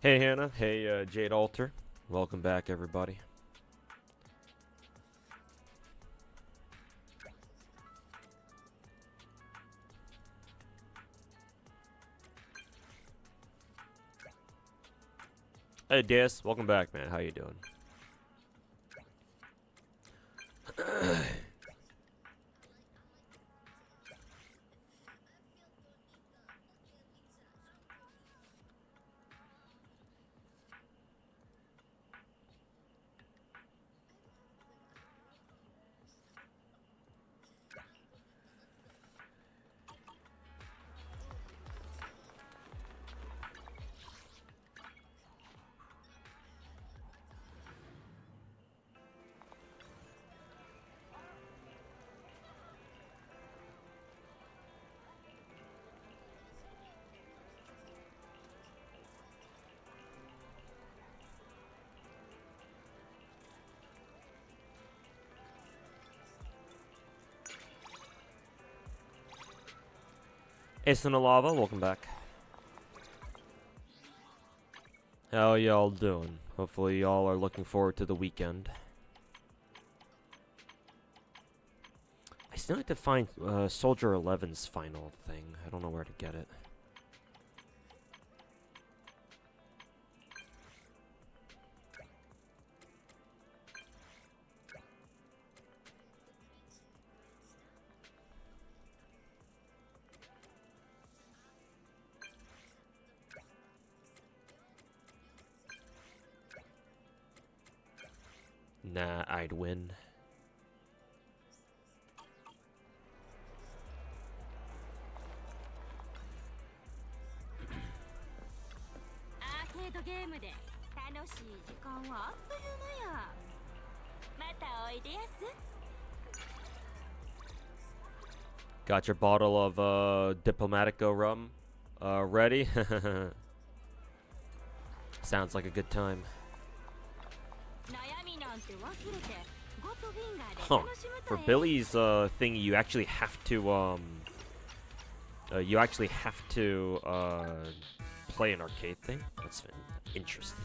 Hey Hannah, hey Jade Alter. Welcome back everybody. Hey Diaz, welcome back man, how you doing? Ace in the Lava, welcome back. How y'all doing? Hopefully y'all are looking forward to the weekend. I still need to find Soldier 11's final thing. I don't know where to get it. Nah, I'd win. Got your bottle of Diplomatico rum ready? Sounds like a good time. Huh. For Billy's thing, you actually have to play an arcade thing. That's interesting.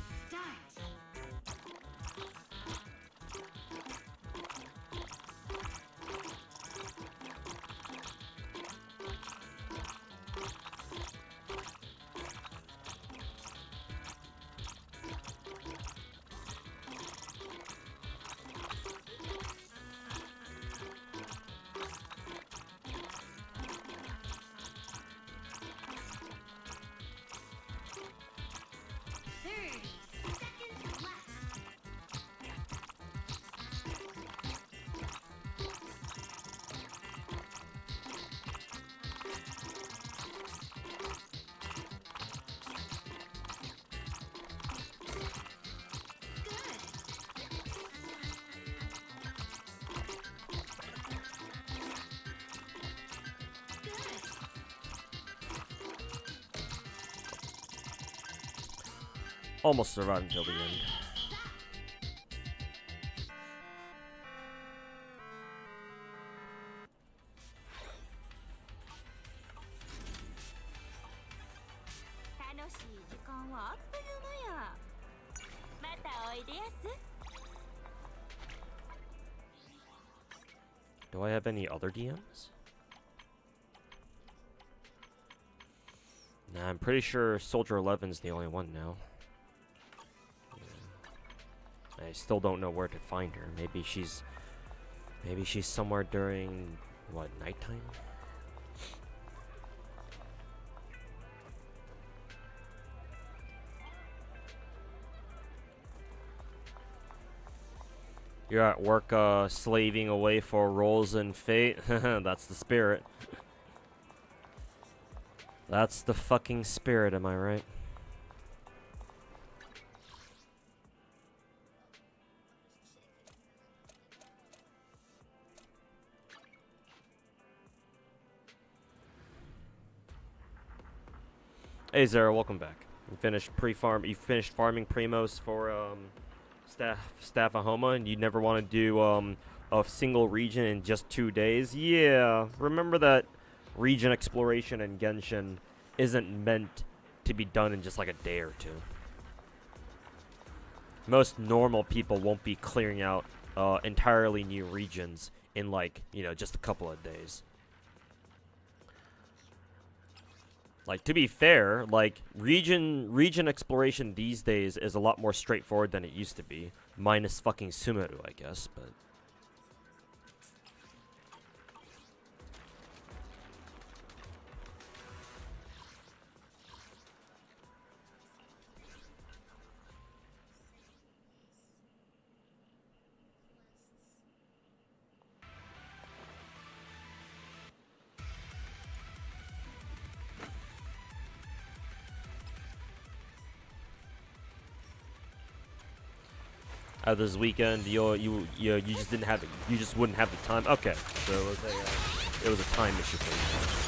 Almost survived until the end. Do I have any other DMs? Nah, I'm pretty sure Soldier 11's the only one now. I still don't know where to find her. Maybe she's somewhere during what, nighttime? You're at work slaving away for roles in Fate. That's the spirit. That's the fucking spirit, am I right? Hey Zara, welcome back. You finished farming primos for Staffahoma, and you never want to do a single region in just 2 days. Yeah, remember that region exploration in Genshin isn't meant to be done in just like a day or two. Most normal people won't be clearing out entirely new regions in like, you know, just a couple of days. Like, to be fair, like region exploration these days is a lot more straightforward than it used to be, minus fucking Sumeru, I guess, but this weekend, you just didn't have it. You just wouldn't have the time. Okay, so it was a time issue for you.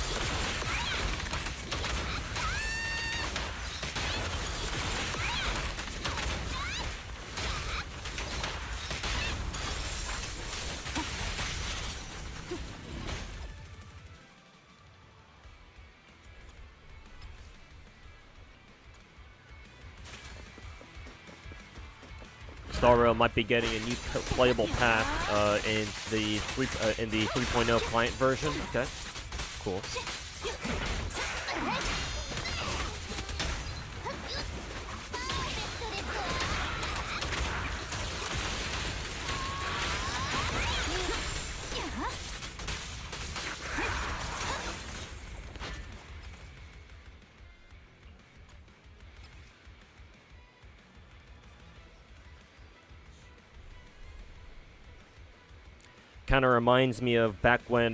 Star Rail might be getting a new playable path in the 3.0 client version. Okay, cool. Kind of reminds me of back when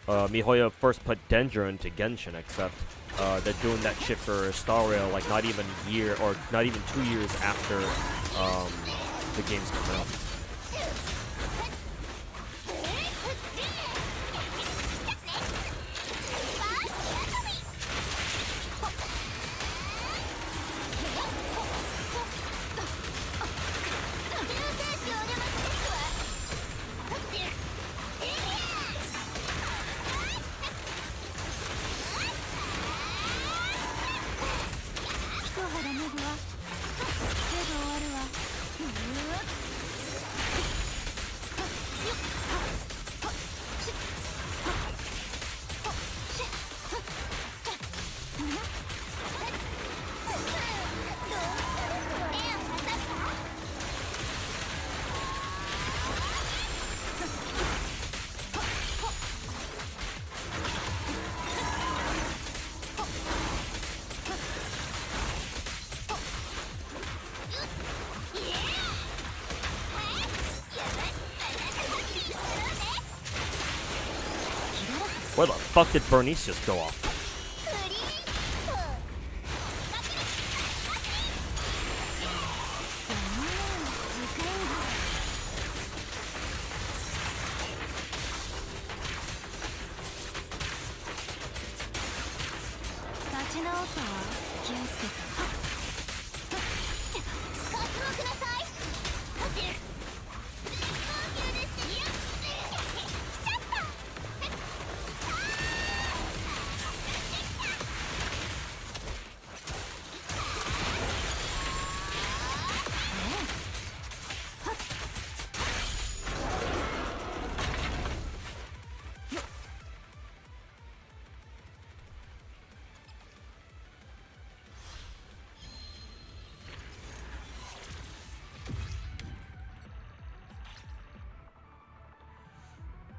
MiHoYo first put Dendro into Genshin, except they're doing that shit for Star Rail like not even a year or not even 2 years after the games come out. Where the fuck did Bernice just go off?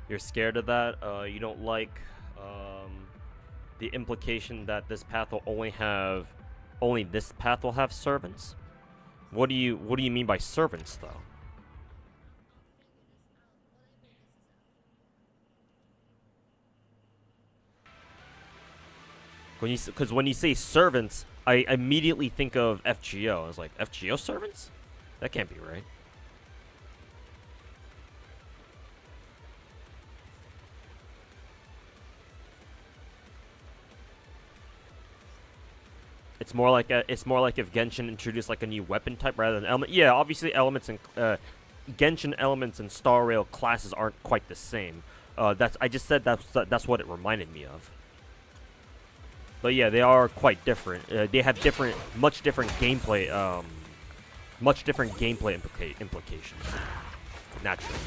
You're scared of that? You don't like the implication that this path will only this path will have servants? What do you mean by servants, though? Because when you say servants, I immediately think of FGO. I was like, FGO servants? That can't be right. It's more like if Genshin introduced like a new weapon type rather than element. Yeah, obviously elements and Genshin elements and Star Rail classes aren't quite the same. I just said that's what it reminded me of. But yeah, they are quite different. They have much different gameplay much different gameplay implications. Naturally.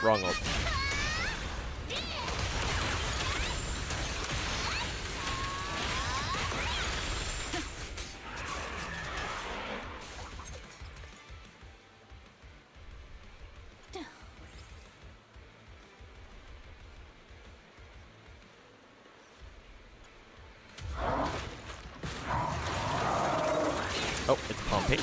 Wrong ult. Oh, it's Pompeii.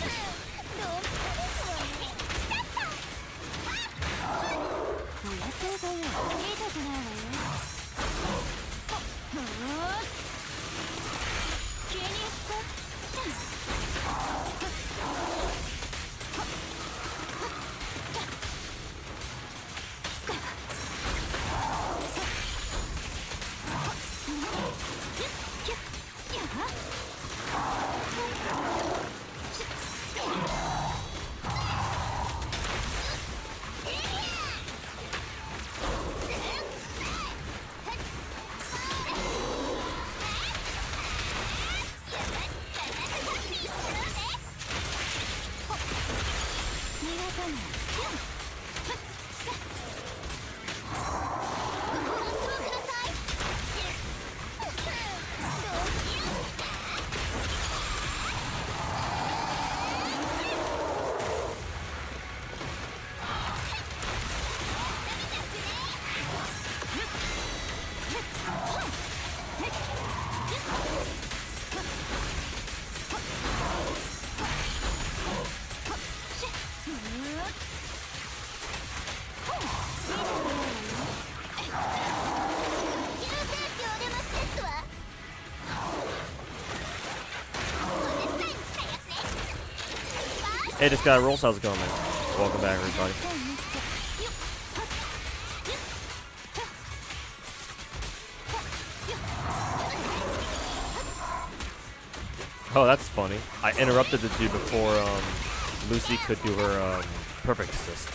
Hey, this guy Rolls, how's it going, man? Welcome back, everybody. Oh, that's funny. I interrupted the dude before Lucy could do her perfect assist.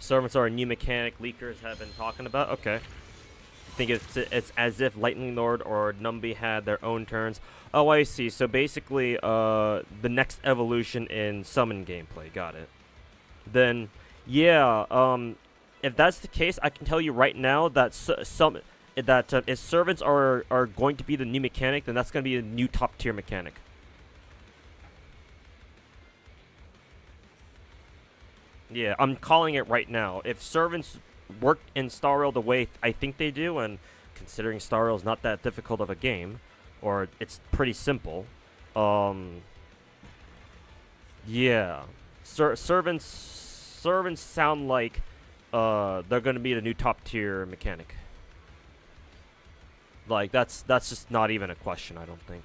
Servants are a new mechanic leakers have been talking about. Okay. I think it's as if Lightning Lord or Numby had their own turns. Oh, I see. So basically, the next evolution in summon gameplay. Got it. Then, yeah. If that's the case, I can tell you right now that if servants are going to be the new mechanic, then that's going to be a new top tier mechanic. Yeah, I'm calling it right now. If servants work in Star Rail the way I think they do, and considering Star Rail is not that difficult of a game, or it's pretty simple, yeah, servants sound like they're gonna be the new top tier mechanic. Like that's just not even a question, I don't think.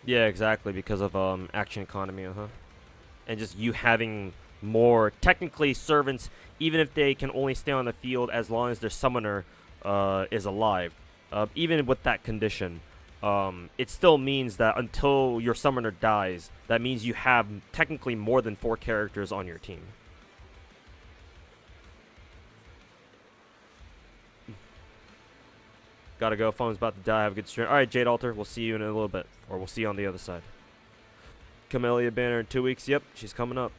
Yeah, exactly, because of action economy, and just you having more technically servants, even if they can only stay on the field as long as their summoner is alive. even with that condition, it still means that until your summoner dies, that means you have technically more than 4 characters on your team. Gotta go. Phone's about to die. Have a good stream. Alright, Jade Alter. We'll see you in a little bit. Or we'll see you on the other side. Camellia Banner in 2 weeks. Yep, she's coming up.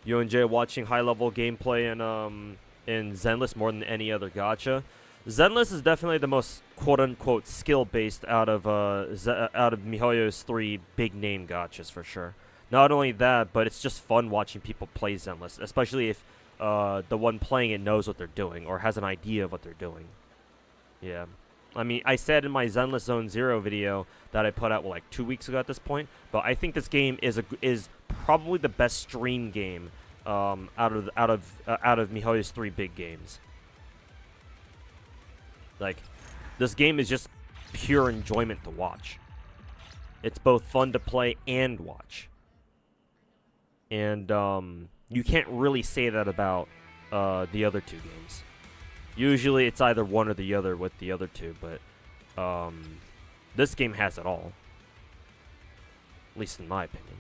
You enjoy watching high-level gameplay in Zenless more than any other gacha. Zenless is definitely the most quote-unquote skill-based out of MiHoYo's 3 big-name gachas for sure. Not only that, but it's just fun watching people play Zenless, especially if the one playing it knows what they're doing or has an idea of what they're doing. Yeah. I mean, I said in my Zenless Zone Zero video that I put out like 2 weeks ago at this point, but I think this game is probably the best stream game out of MiHoYo's 3 big games. Like, this game is just pure enjoyment to watch. It's both fun to play and watch. And you can't really say that about the other 2 games. Usually it's either one or the other with the other 2, but this game has it all. At least in my opinion.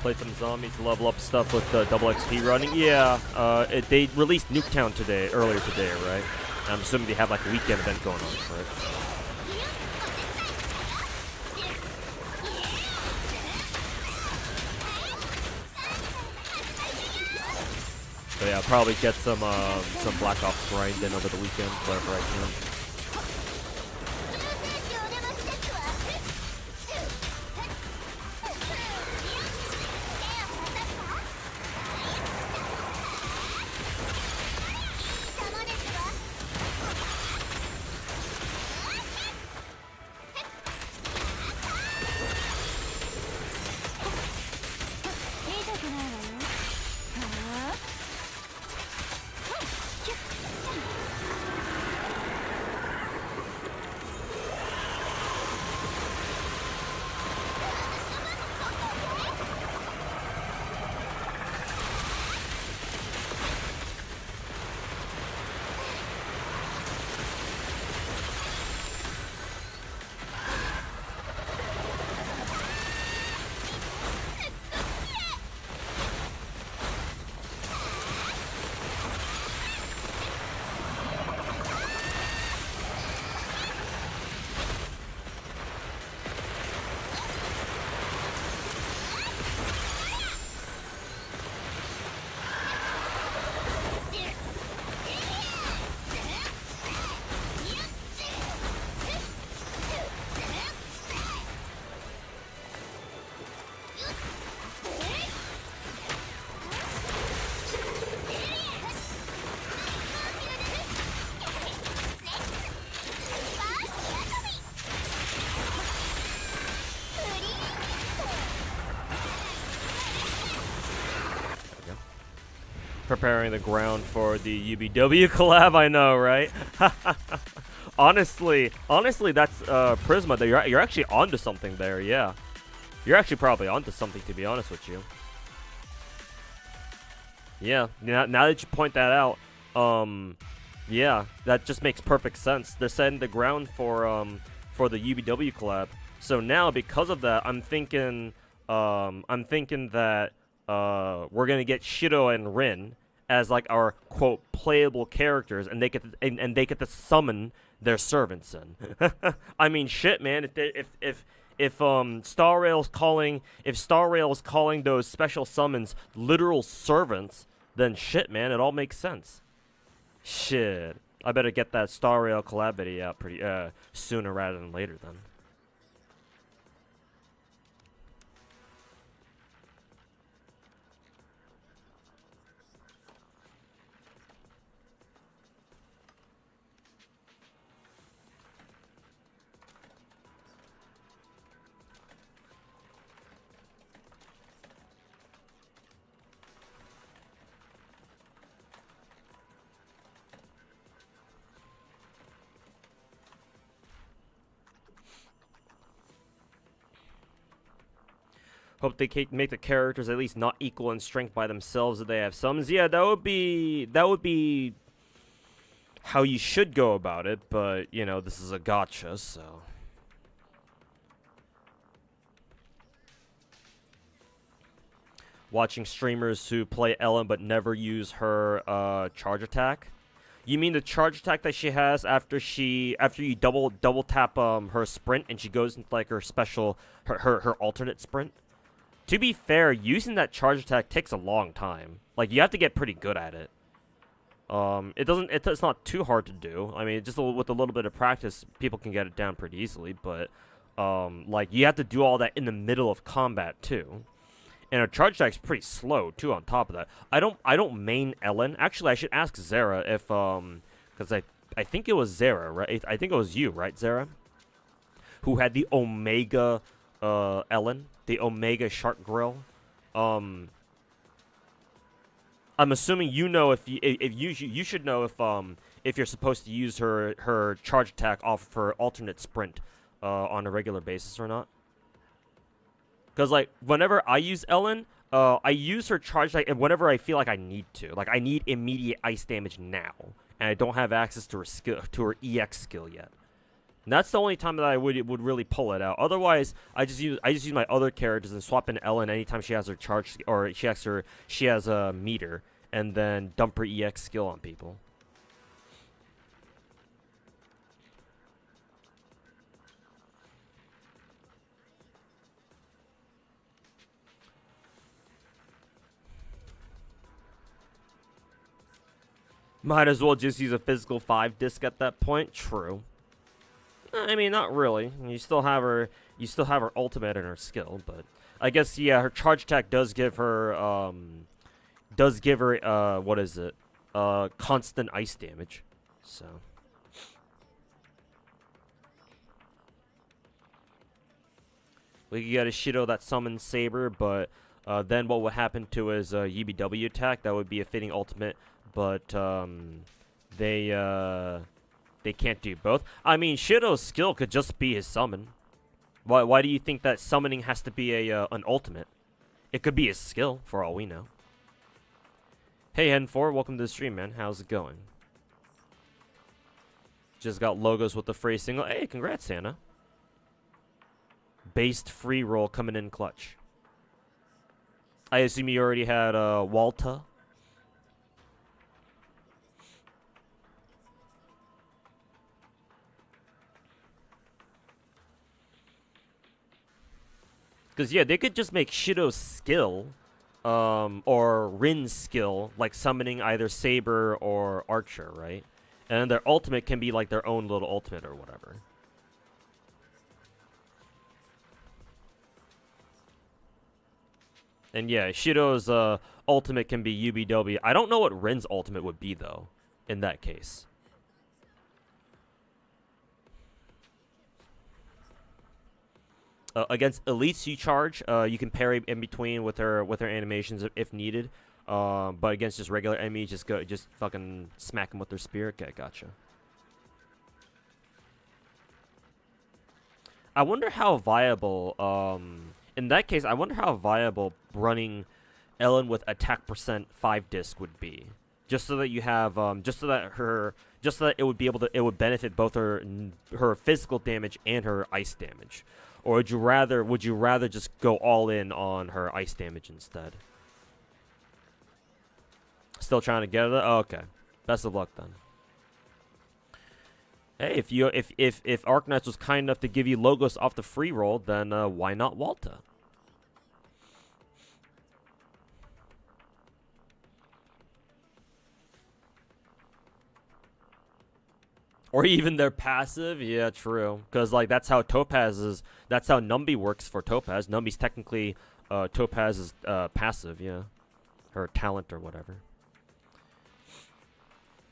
Played some zombies, level up stuff with double XP running. Yeah, they released Nuketown earlier today, right? I'm assuming they have like a weekend event going on, right? So yeah, I'll probably get some Black Ops grind in over the weekend, wherever I can. Preparing the ground for the UBW collab, I know, right? honestly, that's Prisma. That you're actually onto something there, yeah. You're actually probably onto something, to be honest with you. Yeah, now that you point that out, yeah, that just makes perfect sense. They're setting the ground for the UBW collab. So now, because of that, I'm thinking that we're gonna get Shido and Rin, as like our quote playable characters, and they get to, and they get to summon their servants in. I mean, shit, man. If Star Rail's calling those special summons literal servants, then shit, man, it all makes sense. Shit, I better get that Star Rail collab video out pretty sooner rather than later then. Hope they make the characters at least not equal in strength by themselves if they have summons. Yeah, that would be how you should go about it, but you know, this is a gacha, so. Watching streamers who play Ellen but never use her charge attack. You mean the charge attack that she has after you double tap her sprint and she goes into like her special her alternate sprint? To be fair, using that charge attack takes a long time. Like, you have to get pretty good at it. It's not too hard to do. I mean, just with a little bit of practice, people can get it down pretty easily. But, like, you have to do all that in the middle of combat, too. And a charge attack's pretty slow, too, on top of that. I don't main Ellen. Actually, I should ask Zara if, because I think it was Zara, right? I think it was you, right, Zara? Who had the Omega, Ellen? The Omega Shark Grill. I'm assuming you know if you should know if you're supposed to use her charge attack off of her alternate sprint on a regular basis or not. Because like whenever I use Ellen, I use her charge attack, and whenever I feel like I need to, like I need immediate ice damage now, and I don't have access to her skill, to her EX skill yet. And that's the only time that I would really pull it out. Otherwise, I just use my other characters and swap in Ellen anytime she has her charge or she has a meter, and then dump her EX skill on people. Might as well just use a physical 5 disc at that point. True. I mean, not really. You still have her ultimate and her skill, but I guess yeah, her charge attack does give her what is it? Constant ice damage. So we could get a Shido that summons Saber, but then what would happen to his UBW attack? That would be a fitting ultimate, but they can't do both. I mean, Shido's skill could just be his summon. Why do you think that summoning has to be an ultimate? It could be his skill, for all we know. Hey, Hen4, welcome to the stream, man. How's it going? Just got logos with the phrase single. Hey, congrats, Santa. Based free roll coming in clutch. I assume you already had Walta. Because, yeah, they could just make Shido's skill, or Rin's skill, like summoning either Saber or Archer, right? And then their ultimate can be like their own little ultimate or whatever. And yeah, Shido's ultimate can be UBW. I don't know what Rin's ultimate would be, though, in that case. Against elites you charge, you can parry in between with her animations if needed. But against just regular enemies, just fucking smack them with their spear. Okay, gotcha. I wonder how viable. In that case, I wonder how viable running Ellen with attack percent 5 disc would be. Just so that you have, just so that it would benefit both her physical damage and her ice damage. Or would you rather just go all in on her ice damage instead? still trying to get it? Oh, okay. Best of luck then. Hey, if Arknights was kind enough to give you logos off the free roll, then why not Walta? Or even their passive, yeah, true. Because like that's how Topaz is. That's how Numby works for Topaz. Numby's technically Topaz's passive, yeah, her talent or whatever.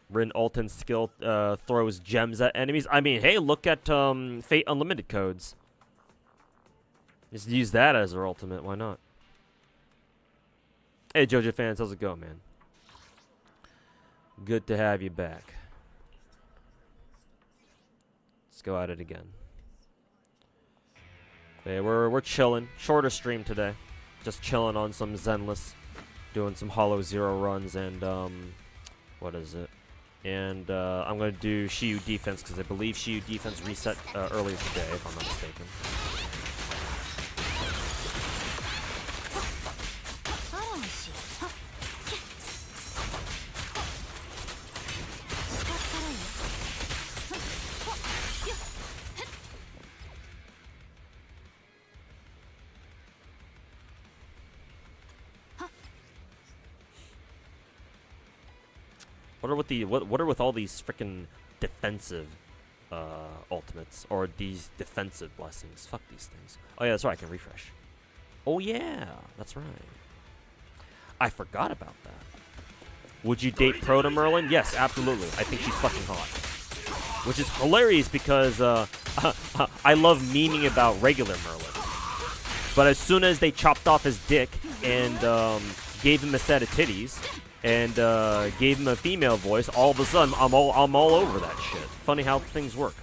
Rin Ultin skill throws gems at enemies. I mean, hey, look at Fate Unlimited codes. Just use that as their ultimate. Why not? Hey, JoJo fans, how's it going, man? Good to have you back. Let's go at it again. Hey, we're chilling. Shorter stream today. Just chilling on some Zenless, doing some Hollow Zero runs and what is it? And I'm gonna do Shiyu Defense because I believe Shiyu Defense reset earlier today, if I'm not mistaken. What are with all these freaking defensive ultimates or these defensive blessings? Fuck these things. Oh yeah, that's right. I can refresh. Oh yeah, that's right. I forgot about that. Would you date Proto Merlin? Yes, absolutely. I think she's fucking hot. Which is hilarious because I love memeing about regular Merlin. But as soon as they chopped off his dick and gave him a set of titties and gave him a female voice, all of a sudden I'm all over that shit. Funny how things work,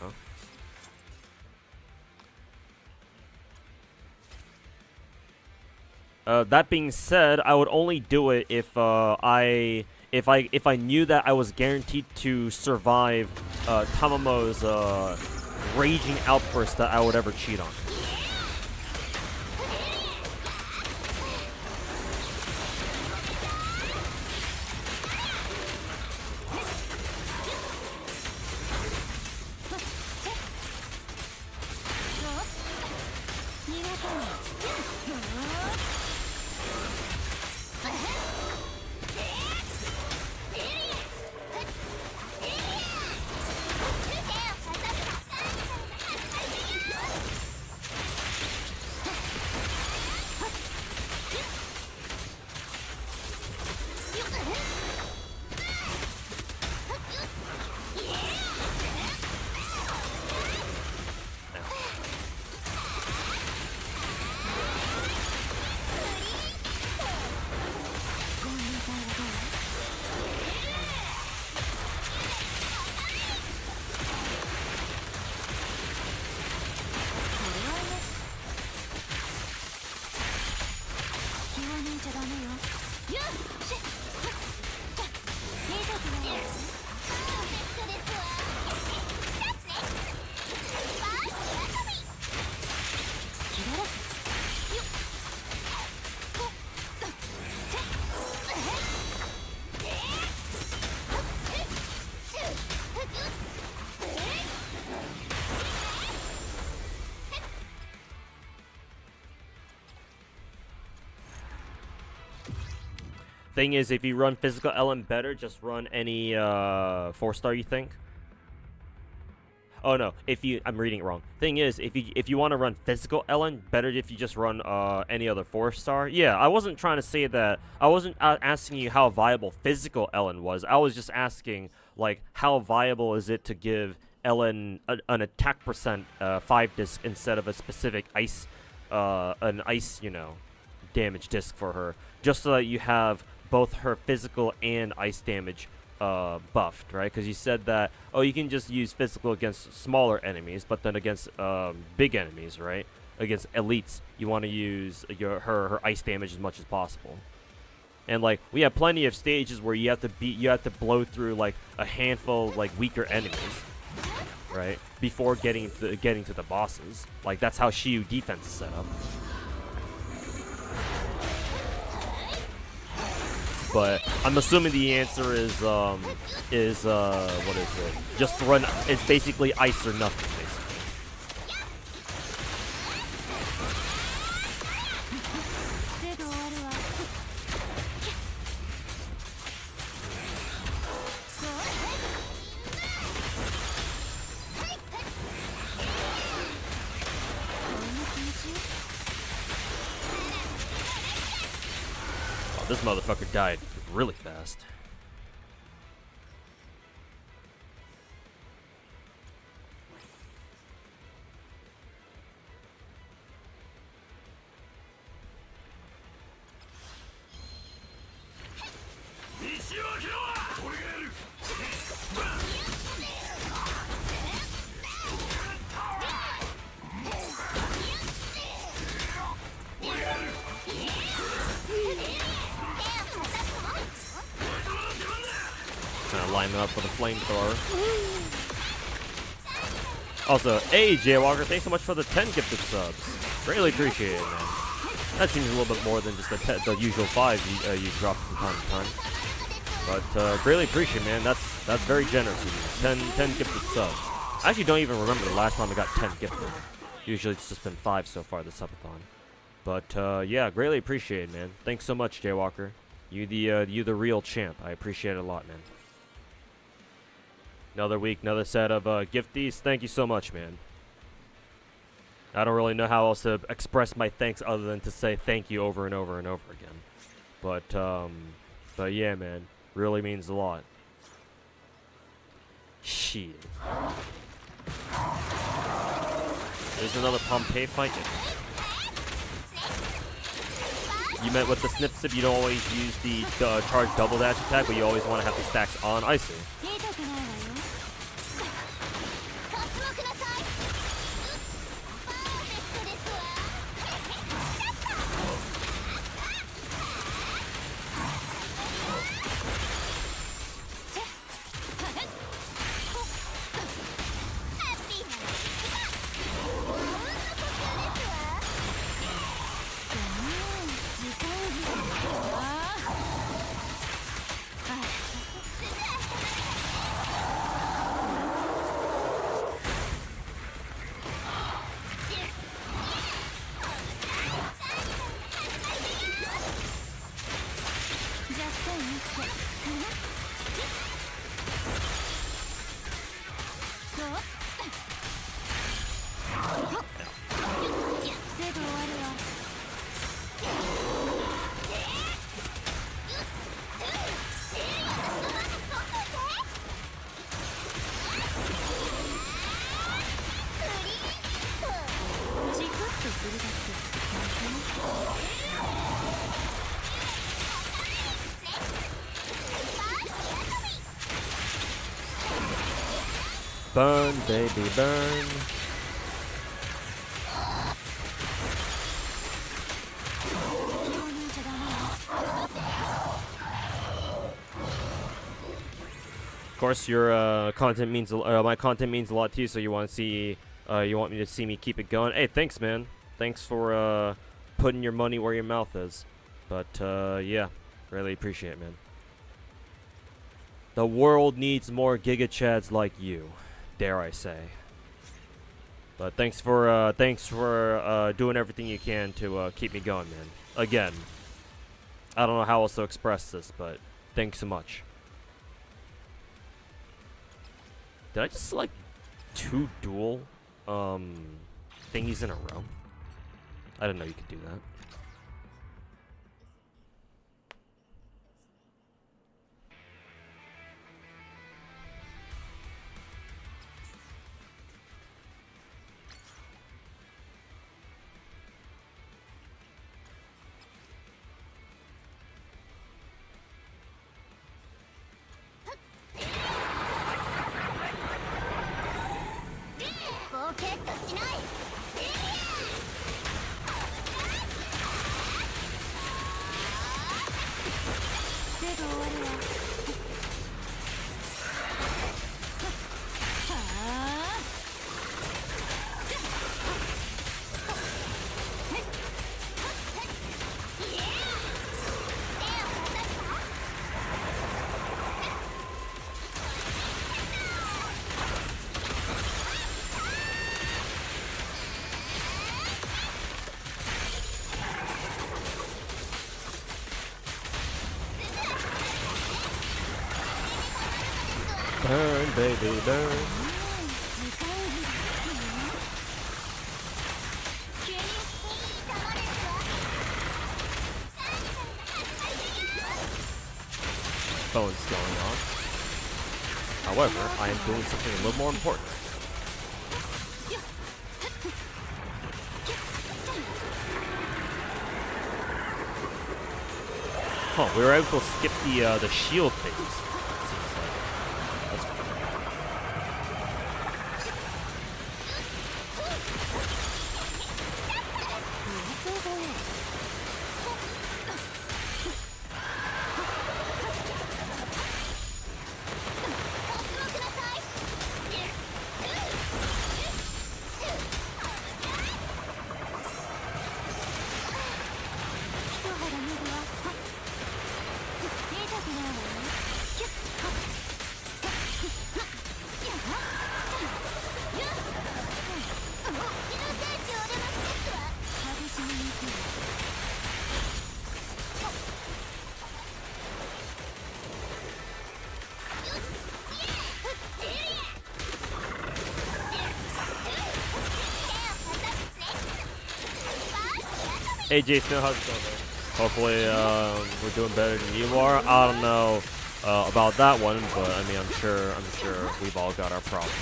huh? That being said, I would only do it if I knew that I was guaranteed to survive Tamamo's raging outburst that I would ever cheat on. Thing is, if you run physical LM better, just run any 4-star, you think? Oh no, I'm reading it wrong. Thing is, if you want to run physical LN, better if you just run any other 4-star. Yeah, I wasn't trying to say that. I wasn't asking you how viable physical LN was. I was just asking like how viable is it to give LN an attack percent 5 disc instead of a specific ice damage disc for her, just so that you have both her physical and ice damage buffed, right? Because you said that, oh, you can just use physical against smaller enemies, but then against big enemies, right? Against elites, you want to use her ice damage as much as possible. And like we have plenty of stages where you have to blow through like a handful of like weaker enemies, right? Before getting to the bosses. Like that's how Shiyu Defense is set up. But I'm assuming the answer is what is it? Just run. It's basically ice or nothing, basically. Oh, this motherfucker died really fast. Kind of lining up with a flamethrower. Also, hey Jaywalker, thanks so much for the 10 gifted subs. Greatly appreciate it, man. That seems a little bit more than just the usual 5 you drop from time to time. But greatly appreciate it, man. That's very generous of you. 10 gifted subs. I actually don't even remember the last time I got 10 gifted. Usually it's just been 5 so far this subathon. But yeah, greatly appreciate it, man. Thanks so much, Jaywalker. You the real champ. I appreciate it a lot, man. Another week, another set of gifties. Thank you so much, man. I don't really know how else to express my thanks other than to say thank you over and over and over again. But yeah, man, really means a lot. Shit. There's another Pompeii fight. You meant with the snip sip, you don't always use the charge double dash attack, but you always want to have the stacks on. I see. Burn, baby, burn. Of course, your content means my content means a lot to you. So you want to see, you want me to see me keep it going. Hey, thanks, man. Thanks for putting your money where your mouth is. But yeah, really appreciate it, man. The world needs more Giga Chads like you, dare I say. But thanks for doing everything you can to keep me going, man. Again, I don't know how else to express this, but thanks so much. Did I just select 2 dual thingies in a row? I didn't know you could do that. baby bird. Phone's going off. However, I am doing something a little more important. Huh, we were able to skip the shield phase. Seems like. That's cool. Hey Jason, how's it going, man? Hopefully we're doing better than you are. I don't know about that one, but I mean I'm sure we've all got our problems.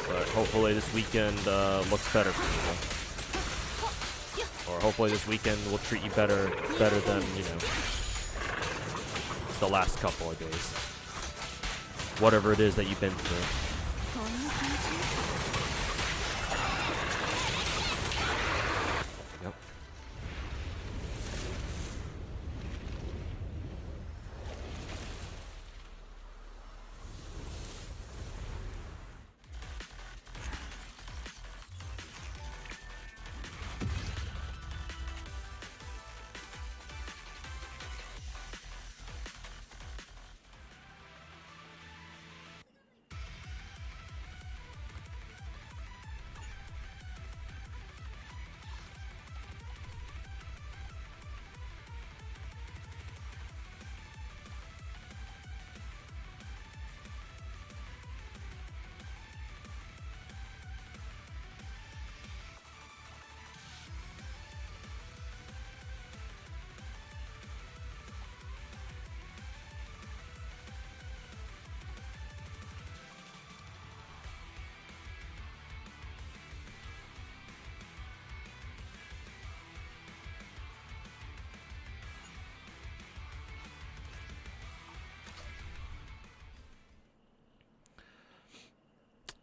But hopefully this weekend looks better for you. Or hopefully this weekend will treat you better than, you know, the last couple of days. Whatever it is that you've been through.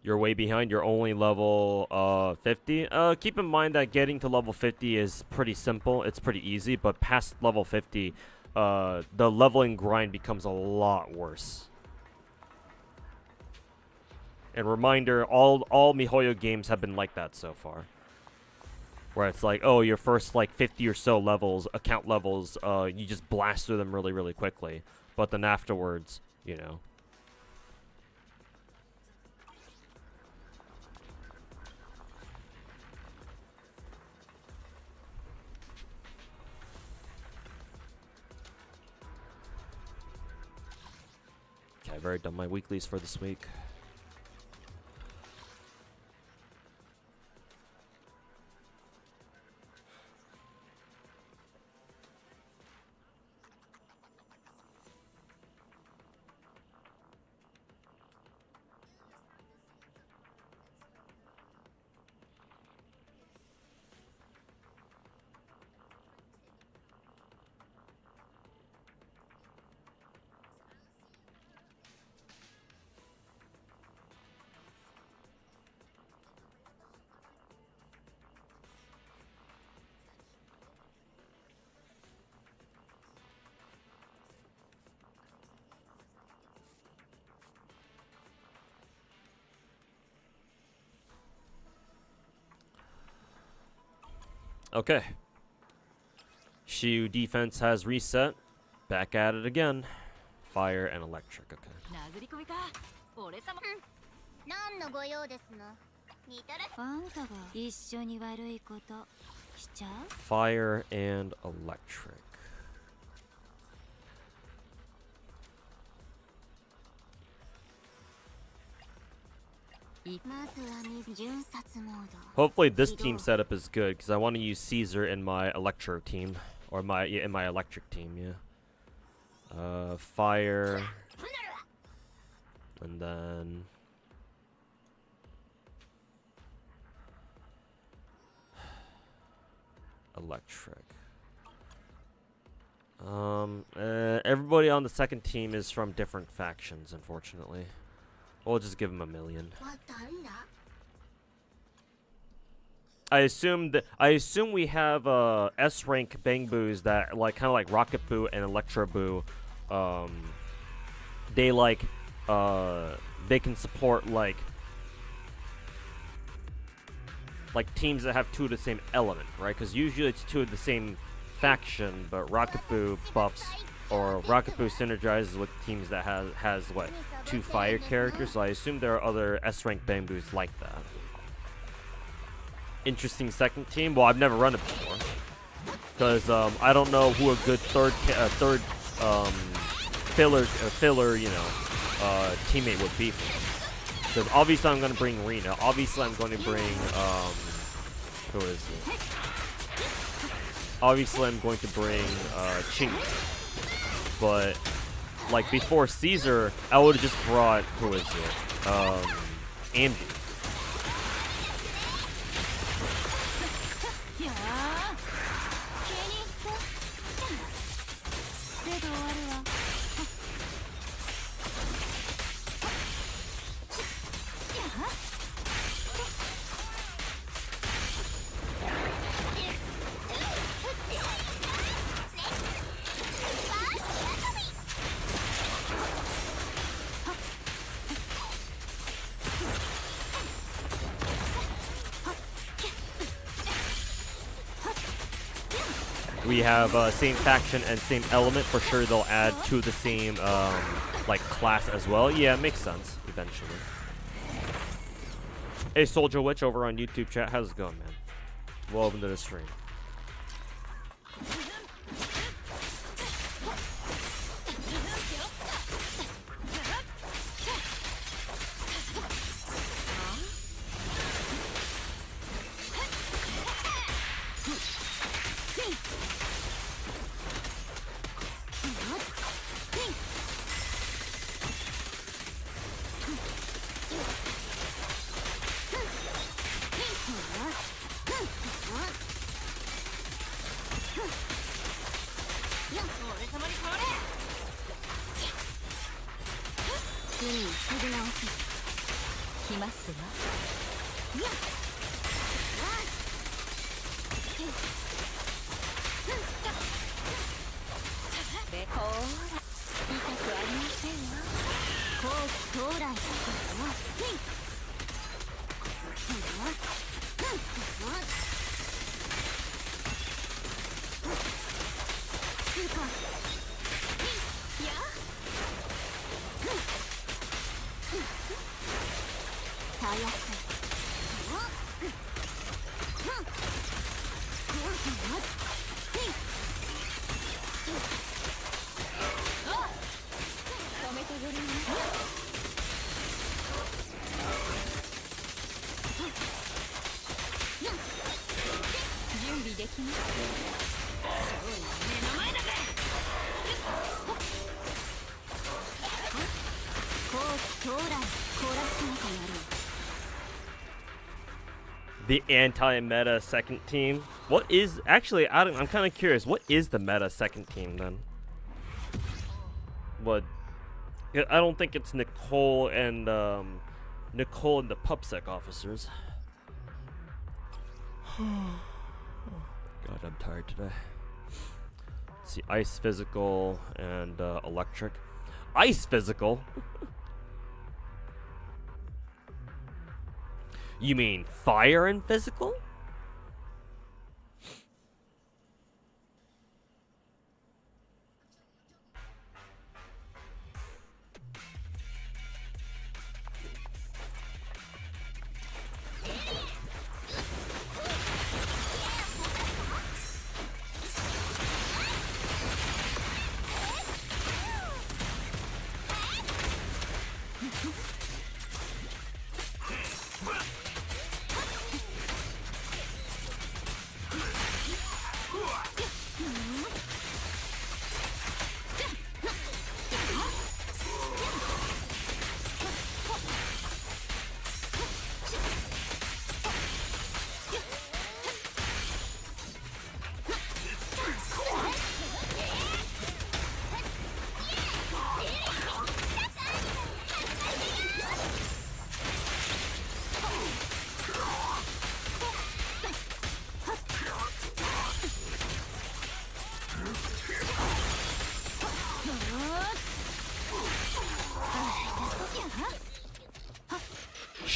You're way behind. You're only level 50. Keep in mind that getting to level 50 is pretty simple. It's pretty easy, but past level 50, the leveling grind becomes a lot worse. And reminder, all MiHoYo games have been like that so far. Where it's like, oh, your first like 50 or so levels, account levels, you just blast through them really, really quickly. But then afterwards, you know. I've already done my weeklies for this week. Okay. Shiyu Defense has reset. Back at it again. Fire and electric. Okay. Fire and electric. Hopefully this team setup is good, because I want to use Caesar in my Electro team. Or in my electric team, yeah. Fire. And then... electric. Everybody on the second team is from different factions, unfortunately. We'll just give them 1 million. I assume we have S rank Bangboos that kind of like Rocket Boo and Electro Boo. They can support like teams that have 2 of the same element, right? Because usually it's 2 of the same faction, but Rocket Boo buffs or Rocket Boo synergizes with teams that has what, 2 fire characters. So I assume there are other S rank Bangboos like that. Interesting second team. Well, I've never run it before because I don't know who a good third filler teammate would be. Because obviously I'm going to bring Rena. Obviously I'm going to bring who is it? Obviously I'm going to bring Ching. But like before Caesar, I would have just brought who is it? Andy. We have same faction and same element. For sure they'll add to the same like class as well. Yeah, it makes sense eventually. Hey Soldier Witch over on YouTube chat, how's it going, man? Welcome to the stream. The anti-meta second team. What is actually? I'm kind of curious. What is the meta second team then? What? I don't think it's Nicole and the PubSec officers. God, I'm tired today. Let's see, ice physical and electric. Ice physical. You mean fire and physical?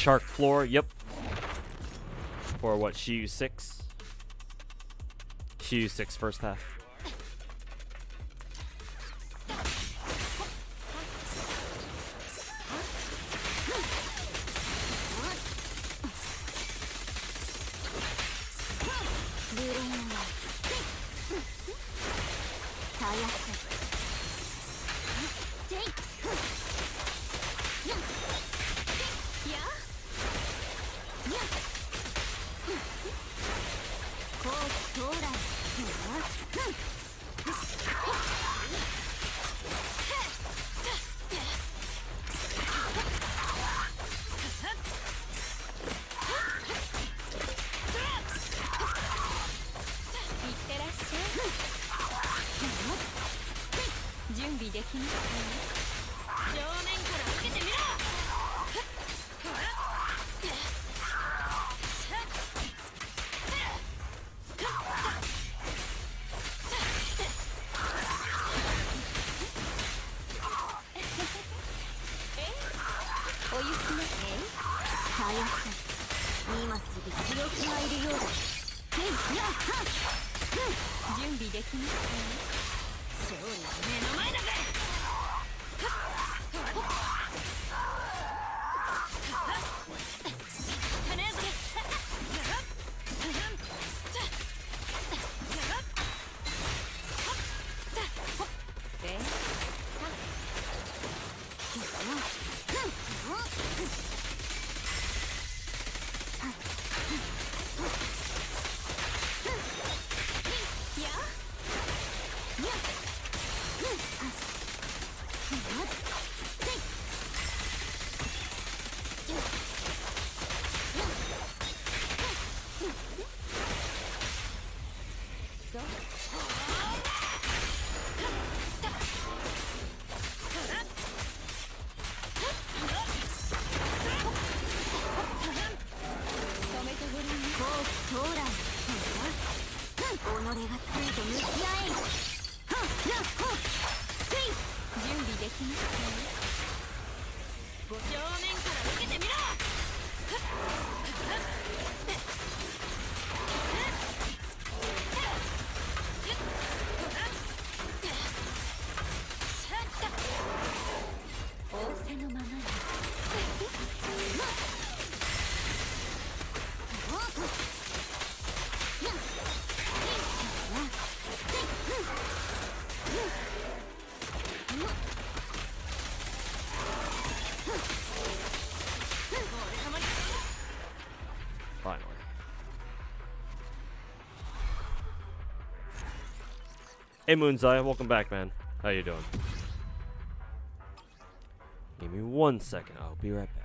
shark floor. Yep. For what? Shiyu 6. Shiyu 6 first half. Finally. Hey Moonzai, welcome back, man. How you doing? Give me 1 second, I'll be right back.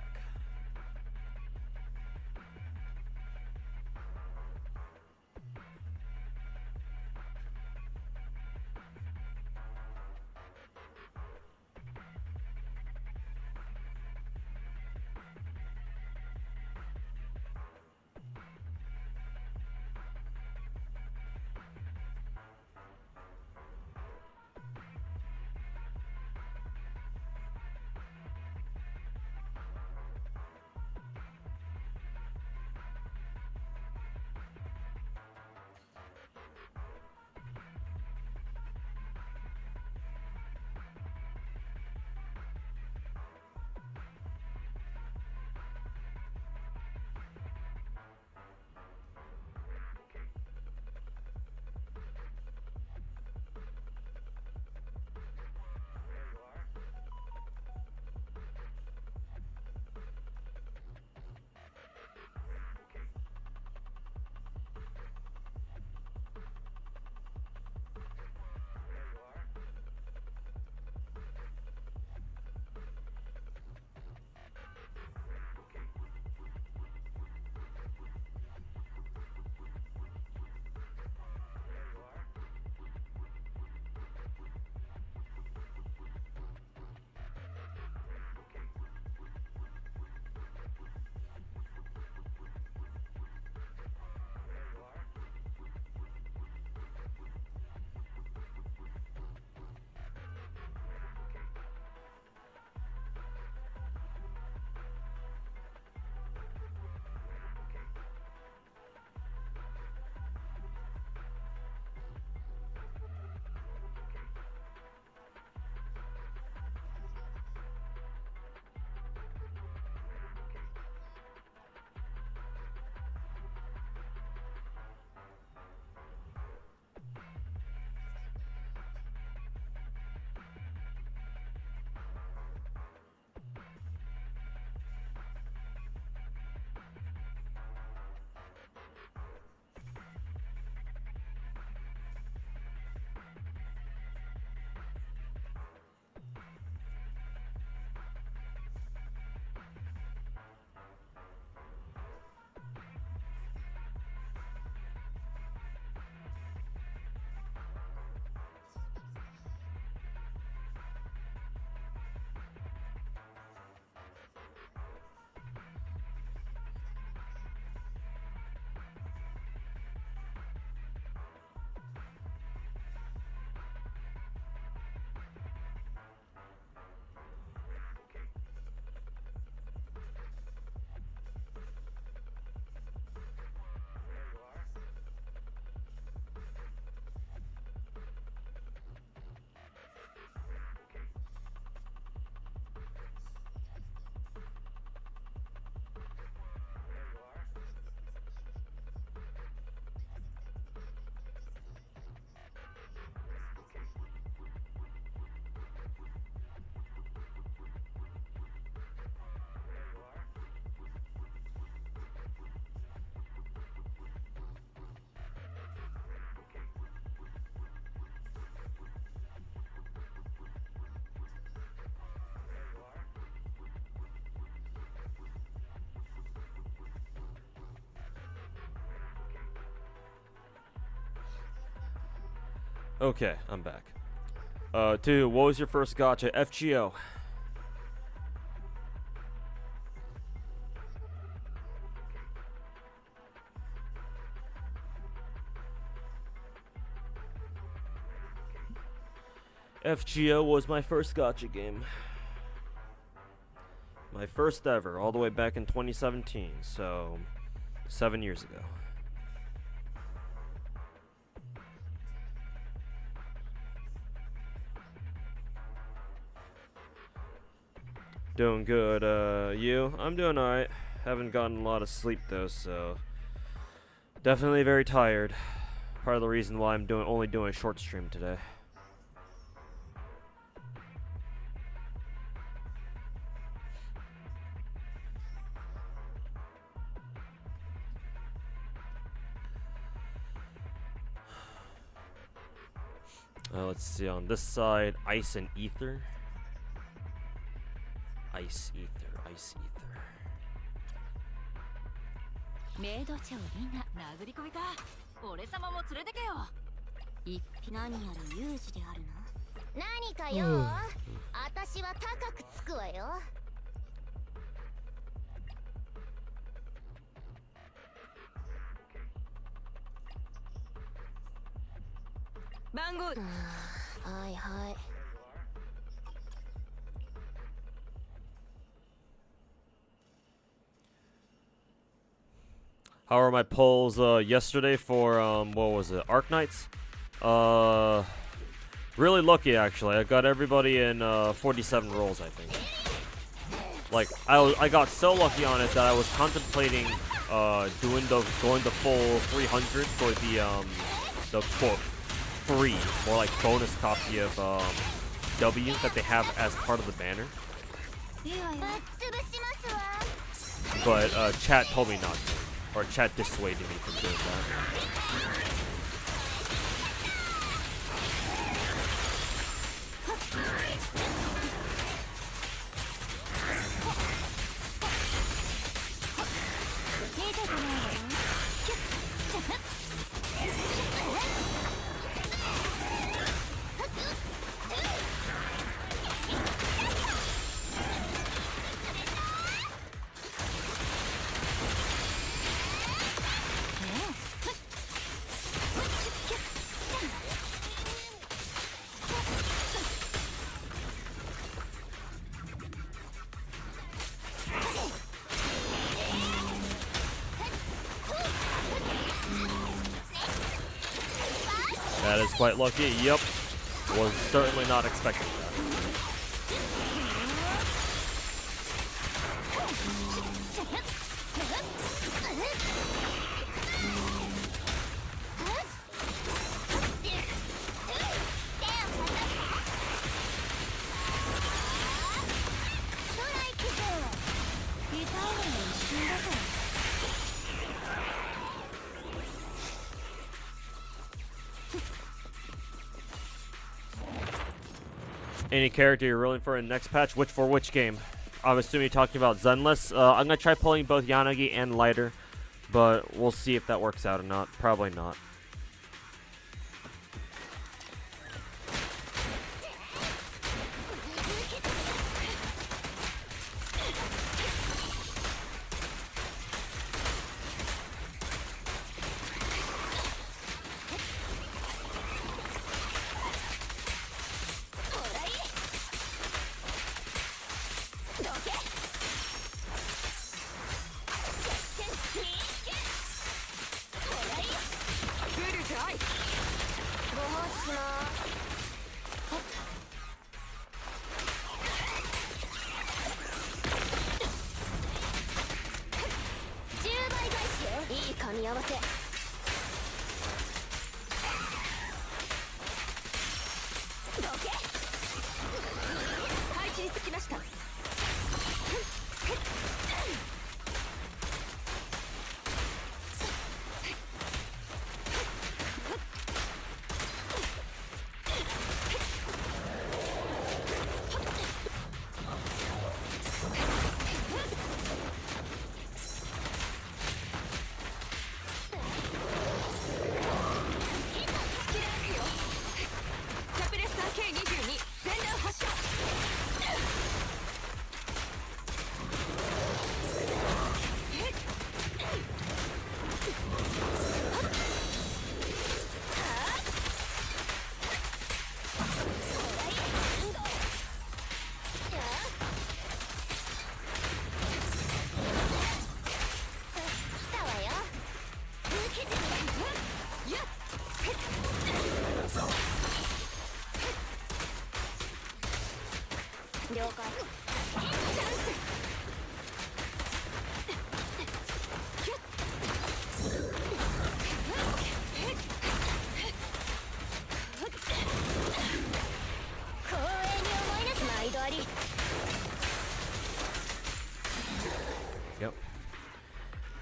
Okay, I'm back. Dude, what was your first gacha? FGO. FGO was my first gacha game. My first ever, all the way back in 2017, so 7 years ago. Doing good, you? I'm doing alright. Haven't gotten a lot of sleep though, so definitely very tired. Part of the reason why I'm only doing a short stream today. Let's see, on this side, Ice and Ether. Ice Ether, Ice Ether. メイド長みんな殴り込みか。俺様も連れてけよ。一匹何やら有事であるな。何かよ。私は高くつくわよ。番号。はいはい。How were my polls yesterday for what was it, Arc Knights? Really lucky actually. I got everybody in 47 rolls, I think. Like I got so lucky on it that I was contemplating going the full 300 for the quote free or like bonus copy of W that they have as part of the banner. But chat told me not to. Or chat dissuaded me from doing that. That is quite lucky. Yep. Was certainly not expecting that. Any character you're rolling for in next patch? Which game? I'm assuming you're talking about Zenless. I'm gonna try pulling both Yanagi and Lighter, but we'll see if that works out or not. Probably not.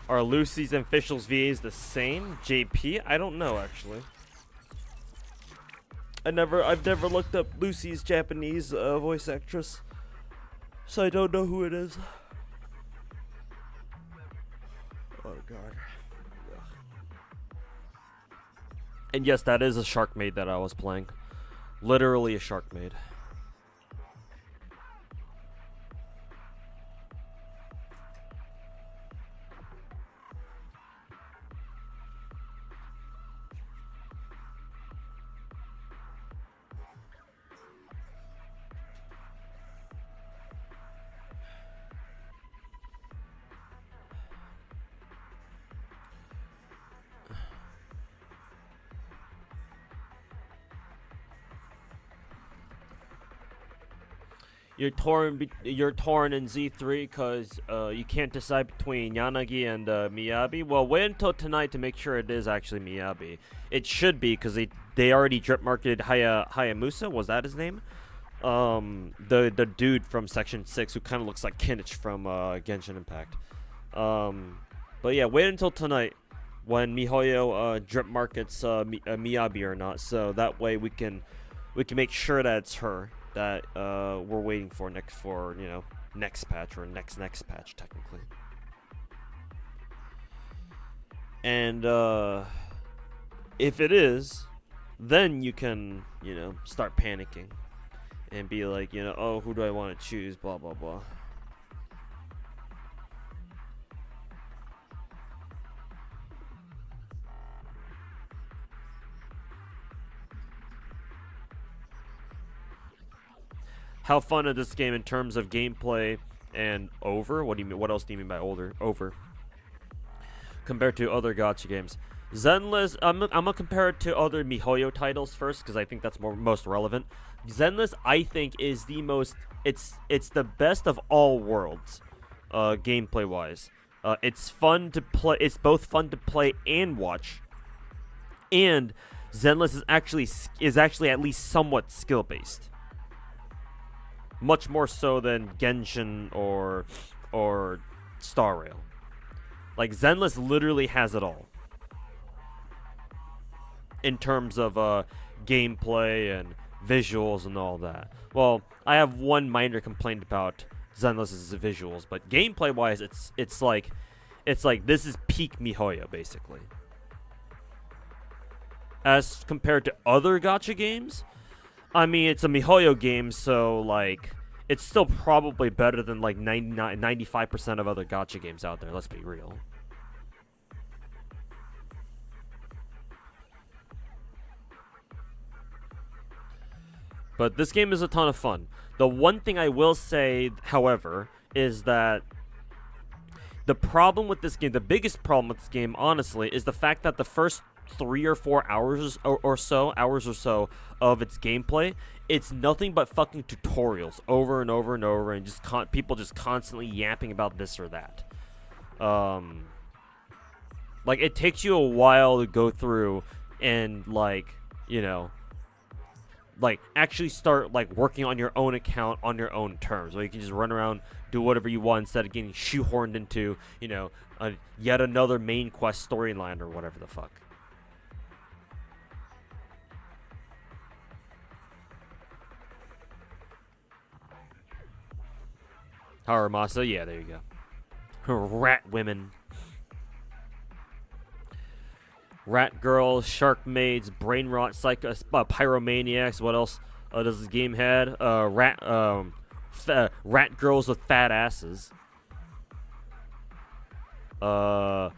Are Lucy's and Fischl's VAs the same? JP? I don't know actually. I've never looked up Lucy's Japanese voice actress, so I don't know who it is. Oh god. Ugh. And yes, that is a shark maid that I was playing. Literally a shark maid. You're torn in Z3 because you can't decide between Yanagi and Miyabi. Well, wait until tonight to make sure it is actually Miyabi. It should be because they already drip marketed Hayamusa. Was that his name? The dude from Section 6 who kind of looks like Kinich from Genshin Impact. But yeah, wait until tonight when MiHoYo drip markets Miyabi or not, so that way we can make sure that it's her that we're waiting for next patch or next patch technically. And if it is, then you can start panicking and be like, oh, who do I want to choose, blah blah blah. How fun is this game in terms of gameplay and over? What do you mean? What else do you mean by over? Compared to other gacha games, Zenless. I'm gonna compare it to other MiHoYo titles first because I think that's most relevant. Zenless, I think, is the most. It's the best of all worlds, gameplay wise. It's fun to play. It's both fun to play and watch. And Zenless is actually at least somewhat skill based. Much more so than Genshin or Star Rail. Like, Zenless literally has it all. In terms of gameplay and visuals and all that. Well, I have one minor complaint about Zenless's visuals, but gameplay-wise, it's like this is peak MiHoYo, basically. As compared to other gacha games, I mean, it's a MiHoYo game, so, like, it's still probably better than, like, 95% of other gacha games out there, let's be real. But this game is a ton of fun. The one thing I will say, however, is that the problem with this game, the biggest problem with this game, honestly, is the fact that the first 3 or 4 hours or so of its gameplay, it's nothing but fucking tutorials over and over and over, and just people just constantly yapping about this or that. Like, it takes you a while to go through and, like, like, actually start, like, working on your own account on your own terms, where you can just run around, do whatever you want, instead of getting shoehorned into, yet another main quest storyline or whatever the fuck. Haramasa, yeah, there you go. Rat women. Rat girls, shark maids, brain rot, psycho, pyromaniacs. What else does this game had? Rat girls with fat asses. An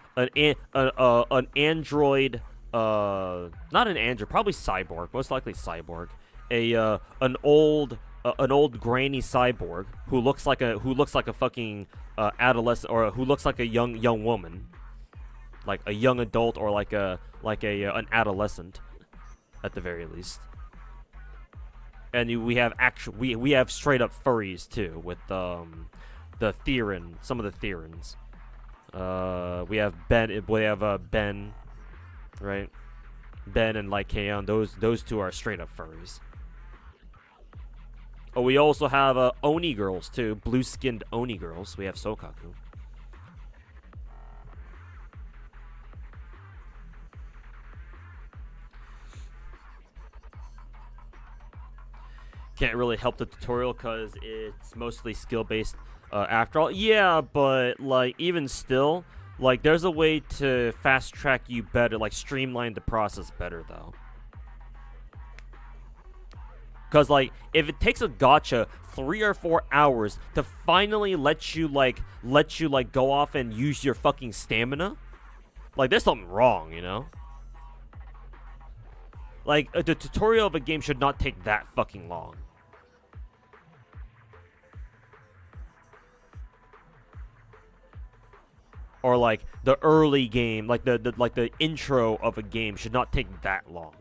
android. Not an android, probably cyborg. Most likely cyborg. An old granny cyborg who looks like a fucking adolescent, or who looks like a young woman. Like a young adult, or like an adolescent, at the very least. And we have we have straight up furries too, with the Theron, some of the Therons. We have Ben. We have Ben, right? Ben and Lycaon. Those two are straight up furries. Oh, we also have Oni girls too, blue skinned Oni girls. We have Sokaku. can't really help the tutorial because it's mostly skill-based after all. Yeah, but, like, even still, like, there's a way to fast-track you better, like, streamline the process better, though. Because, like, if it takes a gacha 3 or 4 hours to finally let you go off and use your fucking stamina, like, there's something wrong, you know? Like, the tutorial of a game should not take that fucking long. Or, like, the early game, like, the intro of a game should not take that long.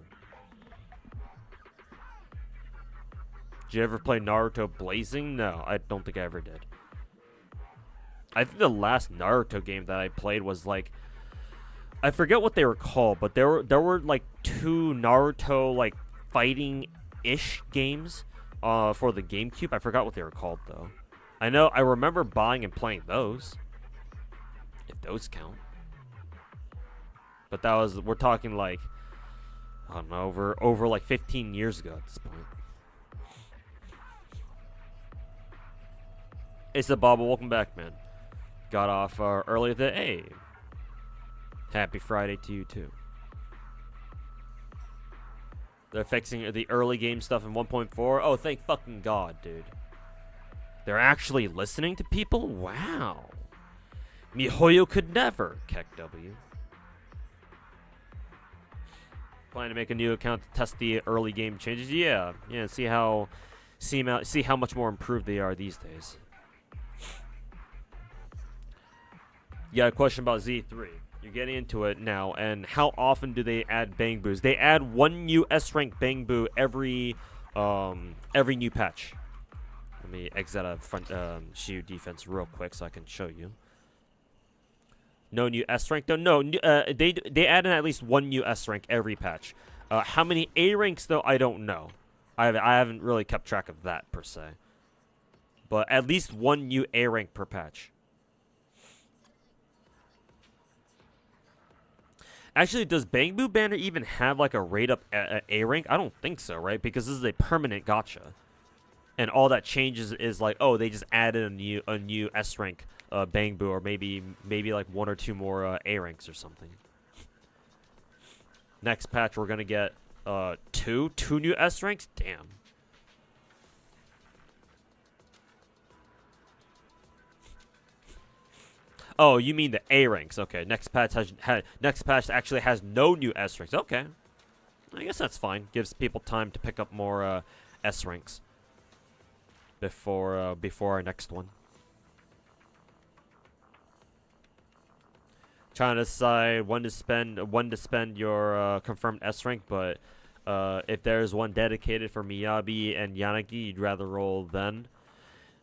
Did you ever play Naruto Blazing? No, I don't think I ever did. I think the last Naruto game that I played was, like, I forget what they were called, but there were like 2 Naruto, like, fighting-ish games for the GameCube. I forgot what they were called, though. I remember buying and playing those. If those count. But we're talking, like, I don't know, over like 15 years ago at this point. Hey, Bob, welcome back, man. Got off earlier today. Hey. Happy Friday to you, too. They're fixing the early game stuff in 1.4. Oh, thank fucking God, dude. They're actually listening to people? Wow. MiHoYo could never. Keck W. Planning to make a new account to test the early game changes? Yeah. Yeah, see how much more improved they are these days. You got a question about Z3. You're getting into it now, and how often do they add Bangboos? They add 1 new S-rank Bangboo every new patch. Let me exit out of front Shiyu Defense real quick so I can show you. No new S-rank though. No, they add in at least 1 new S-rank every patch. How many A-ranks though? I don't know. I haven't really kept track of that per se. But at least 1 new A-rank per patch. Actually, does Bangboo Banner even have, like, a rate-up A-rank? I don't think so, right? Because this is a permanent gacha. And all that changes is, like, oh, they just added a new S-rank Bangboo, or maybe, like, 1 or 2 more A-ranks or something. Next patch, we're going to get 2 new S-ranks? Damn. Oh, you mean the A ranks? Okay, next patch actually has no new S ranks. Okay, I guess that's fine. Gives people time to pick up more S ranks before our next one. Trying to decide when to spend your confirmed S rank, but if there's one dedicated for Miyabi and Yanagi, you'd rather roll then.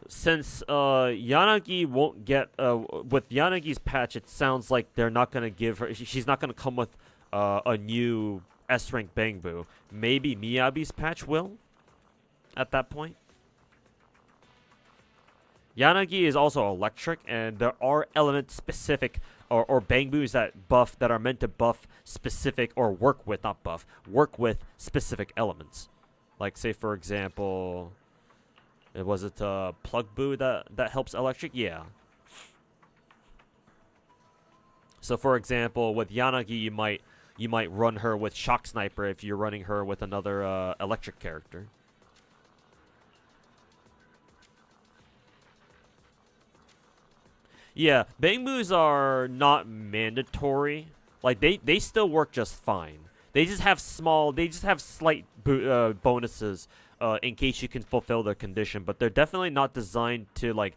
Since Yanagi won't get with Yanagi's patch, it sounds like they're not gonna give her. She's not gonna come with a new S rank Bangboo. Maybe Miyabi's patch will. At that point, Yanagi is also electric, and there are element specific or Bangboos that are meant to buff specific or work with specific elements. Like, say for example. Was it Plug Boo that helps electric? Yeah. So for example, with Yanagi, you might run her with Shock Sniper if you're running her with another electric character. Yeah, Bangboos are not mandatory. Like they still work just fine. They just have slight bonuses in case you can fulfill their condition, but they're definitely not designed to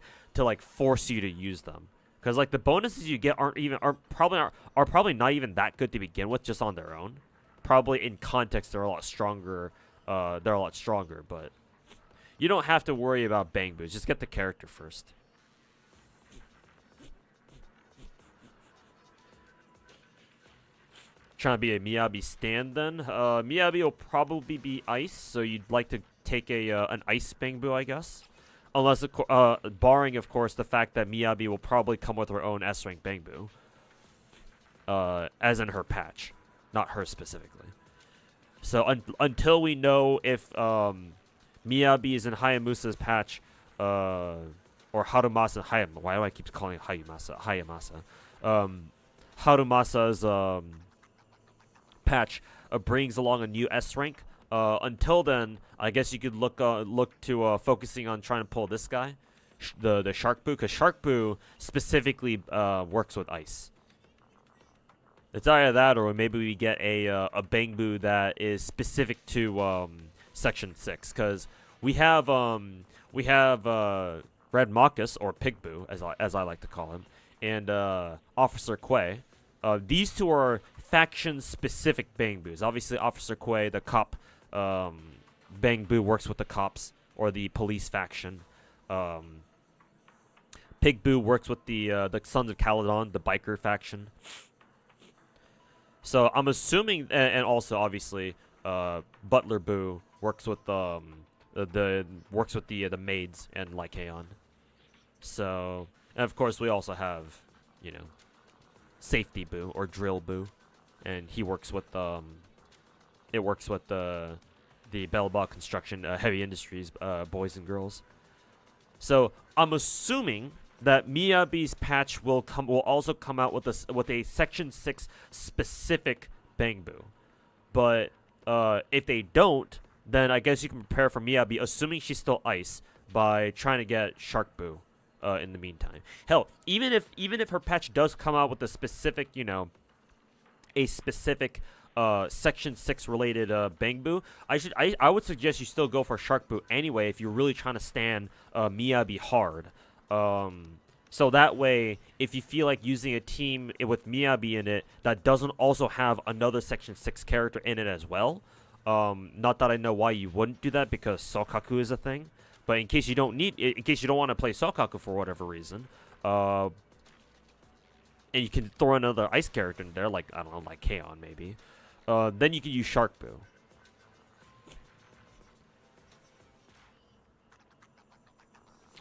force you to use them. Because like the bonuses you get are probably not even that good to begin with just on their own. Probably in context they're a lot stronger. But you don't have to worry about Bangboos. Just get the character first. Trying to be a Miyabi stand then. Miyabi will probably be ice, so you'd like to take an ice Bangboo, I guess. Unless, barring, of course, the fact that Miyabi will probably come with her own S-rank Bangboo. As in her patch. Not her specifically. So until we know if Miyabi is in Hayamusa's patch, or Harumasa Hayamasa. Why do I keep calling it Hayamasa? Harumasa's patch brings along a new S rank. Until then, I guess you could look to focusing on trying to pull this guy, the Shark Boo, because Shark Boo specifically works with ice. It's either that, or maybe we get a Bangboo that is specific to Section 6, because we have Red Marcus, or Pig Boo, as I like to call him, and Officer Quay. These two are faction-specific Bangboos. Obviously, Officer Quay, the cop Bangboo, works with the cops or the police faction. Pig Boo works with the Sons of Caledon, the biker faction. So I'm assuming, and also obviously, Butler Boo works with the maids and Lycaon. So, and of course we also have, you know, Safety Boo or Drill Boo, and he works with the Bellabog Construction, Heavy Industries, boys and girls. So I'm assuming that Miyabi's patch will also come out with a Section 6 specific Bangboo. But if they don't, then I guess you can prepare for Miyabi, assuming she's still ice, by trying to get Shark Boo in the meantime. Hell, even if her patch does come out with a specific, you know, a specific Section 6 related Bangboo, I would suggest you still go for Shark Boo anyway if you're really trying to stand Miyabi hard. So that way, if you feel like using a team with Miyabi in it that doesn't also have another Section 6 character in it as well, not that I know why you wouldn't do that, because Sokaku is a thing, but in case you don't want to play Sokaku for whatever reason, and you can throw another ice character in there, like, I don't know, like Kaon maybe, then you can use Shark Boo.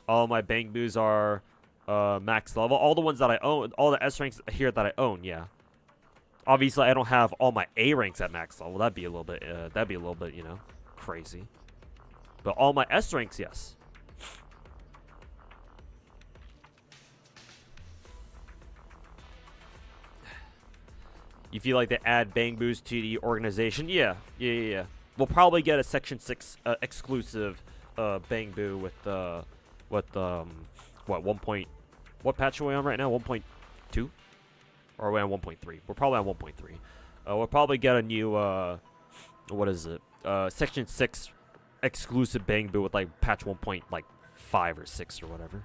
All my Bangboos are max level. All the ones that I own, all the S ranks here that I own, yeah. Obviously, I don't have all my A ranks at max level. That'd be a little bit, you know, crazy. But all my S ranks, yes. You feel like they add Bangboos to the organization? Yeah. We'll probably get a Section 6 exclusive Bangboo with what 1. What patch are we on right now? 1.2, or are we on 1.3? We're probably on 1.3. We'll probably get a new what is it? Section 6 exclusive Bangboo with like patch 1.5 or 6 or whatever.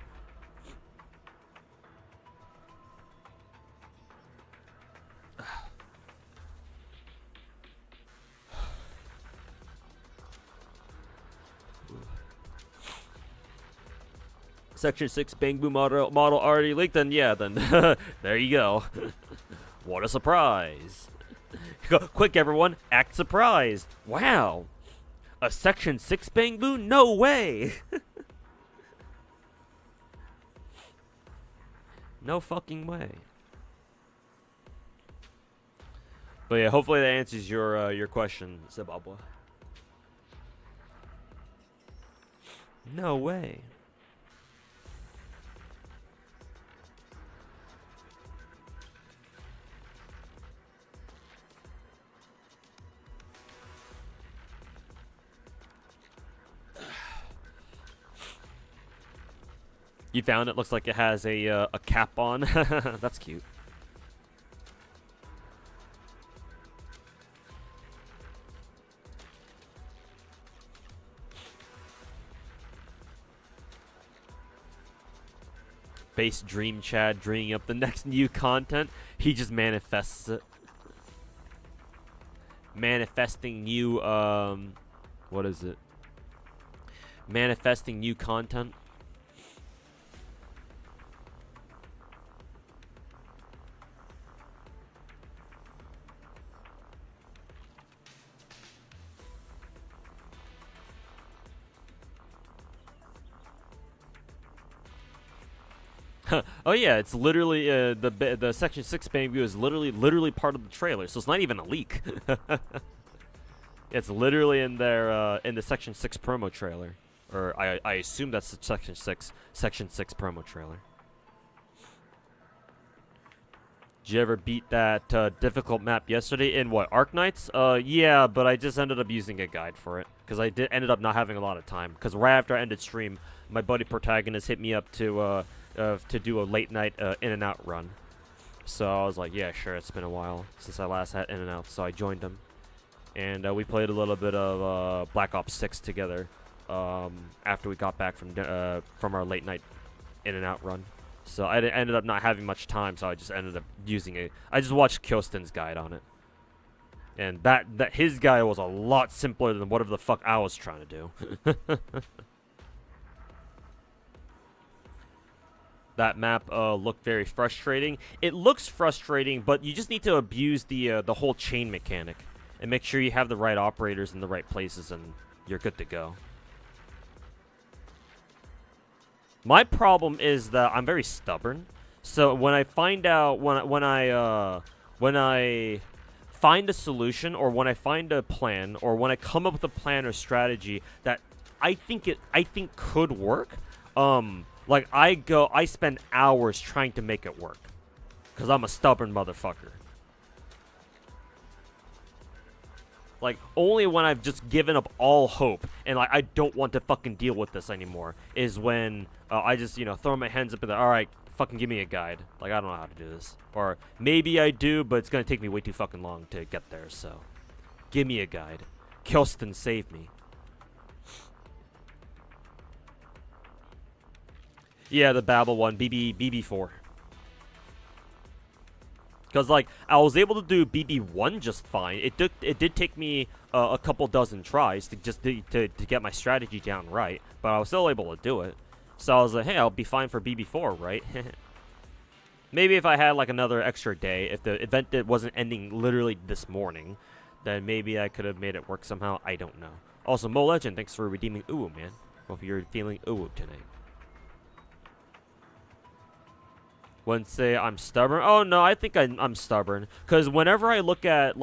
Section 6 Bangboo model already leaked, then yeah, then there you go. What a surprise. Quick everyone, act surprised. Wow. A Section 6 Bangboo? No way. No fucking way. But yeah, hopefully that answers your question, Zimbabwe. No way. You found it. Looks like it has a cap on. That's cute. Base Dream Chad dreaming up the next new content. He just manifests it. Manifesting new what is it? Manifesting new content. Oh yeah, it's literally the Section 6 Bangboo is literally part of the trailer, so it's not even a leak. It's literally in their in the Section 6 promo trailer, or I assume that's the Section 6 promo trailer. Did you ever beat that difficult map yesterday in what, Arknights? Yeah, but I just ended up using a guide for it because I ended up not having a lot of time. Because right after I ended stream, my buddy Protagonist hit me up to do a late night in and out run. So I was like, yeah, sure. It's been a while since I last had in and out, so I joined him, and we played a little bit of Black Ops 6 together after we got back from our late night in and out run. So I ended up not having much time, so I just ended up using it. I just watched Kyosten's guide on it, and that his guide was a lot simpler than whatever the fuck I was trying to do. That map looked very frustrating. It looks frustrating, but you just need to abuse the whole chain mechanic and make sure you have the right operators in the right places, and you're good to go. My problem is that I'm very stubborn. So when I find out when I find a solution, or when I find a plan, or when I come up with a plan or strategy that I think could work, like I spend hours trying to make it work, cuz I'm a stubborn motherfucker. Like, only when I've just given up all hope and, like, I don't want to fucking deal with this anymore is when I just, you know, throw my hands up and, alright, fucking give me a guide. Like, I don't know how to do this. Or maybe I do, but it's gonna take me way too fucking long to get there, so give me a guide. Kyosten, save me. Yeah, the Babel one, BB4. Because, like, I was able to do BB1 just fine. It did take me a couple dozen tries to get my strategy down right, but I was still able to do it. So I was like, hey, I'll be fine for BB4, right? Maybe if I had, like, another extra day, if the event wasn't ending literally this morning, then maybe I could have made it work somehow. I don't know. Also, Mo Legend, thanks for redeeming Uwu, man. Hope you're feeling Uwu tonight. Wouldn't say I'm stubborn. Oh no, I think I'm stubborn. Cause whenever I look at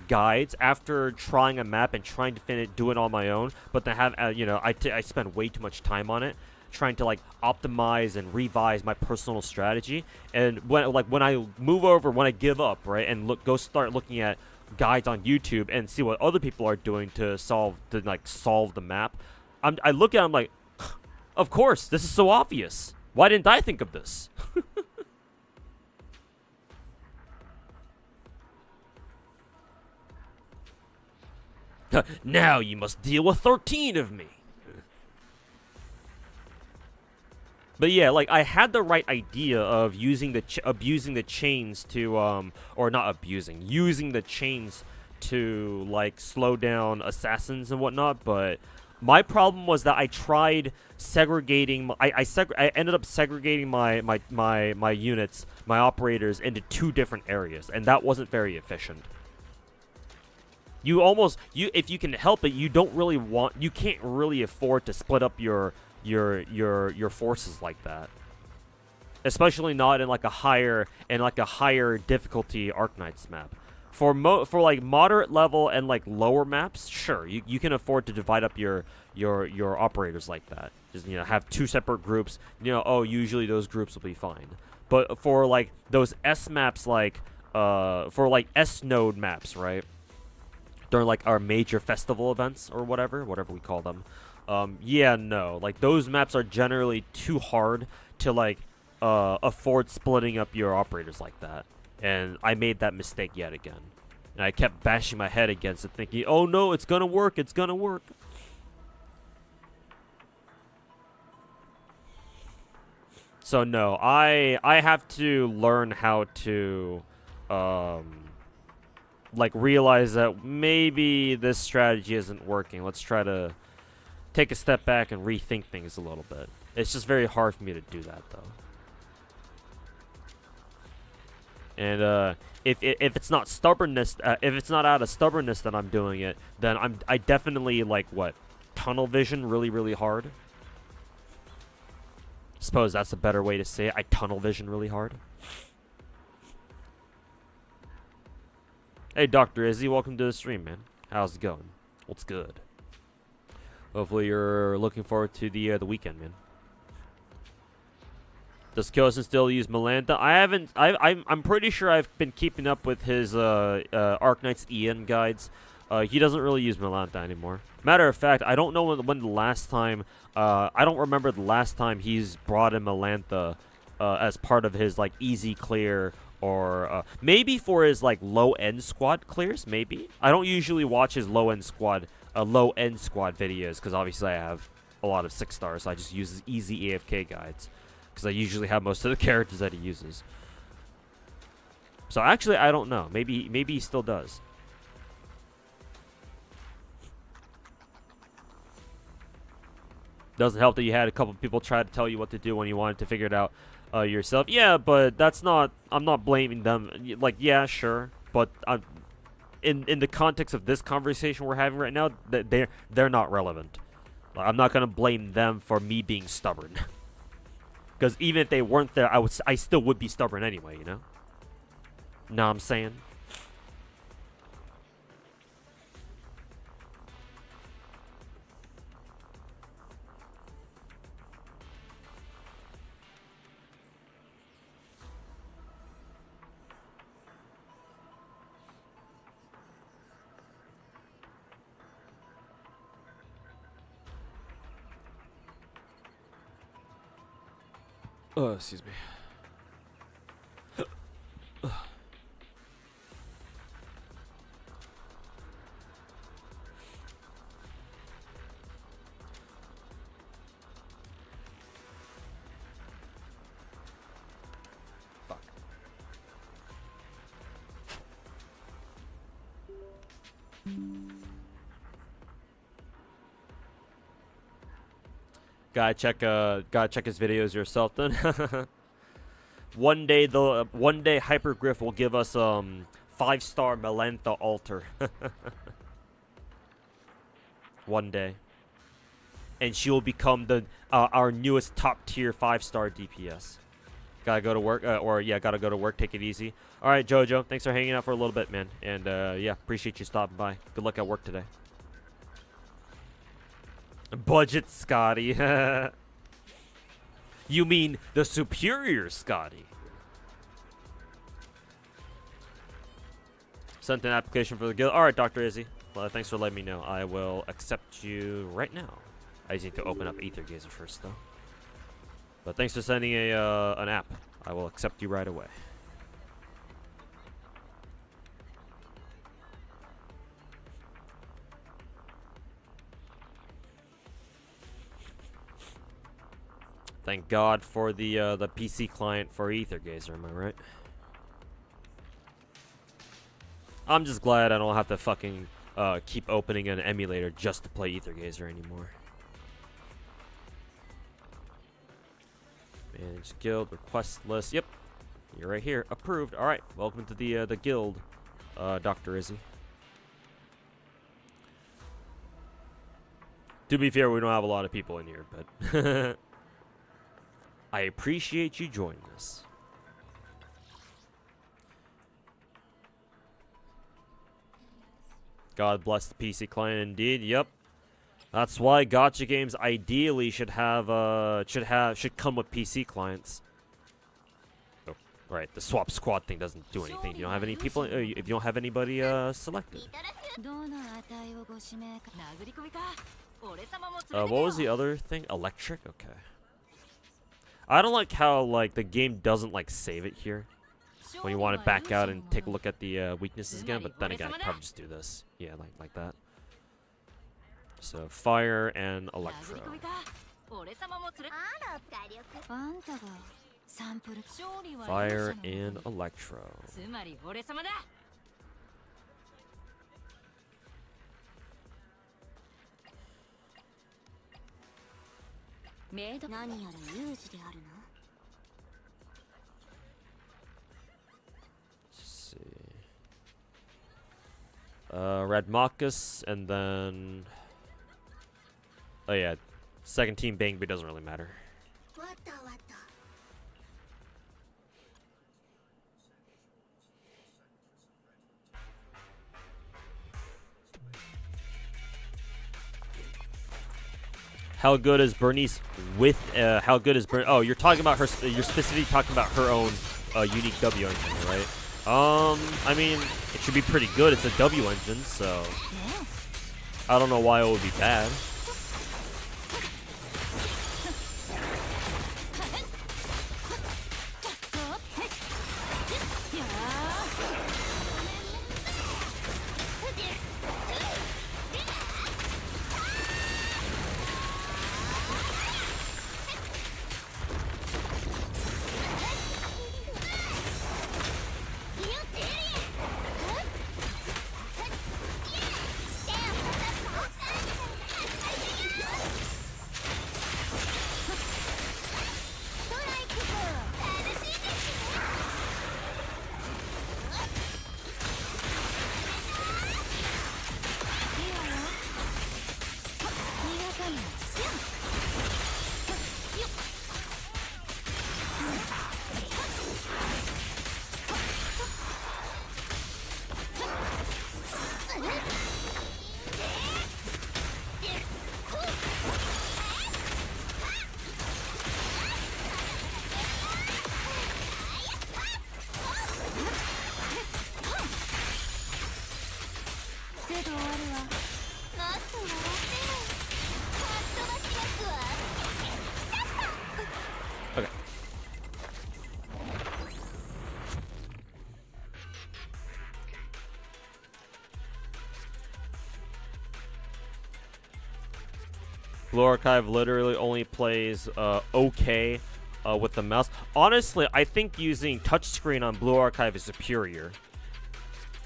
guides after trying a map and trying to do it on my own, but then have you know, I spend way too much time on it, trying to like optimize and revise my personal strategy. And when I give up, right, and start looking at guides on YouTube and see what other people are doing to solve the map, I look at them like, of course, this is so obvious. Why didn't I think of this? Now you must deal with 13 of me. But yeah, like, I had the right idea of using abusing the chains to or not abusing, using the chains to like slow down assassins and whatnot, but my problem was that I tried segregating. I ended up segregating my units, my operators, into two different areas, and that wasn't very efficient. If you can help it, you can't really afford to split up your forces like that, especially not in like a higher difficulty Arknights map. For like moderate level and like lower maps, sure, you can afford to divide up your operators like that. Just, you know, have two separate groups. You know, oh, usually those groups will be fine. But for like those S maps, like for like S node maps, right? During like our major festival events or whatever we call them. Yeah, no, like those maps are generally too hard to like afford splitting up your operators like that. And I made that mistake yet again. And I kept bashing my head against it, thinking, oh no, it's gonna work, it's gonna work. So no, I have to learn how to like realize that maybe this strategy isn't working. Let's try to take a step back and rethink things a little bit. It's just very hard for me to do that though. And if it's not stubbornness, if it's not out of stubbornness that I'm doing it, then I definitely like tunnel vision really hard. Suppose that's a better way to say it. I tunnel vision really hard. Hey, Dr. Izzy, welcome to the stream, man. How's it going? What's good? Hopefully you're looking forward to the weekend, man. Does Kyosen still use Melantha? I haven't. I'm pretty sure I've been keeping up with his Arknight's Ian guides. He doesn't really use Melantha anymore. Matter of fact, I don't know when the last time. I don't remember the last time he's brought in Melantha as part of his like easy clear, or maybe for his like low end squad clears. Maybe I don't usually watch his low end squad videos because obviously I have a lot of 6 stars. So I just use his easy AFK guides because I usually have most of the characters that he uses. So actually, I don't know. Maybe he still does. Doesn't help that you had a couple people try to tell you what to do when you wanted to figure it out yourself. Yeah, but that's not. I'm not blaming them. Like, yeah, sure, but in the context of this conversation we're having right now, they're not relevant. Like, I'm not gonna blame them for me being stubborn. Because even if they weren't there, I still would be stubborn anyway. You know. Know what I'm saying? Oh, excuse me. Fuck. Gotta check his videos yourself then. One day Hypergriff will give us 5-star Melantha altar. One day. And she will become our newest top tier 5-star DPS. Gotta go to work, gotta go to work. Take it easy. All right, Jojo, thanks for hanging out for a little bit, man. And yeah, appreciate you stopping by. Good luck at work today. Budget Scotty. You mean the superior Scotty? Sent an application for the guild. All right, Dr. Izzy. Well, thanks for letting me know. I will accept you right now. I just need to open up Aether Gazer first, though. But thanks for sending an app. I will accept you right away. Thank God for the PC client for Aether Gazer, am I right? I'm just glad I don't have to fucking keep opening an emulator just to play Aether Gazer anymore. Manage guild request list. Yep, you're right here. Approved. All right, welcome to the guild, Dr. Izzy. To be fair, we don't have a lot of people in here, but I appreciate you joining us. God bless the PC client, indeed. Yep, that's why gacha games ideally should come with PC clients. Oh, right. The swap squad thing doesn't do anything. If you don't have any people. If you don't have anybody selected. What was the other thing? Electric. Okay. I don't like how like the game doesn't like save it here when you want to back out and take a look at the weaknesses again. But then again, I could probably just do this. Yeah, like that. So fire and electro. Fire and electro. Red Marcus, and then oh yeah, second team Bangboo doesn't really matter. How good is Bernice with? How good is Bernice? Oh, you're talking about her. You're specifically talking about her own unique W engine, right? I mean, it should be pretty good. It's a W engine, so I don't know why it would be bad. Okay. Blue Archive literally only plays okay with the mouse. Honestly, I think using touchscreen on Blue Archive is superior.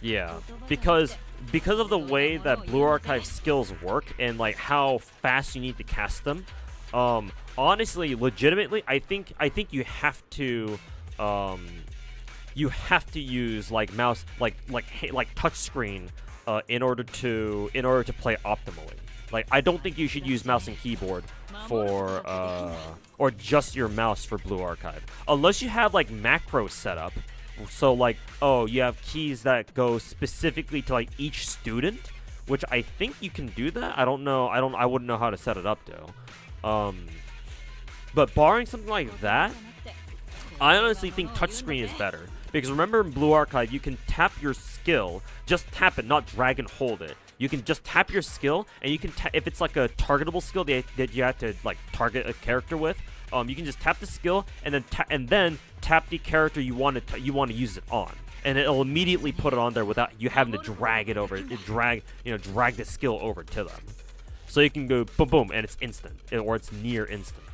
Yeah, because of the way that Blue Archive skills work and like how fast you need to cast them. Honestly, legitimately, I think you have to use like mouse like touchscreen in order to play optimally. Like, I don't think you should use mouse and keyboard for or just your mouse for Blue Archive, unless you have like macros set up. So like, oh, you have keys that go specifically to like each student, which I think you can do that. I don't know. I wouldn't know how to set it up though. But barring something like that, I honestly think touchscreen is better. Because remember in Blue Archive, you can tap your skill, just tap it, not drag and hold it. You can just tap your skill, and you can if it's like a targetable skill that you have to like target a character with, you can just tap the skill and then tap the character you want to use it on, and it'll immediately put it on there without you having to drag it over. Drag the skill over to them, so you can go boom boom, and it's instant, or it's near instant.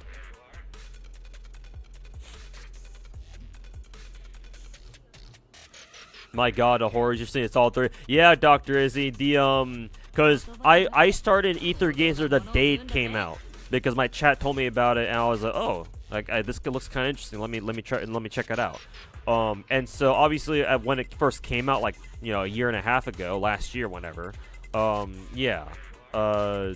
My God, the horrors you're seeing, it's all three. Yeah, Dr. Izzy, cause I started Ether Gazer the day it came out because my chat told me about it, and I was like, oh, like this looks kind of interesting. Let me check it out. And so obviously when it first came out, like a year and a half ago, last year, whenever, yeah, a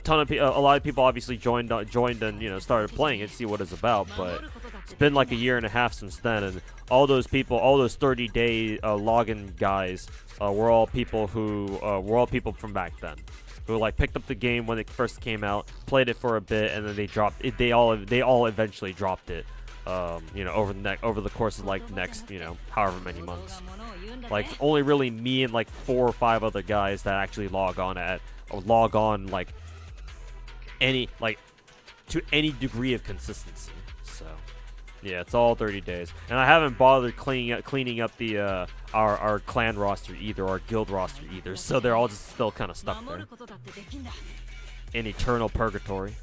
lot of people obviously joined and started playing it, see what it's about, but it's been like a year and a half since then, and all those 30-day login guys were all people from back then, who like picked up the game when it first came out, played it for a bit, and then they dropped it. They all eventually dropped it, over the course of like next however many months. Like it's only really me and like 4 or 5 other guys that actually log on like to any degree of consistency. So yeah, it's all 30 days, and I haven't bothered cleaning up the our clan roster either, or guild roster either. So they're all just still kind of stuck there in eternal purgatory.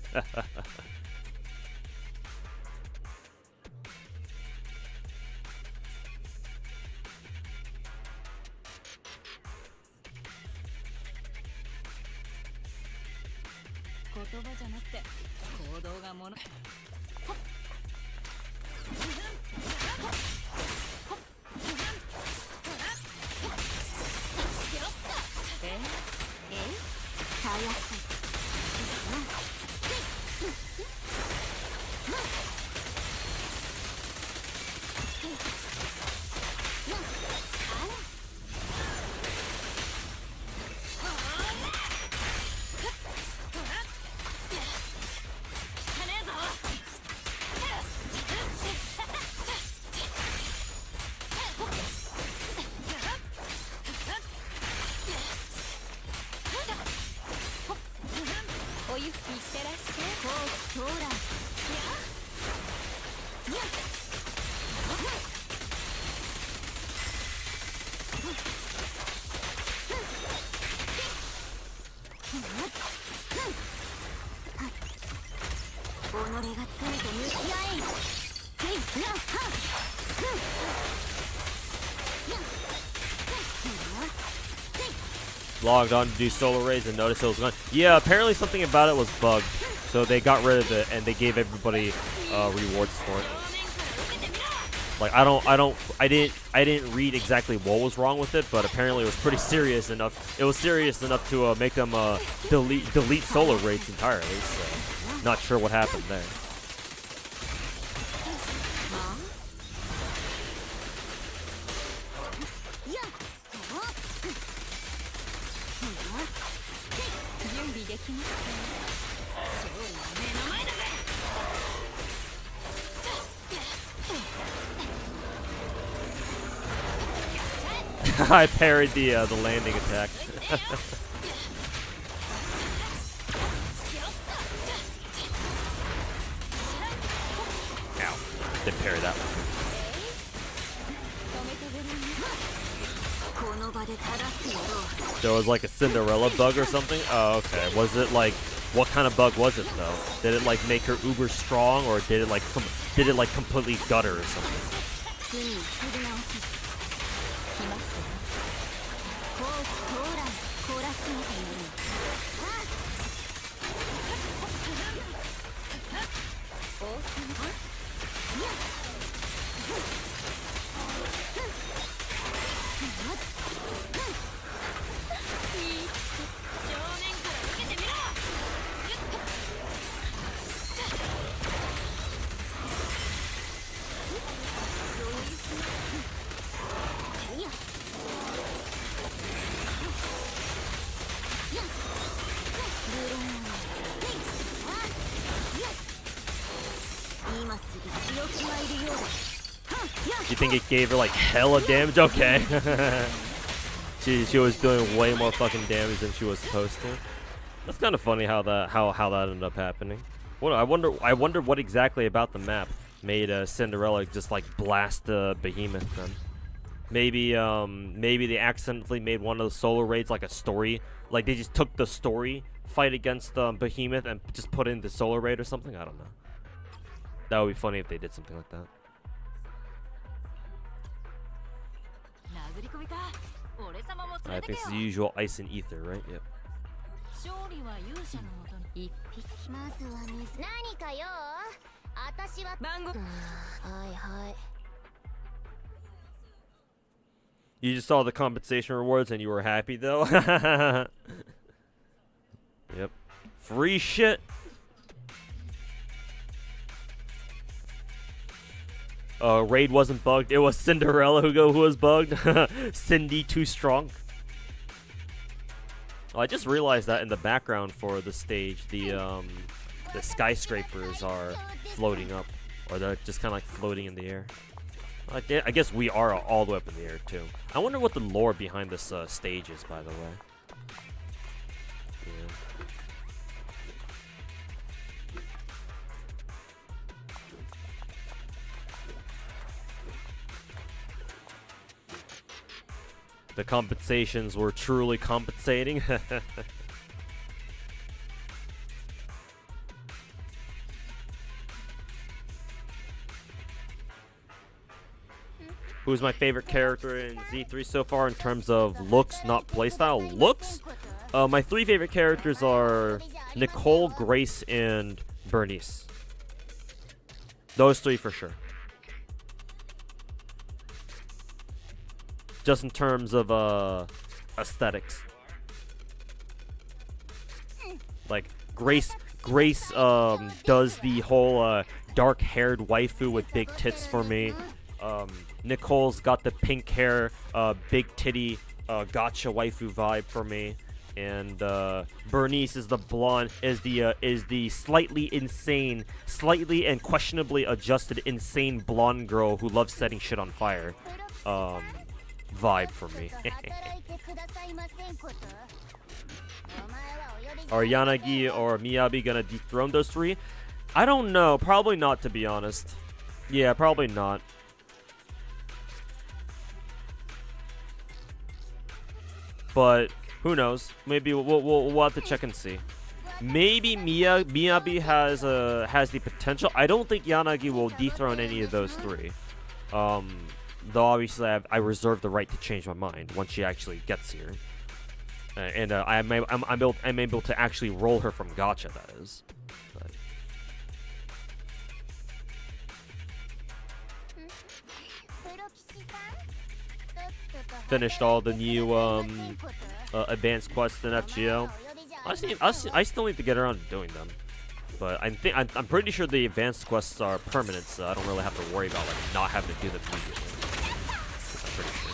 Logged on to do solo raids and noticed it was gone. Yeah, apparently something about it was bugged, so they got rid of it and they gave everybody rewards for it. Like I didn't read exactly what was wrong with it, but apparently it was pretty serious enough. It was serious enough to make them delete solo raids entirely. So not sure what happened there. I parried the landing attack. Ow. Didn't parry that one. There was like a Cinderella bug or something? Oh, okay. Was it like, what kind of bug was it though? Did it like make her uber strong, or did it like completely gut her or something? You think it gave her like hella damage? Okay. she was doing way more fucking damage than she was supposed to. That's kind of funny how that ended up happening. What I wonder what exactly about the map made Cinderella just like blast Behemoth then. Maybe they accidentally made one of the solo raids like a story. Like they just took the story fight against Behemoth and just put in the solo raid or something. I don't know. That would be funny if they did something like that. I think it's the usual ice and ether, right? Yep. You just saw the compensation rewards and you were happy though? Yep. Free shit! Raid wasn't bugged. It was Cinderella who was bugged. Cindy too strong. Oh, I just realized that in the background for the stage, the skyscrapers are floating up, or they're just kind of like floating in the air. I guess we are all the way up in the air too. I wonder what the lore behind this stage is, by the way. Yeah. The compensations were truly compensating. Who's my favorite character in Z3 so far in terms of looks, not playstyle? Looks? My three favorite characters are Nicole, Grace, and Bernice. Those three for sure. Just in terms of aesthetics. Like Grace does the whole dark-haired waifu with big tits for me. Nicole's got the pink hair, big titty, gacha waifu vibe for me. And Bernice is the blonde, is the slightly insane, slightly and questionably adjusted insane blonde girl who loves setting shit on fire. Vibe for me. Are Yanagi or Miyabi gonna dethrone those three? I don't know. Probably not, to be honest. Yeah, probably not. But who knows? Maybe we'll have to check and see. Maybe Miyabi has the potential. I don't think Yanagi will dethrone any of those three. Though obviously I reserve the right to change my mind once she actually gets here. And I'm able to actually roll her from gacha, that is. But finished all the new advanced quests in FGO. I still need to get around to doing them. But I'm pretty sure the advanced quests are permanent, so I don't really have to worry about like not having to do them immediately. I'm pretty sure.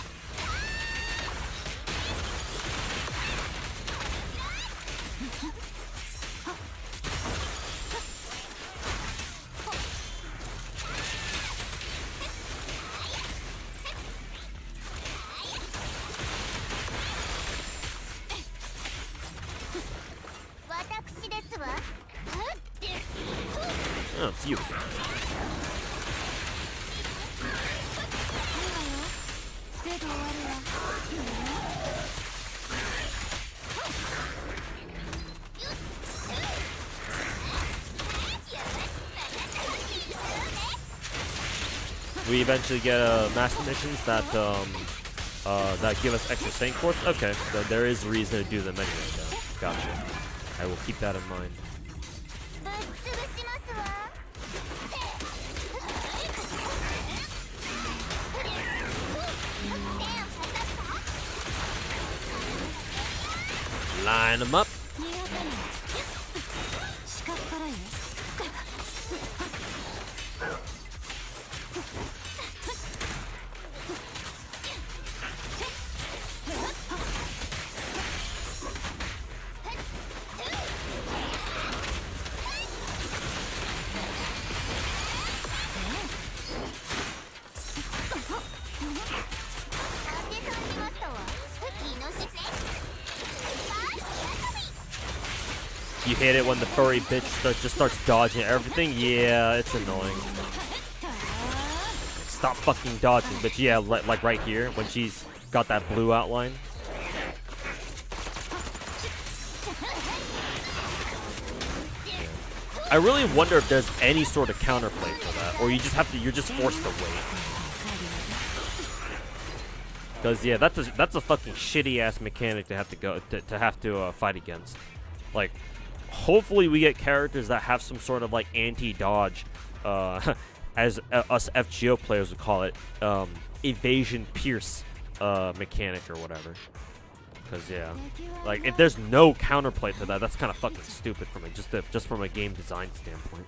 うん、強い。We eventually get master missions that give us extra sync ports. Okay, so there is a reason to do them anyway. Though. Gotcha. I will keep that in mind. Line them up. You hate it when the furry bitch just starts dodging everything? Yeah, it's annoying. Stop fucking dodging, but yeah, like right here, when she's got that blue outline. I really wonder if there's any sort of counterplay for that, or you're just forced to wait. Because yeah, that's a fucking shitty ass mechanic to have to fight against. Like, hopefully we get characters that have some sort of like anti-dodge, as us FGO players would call it, evasion pierce mechanic or whatever. Because yeah, like if there's no counterplay to that, that's kind of fucking stupid from just from a game design standpoint.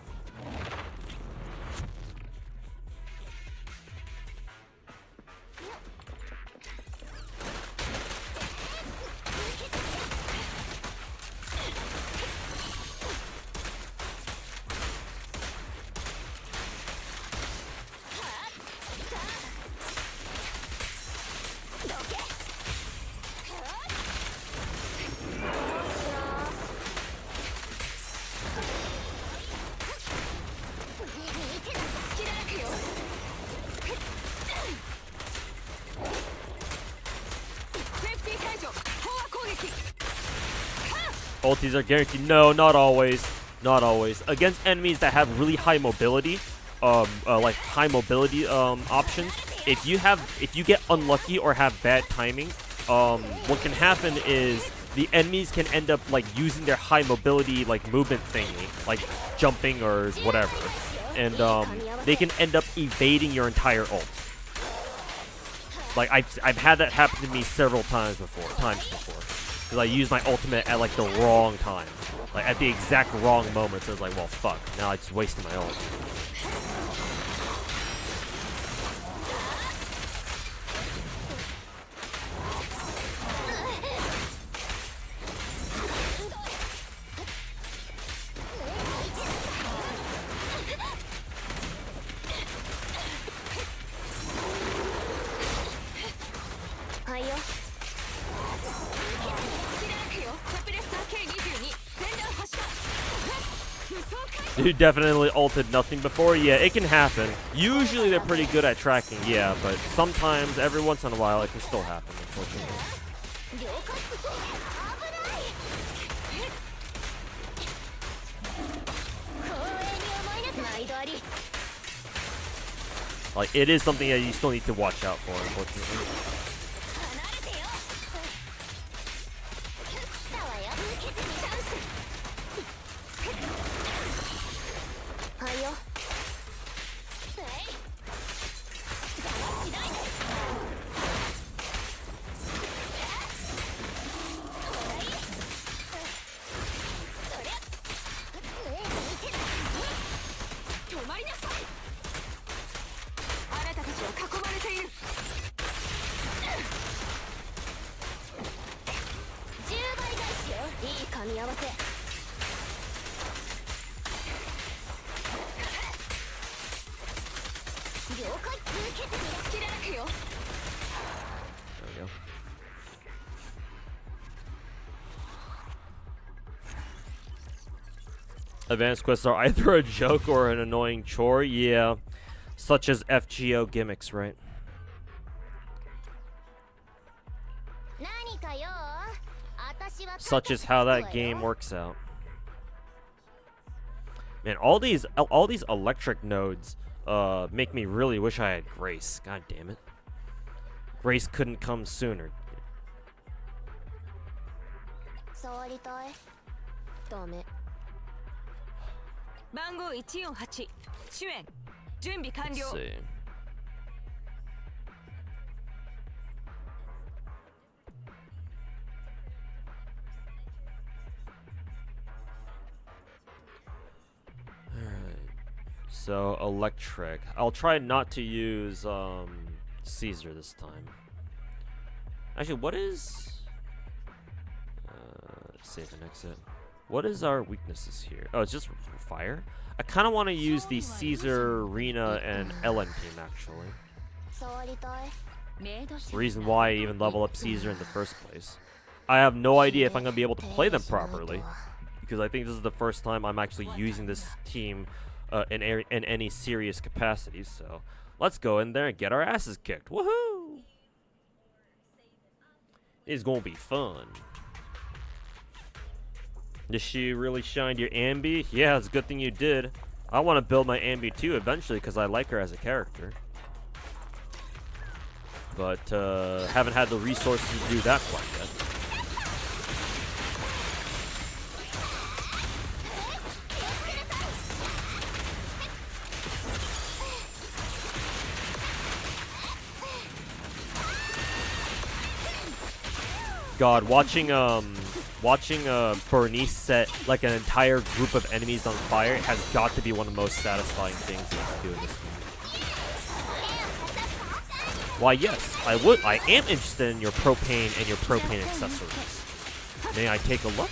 Ultis are guaranteed. No, not always. Not always. Against enemies that have really high mobility, like high mobility options, if you get unlucky or have bad timing, what can happen is the enemies can end up like using their high mobility like movement thingy, like jumping or whatever, and they can end up evading your entire ult. Like I've had that happen to me several times before. Because I used my ultimate at like the wrong time. Like at the exact wrong moment. So I was like, well fuck. Now I just wasted my ult. Dude definitely ulted nothing before. Yeah, it can happen. Usually they're pretty good at tracking, yeah, but sometimes, every once in a while, it can still happen, unfortunately. Like, it is something that you still need to watch out for, unfortunately. み合わせ了解受けて切れるよ There we go. Advanced quests are either a joke or an annoying chore. Yeah. Such as FGO gimmicks, right? 何かよ私は Such as how that game works out. Man, all these electric nodes make me really wish I had Grace. God damn it. Grace couldn't come sooner. 触りたいダメ番号148主演準備完 Let's 了 see. Alright. So, electric. I'll try not to use Caesar this time. Actually, what is... save and exit. What is our weaknesses here? Oh, it's just fire? I kind of want to use the Caesar, Rena, and Ellen team, actually. 触りたい Reason why I even level up Caesar in the first place. I have no idea if I'm going to be able to play them properly, because I think this is the first time I'm actually using this team in any serious capacities, so let's go in there and get our asses kicked. Woohoo! It's going to be fun. Did she really shine your Ambi? Yeah, it's a good thing you did. I want to build my Ambi too eventually because I like her as a character. But haven't had the resources to do that quite yet. God, watching Bernice set like an entire group of enemies on fire has got to be one of the most satisfying things you can do in this game. Why, yes, I am interested in your propane and your propane accessories. May I take a look?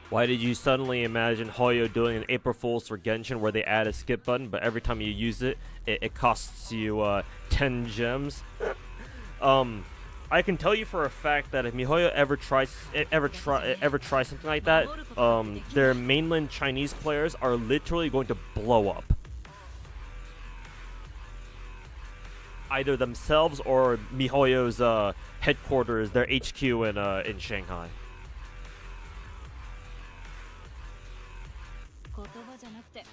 Why did you suddenly imagine Hoyo doing an April Fool's for Genshin where they add a skip button, but every time you use it, it costs you 10 gems? I can tell you for a fact that if MiHoYo ever tries something like that, their mainland Chinese players are literally going to blow up. Either themselves or MiHoYo's headquarters, their HQ in Shanghai. 言葉じゃなくて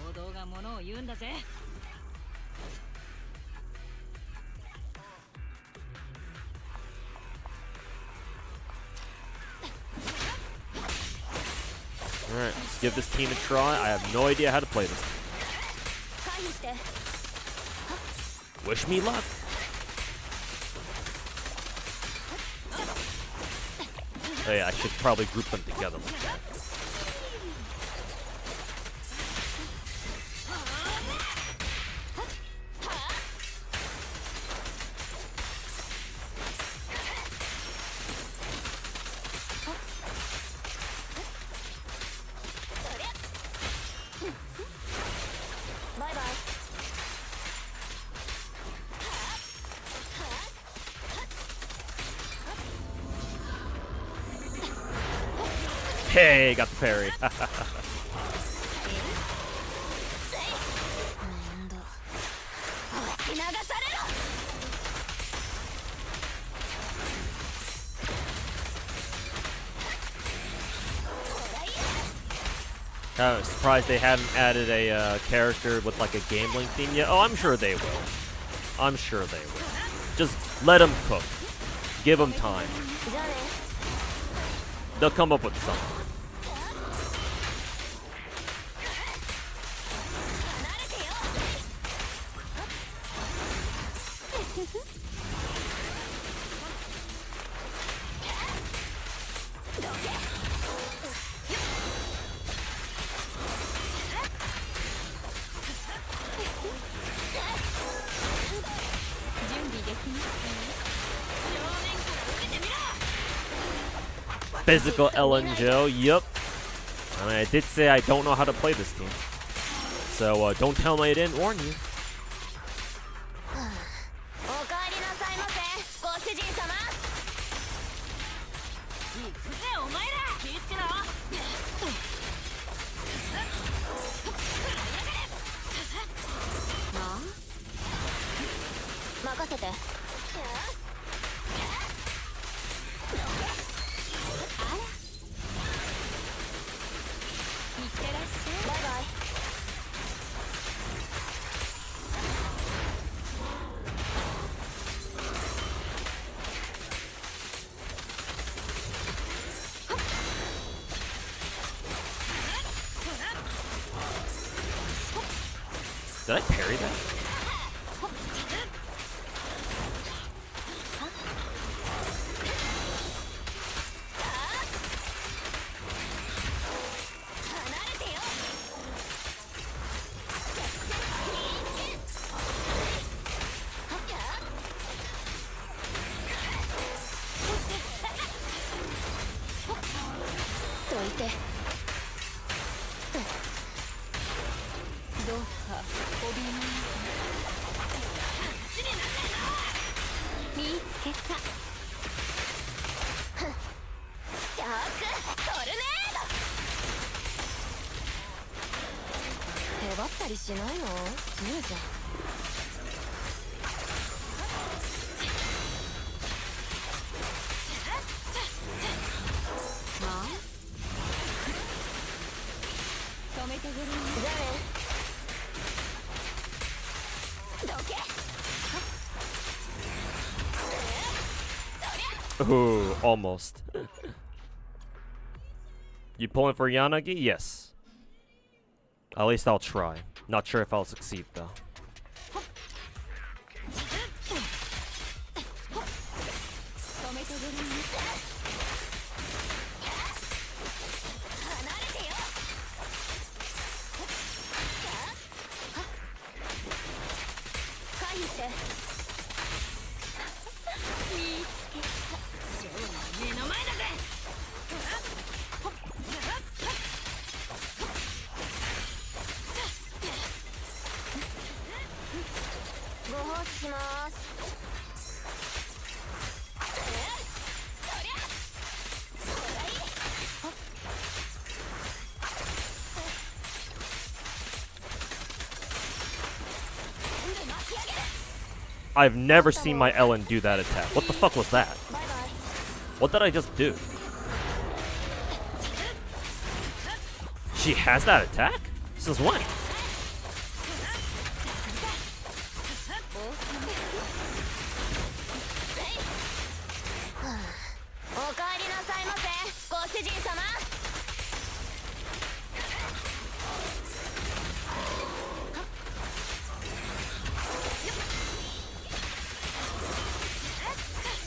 行動がものを言うんだぜ Alright, let's give this team a try. I have no idea how to play this. Wish me luck. Oh yeah, I should probably group them together like that. Hey, got the parry. めんど押し流されろ I'm surprised they haven't added a character with like a game link theme yet. Oh, I'm sure they will. I'm sure they will. Just let them cook. Give them time. じゃあね They'll come up with something. 離れてよ Physical Ellen Joe. Yup. I mean, I did say I don't know how to play this game. So don't tell me I didn't warn you. おかえりなさいませご主人様行くぜお前ら気ぃつけろ任せて バイバイ Did I parry that?しないの？いいじゃん。まあ？止めてくれる？じゃあね。どけ。Ooh, almost. You pulling for Yanagi? Yes. At least I'll try. Not sure if I'll succeed though. I've never seen my Ellen do that attack. What the fuck was that? What did I just do? She has that attack? Since when?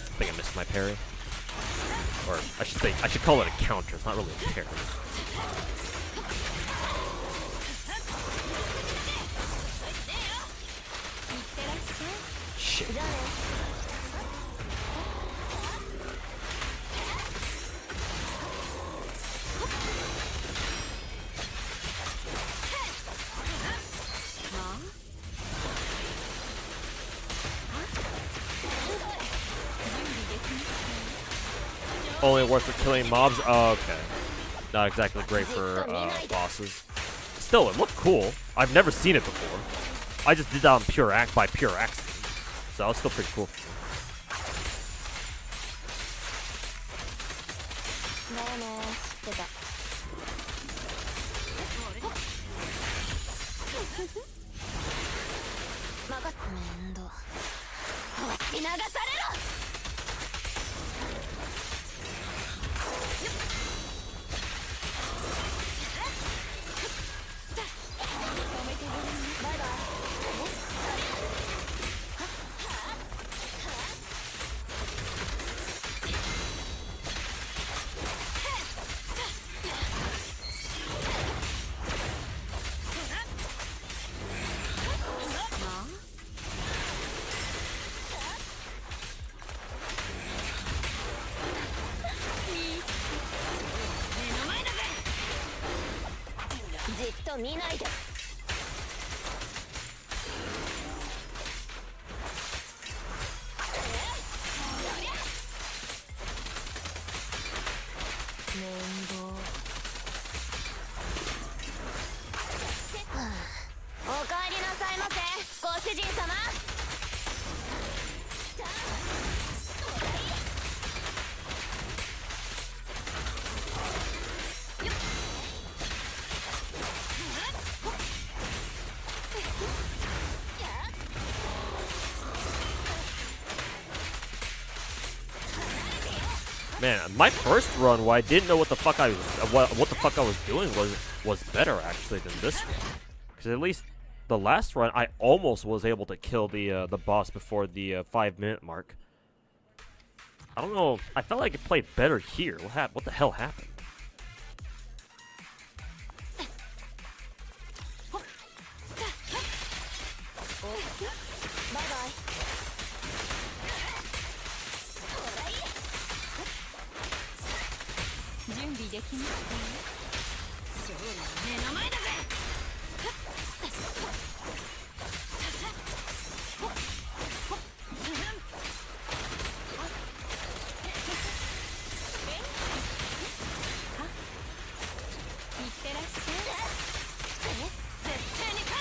I think I missed my parry. Or I should say, I should call it a counter. It's not really a parry. Shit. Only worth for killing mobs? Oh, okay. not exactly great for bosses. Still, it looked cool. I've never seen it before. I just did that on pure accident. So that was still pretty cool. だよね、知ってた。任せ面倒。押し流されろ。バイバイ。じっと見ないで。面倒。はあ、おかえりなさいませ、ご主人様。Man, my first run, where I didn't know what the fuck I was doing, was better actually than this one. Because at least the last run, I almost was able to kill the boss before the 5-minute mark. I don't know. I felt like it played better here. What the hell happened? Bye bye. 準備できますか？勝利は目の前だぜ。いってらっしゃい。絶対に勝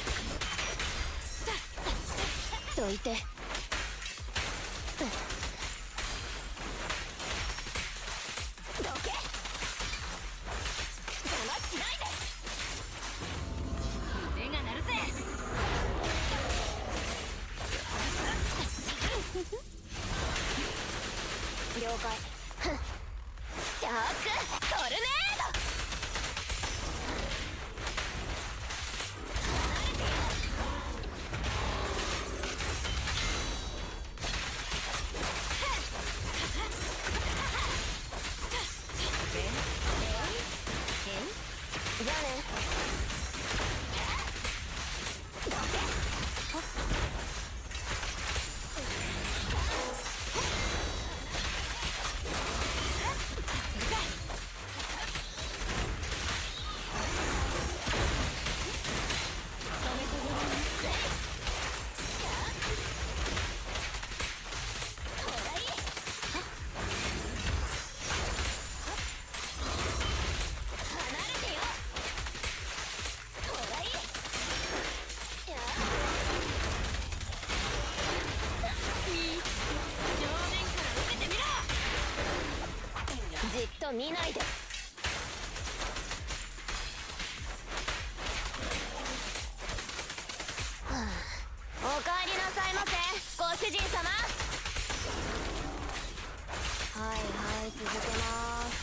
つ。どいて。了解。シャークトルネード。じゃあね。じっと見ないで。はあ、おかえりなさいませ、ご主人様。はいはい、続けます。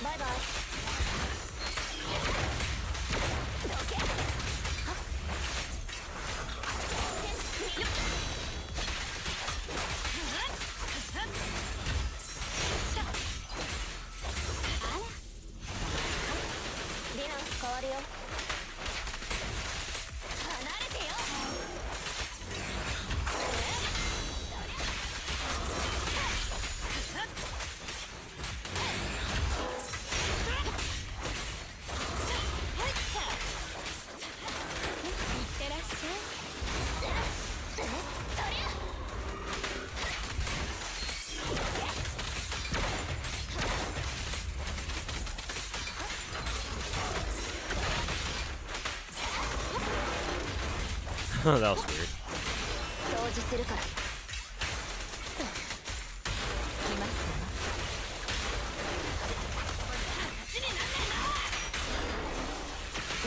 バイバイ。変わるよ。離れてよ。いってらっしゃい。That was weird. 掃除するから。来ますよ。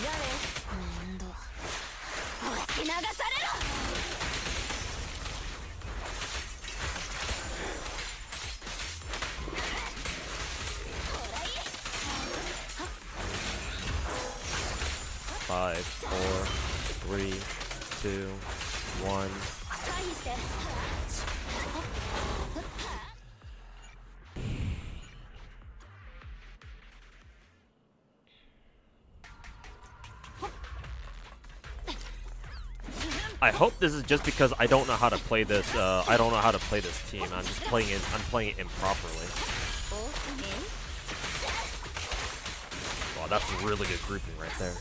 じゃあね。めんど。押し流されろ。Five, four, three, two, one. 回避して。I hope this is just because I don't know how to play this. I don't know how to play this team. I'm just playing it. I'm playing it improperly. Wow, that's a really good grouping right there.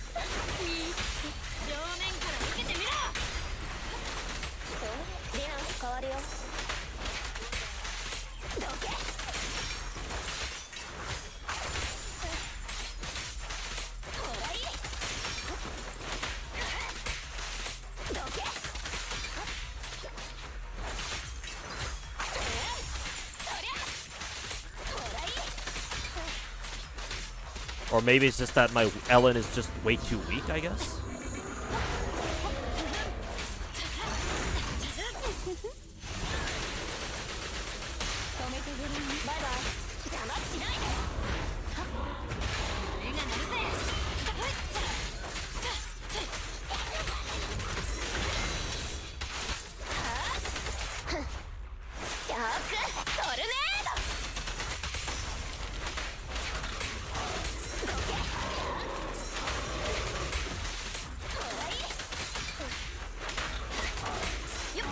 リナ変わるよ。どけ。ほらいい。どけ。Or maybe it's just that my Ellen is just way too weak, I guess. バイバイ。邪魔しないで。目が鳴るぜ。ショックトルネード。どけ。ほらいい。よっ。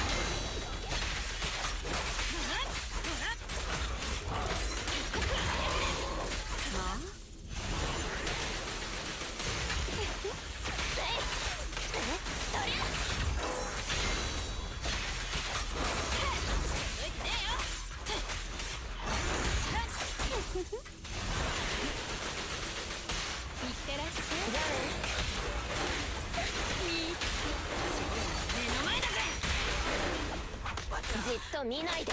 じっと見ないで。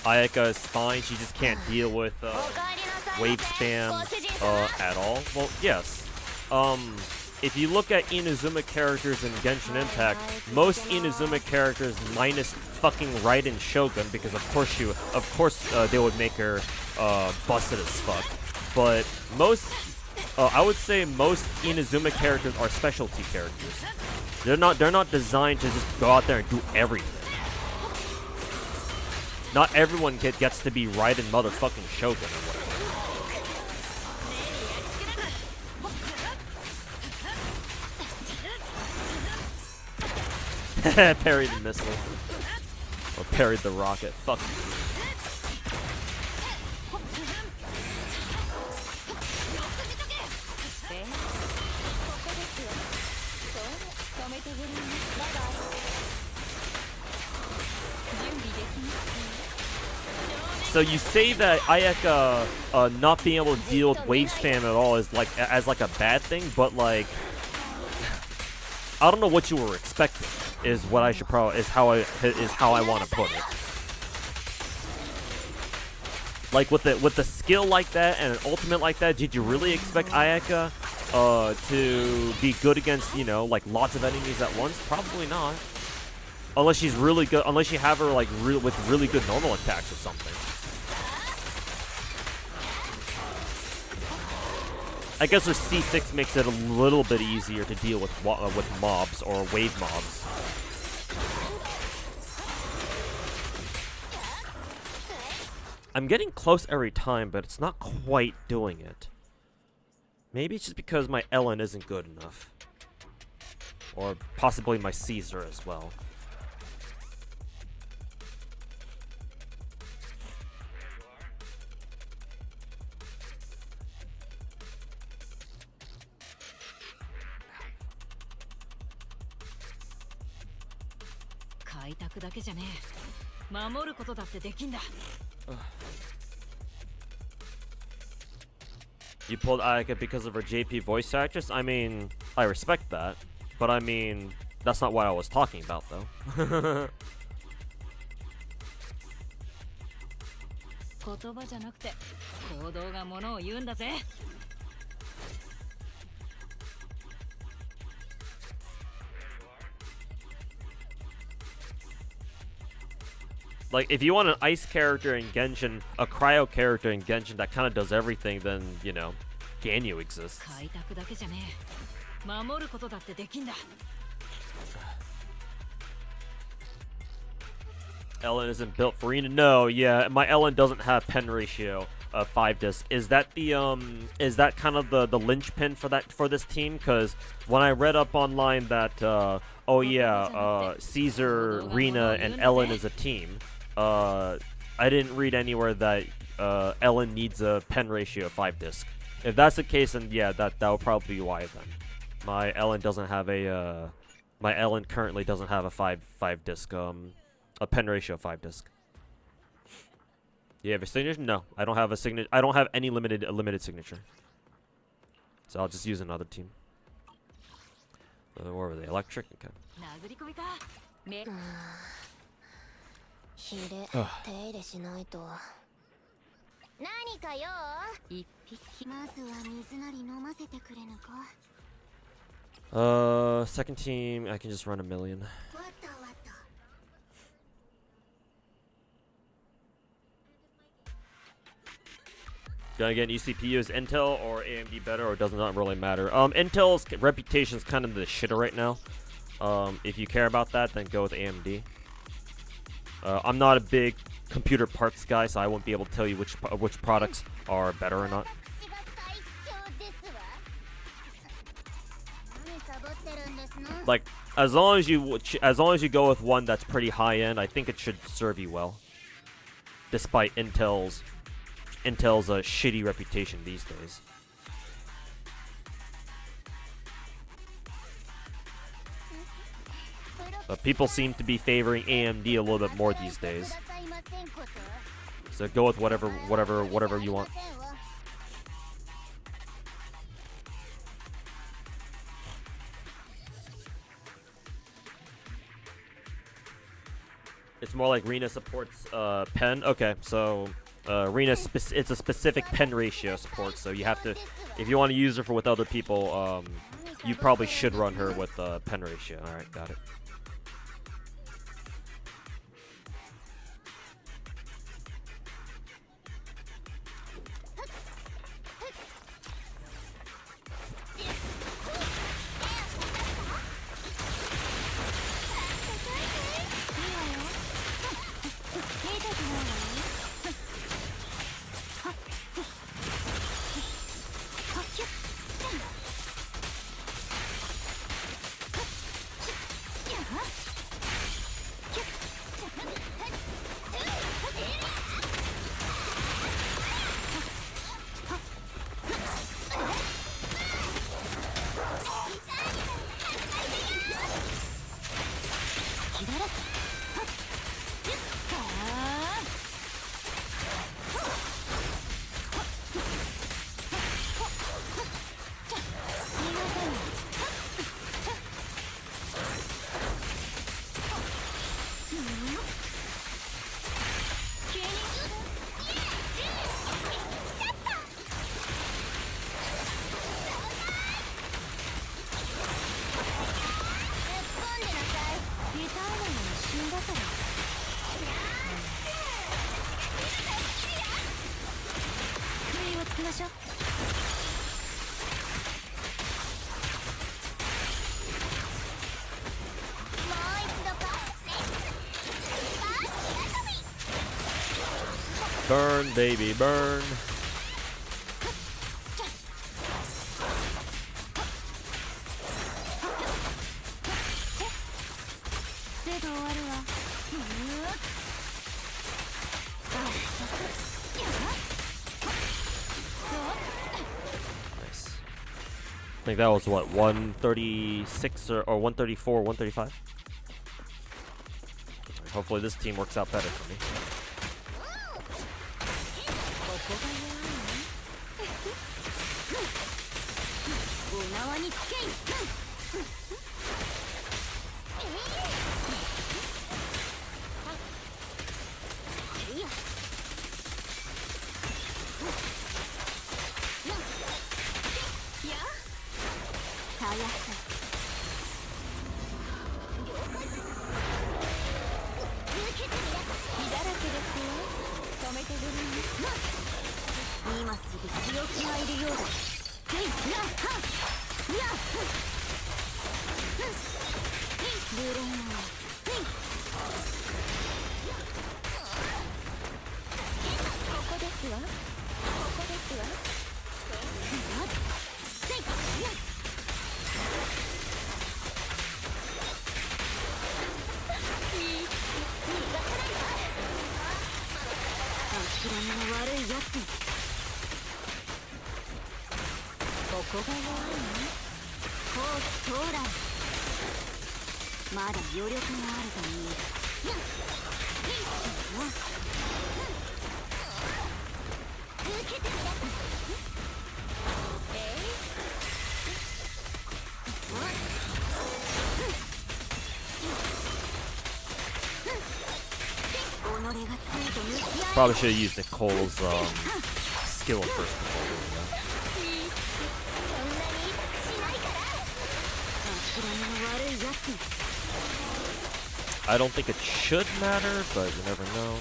Ayaka is fine. She just can't deal with おかえりなさい wave ませ spam ご主人様。 at all. Well, yes. If you look at Inazuma characters in Genshin Impact, most Inazuma characters minus fucking Raiden Shogun, because of course they would make her busted as fuck. But most, I would say most Inazuma characters are specialty characters. They're not designed to just go out there and do everything. Not everyone gets to be Raiden motherfucking Shogun or whatever. Parried the missile. Or parried the rocket. Fuck you. So you say that Ayaka not being able to deal with wave spam at all is like as like a bad thing, but like I don't know what you were expecting. Is what I should probably is how I want to put it. Like with the skill like that and an ultimate like that, did you really expect Ayaka to be good against, you know, like lots of enemies at once? Probably not. Unless she's really good, unless you have her like with really good normal attacks or something. I guess her C6 makes it a little bit easier to deal with mobs or wave mobs. I'm getting close every time, but it's not quite doing it. Maybe it's just because my Ellen isn't good enough. Or possibly my Caesar as well. You pulled Ayaka because of her JP voice actress? I mean, I respect that. But I mean, that's not what I was talking about, though. Like, if you want an ice character in Genshin, a cryo character in Genshin that kind of does everything, then, you know, Ganyu exists. Ellen isn't built for Rena. No, yeah, my Ellen doesn't have pen ratio of 5 disc. Is that the is that kind of the linchpin for this team? Because when I read up online that oh yeah, Caesar, Rena, and Ellen is a team. I didn't read anywhere that Ellen needs a pen ratio of 5 disc. If that's the case, then yeah, that would probably be why then. My Ellen doesn't have a my Ellen currently doesn't have a 5 disc a pen ratio of 5 disc. You have a signature? No, I don't have a signature. I don't have any limited signature. So I'll just use another team. Where were they? Electric? Okay. Second team, I can just run 1,000,000. Gonna get eCPU, is Intel or AMD better, or does not really matter? Intel's reputation is kind of the shitter right now. If you care about that, then go with AMD. I'm not a big computer parts guy, so I won't be able to tell you which products are better or not. Like, as long as you go with one that's pretty high end, I think it should serve you well. Despite Intel's shitty reputation these days. But people seem to be favoring AMD a little bit more these days. So go with whatever you want. It's more like Rena supports pen. Okay, so Rena it's a specific pen ratio support, so you have to, if you want to use her with other people, you probably should run her with pen ratio. All right, got it. Burn, baby, burn. Nice. I think that was what, 136 or 134, 135? Hopefully this team works out better for me. 縄につけい。今すぐ強気がいるようだ。ブレンここですわ。ここですわ。諦めの悪いやつ。ここが弱いの？コーストーラル。まだ余力があるという。受けてみな。Probably should have used Nicole's skill first. I don't think it should matter, but you never know.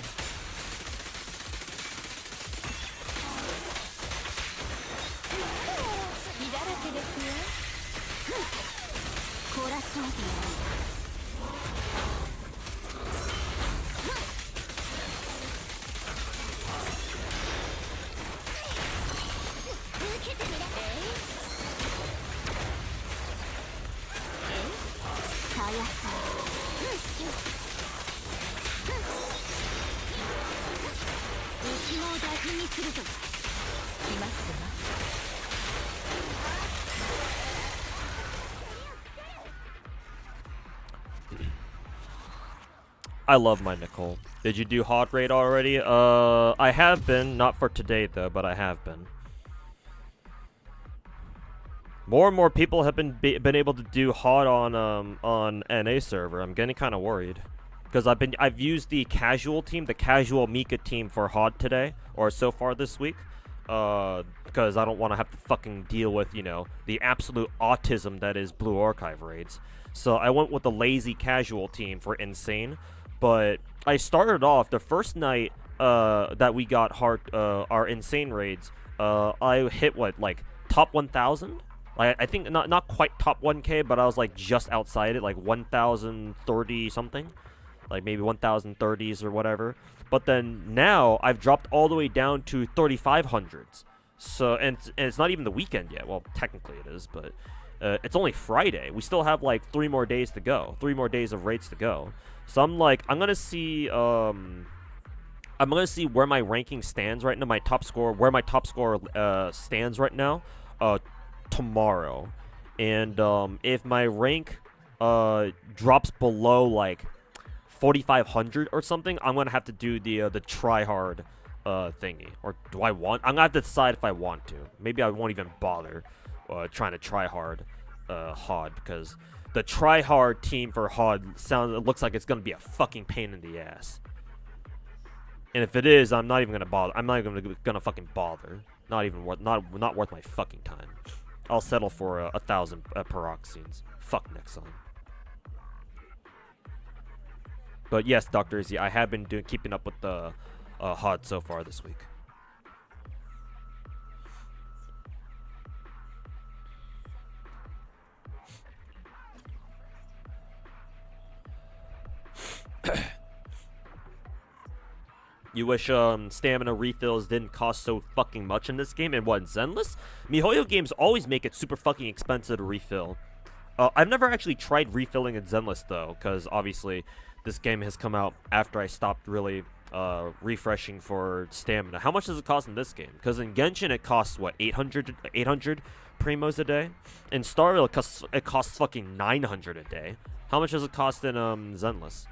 I love my Nicole. Did you do hot raid already? I have been, not for today though, but I have been. More and more people have been able to do hot on NA server. I'm getting kind of worried because I've used the casual team, the casual Mika team for hot today or so far this week. Because I don't want to have to fucking deal with, you know, the absolute autism that is Blue Archive raids. So I went with the lazy casual team for Insane. But I started off the first night that we got our Insane raids. I hit what, like top 1,000? I think not quite top 1K, but I was like just outside it, like 1,030 something, like maybe 1,030s or whatever. But then now I've dropped all the way down to 3,500s. So and it's not even the weekend yet. Well, technically it is, but it's only Friday. We still have like 3 more days to go. 3 more days of raids to go. So I'm gonna see where my ranking stands right now, my top score, where my top score stands right now, tomorrow. And if my rank drops below like 4,500 or something, I'm gonna have to do the try hard thingy. Or do I want? I'm gonna have to decide if I want to. Maybe I won't even bother trying to try hard HOD, because the try hard team for HOD looks like it's gonna be a fucking pain in the ass. And if it is, I'm not even gonna bother. I'm not even gonna fucking bother. Not worth my fucking time. I'll settle for 1,000 peroxines. Fuck Nexon. But yes, Dr. Izzy, I have been keeping up with the HOD so far this week. You wish stamina refills didn't cost so fucking much in this game. And what, Zenless? MiHoYo games always make it super fucking expensive to refill. I've never actually tried refilling in Zenless though, because obviously this game has come out after I stopped really refreshing for stamina. How much does it cost in this game? Because in Genshin it costs what, 800 primos a day? In Star Rail it costs fucking 900 a day. How much does it cost in Zenless?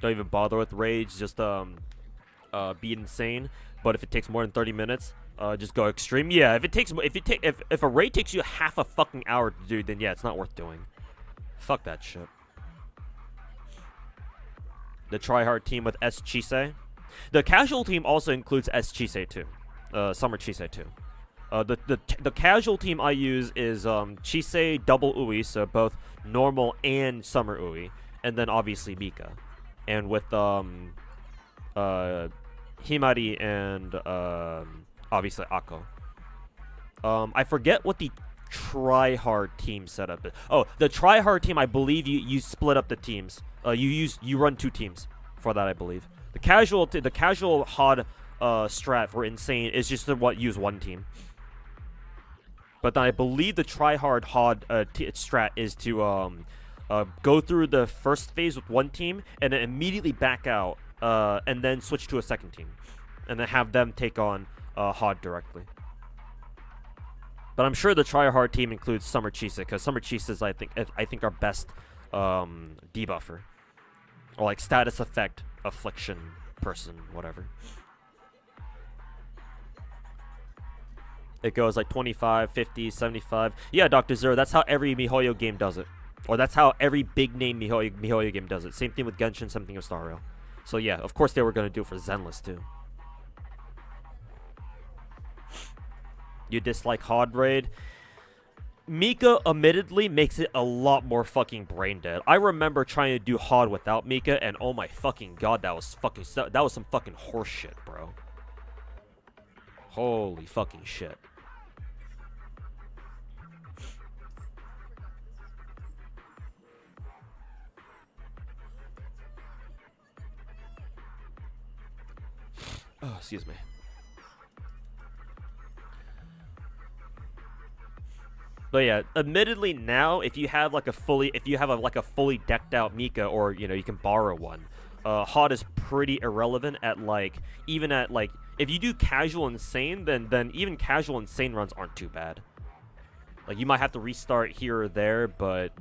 Don't even bother with rage, just be insane. But if it takes more than 30 minutes, Just go extreme. Yeah, if a raid takes you half a fucking hour to do, then yeah, it's not worth doing. Fuck that shit. The tryhard team with S Chisei. The casual team also includes S Chisei too. Summer Chisei too. The casual team I use is Chisei double Ui, so both normal and summer Ui, and then obviously Mika, and with Himari and obviously Akko. I forget what the tryhard team setup is. Oh, the tryhard team, I believe you split up the teams. You run 2 teams for that, I believe. The casual HOD strat for insane is just to use 1 team. But then I believe the tryhard HOD strat is to go through the first phase with 1 team and then immediately back out and then switch to a second team, and then have them take on HOD directly. But I'm sure the tryhard team includes Summer Chisei, because Summer Chisei is I think our best debuffer, or like status effect affliction person, whatever. It goes like 25, 50, 75. Yeah, Dr. Zero, that's how every MiHoYo game does it. Or that's how every big name MiHoYo game does it. Same thing with Genshin, same thing with Star Rail. So yeah, of course they were going to do it for Zenless too. You dislike HOD raid? Mika admittedly makes it a lot more fucking brain dead. I remember trying to do HOD without Mika, and oh my fucking god, that was some fucking horse shit, bro. Holy fucking shit. Oh, excuse me. But yeah, admittedly now, if you have a fully decked out Mika, or you can borrow one, HOD is pretty irrelevant at even at if you do casual insane, then even casual insane runs aren't too bad. Like you might have to restart here or there, but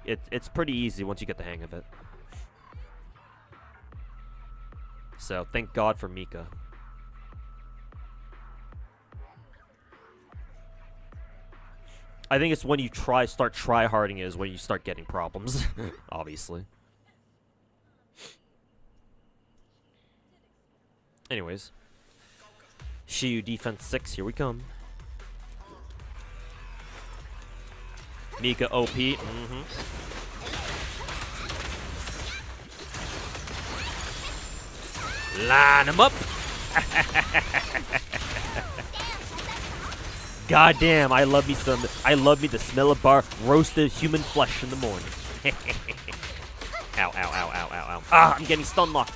it's pretty easy once you get the hang of it. So thank God for Mika. I think it's when you start try-harding is when you start getting problems, obviously. Anyways. Shiyu Defense 6, here we come. Mika OP, Line him up! Goddamn, I love me the smell of roasted human flesh in the morning. Ow, ow, ow, ow, ow, ow. Ah, I'm getting stun locked.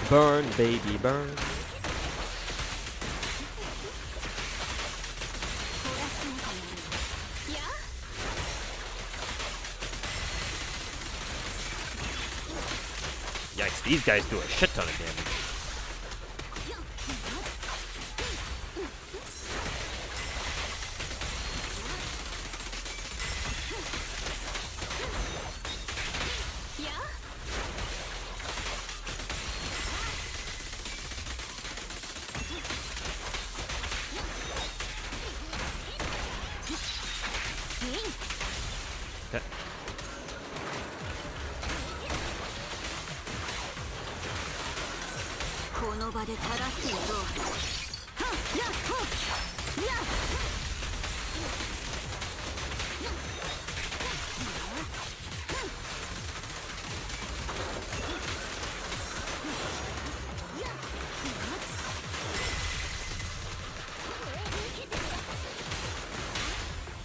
Burn, baby, burn. These guys do a shit ton of damage. Okay. この場で垂らすよどうはっやっほっやっ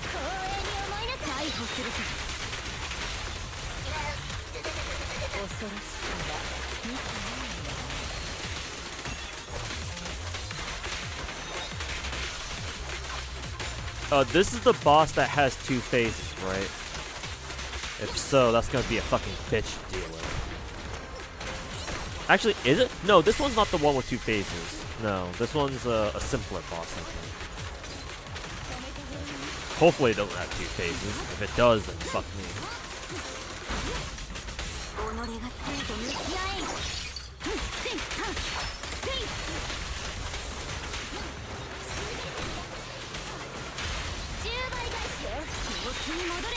光栄に思いなさい逮捕するか恐ろしくは見てないよ This is the boss that has two faces, right? If so, that's gonna be a fucking bitch to deal with. Actually, is it? No, this one's not the one with two faces. No, this one's a simpler boss, I think. Hopefully it doesn't have two faces. If it does, then fuck me. 己がついと向き合えふっせんはっせい10倍返しよ様子に戻れ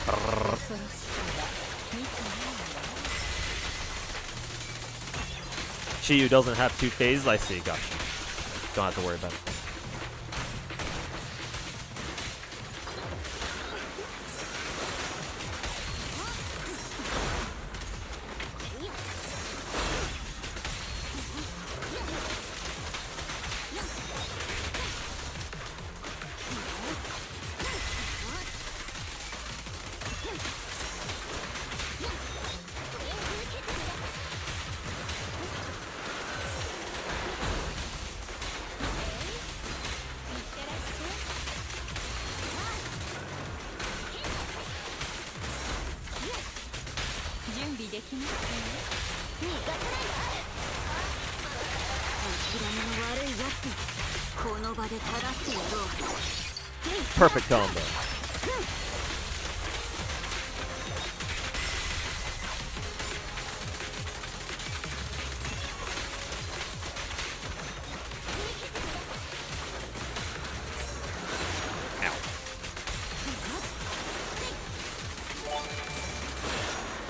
恐ろしくは見てないよ Shiyu doesn't have two phases. I see. Gotcha. Don't have to worry about it. Perfect combo.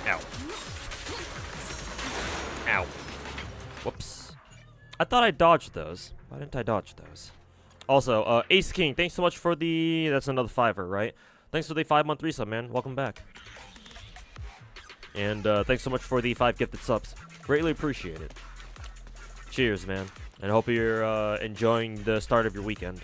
Ow. Ow. Whoops. I thought I dodged those. Why didn't I dodge those? Also, Ace King, thanks so much for the... That's another $5, right? Thanks for the 5-month resub, man. Welcome back. And thanks so much for the 5 gifted subs. Greatly appreciate it. Cheers, man. And I hope you're enjoying the start of your weekend.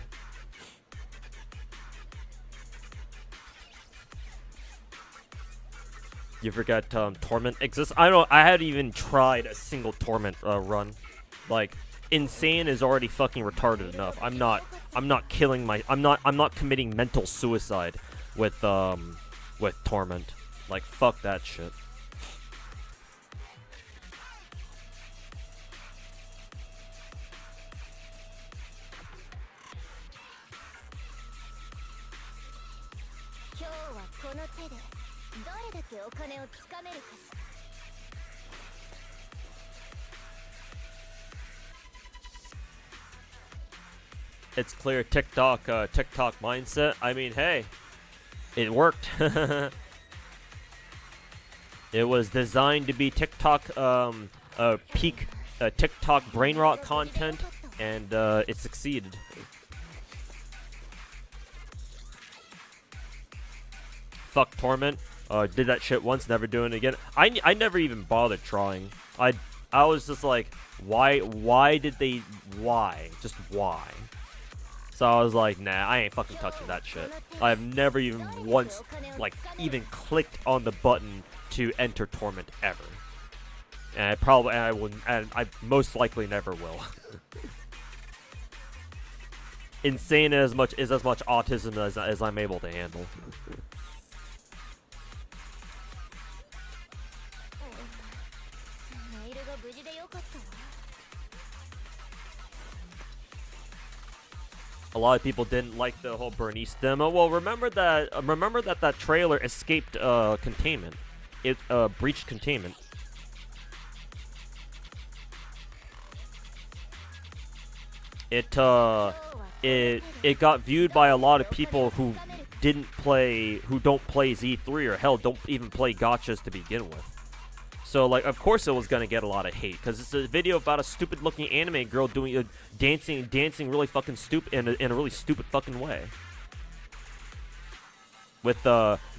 You forgot Torment exists? I don't know. I haven't even tried a single Torment run. Like... Insane is already fucking retarded enough. I'm not killing my I'm not committing mental suicide with Torment. Like fuck that shit. It's clear TikTok mindset. I mean, hey, it worked. It was designed to be TikTok peak TikTok brain rot content, and it succeeded. Fuck Torment. Did that shit once, never doing it again. I never even bothered trying. I was just like, why did they, just why? So I was like, nah, I ain't fucking touching that shit. I've never even once, like, even clicked on the button to enter Torment ever. And I most likely never will. Insane is as much autism as I'm able to handle. A lot of people didn't like the whole Bernice demo. Well, remember that trailer escaped containment. It breached containment. It got viewed by a lot of people who don't play Z3 or hell don't even play gachas to begin with. So like, of course it was gonna get a lot of hate because it's a video about a stupid-looking anime girl doing dancing really fucking stupid in a really stupid fucking way, with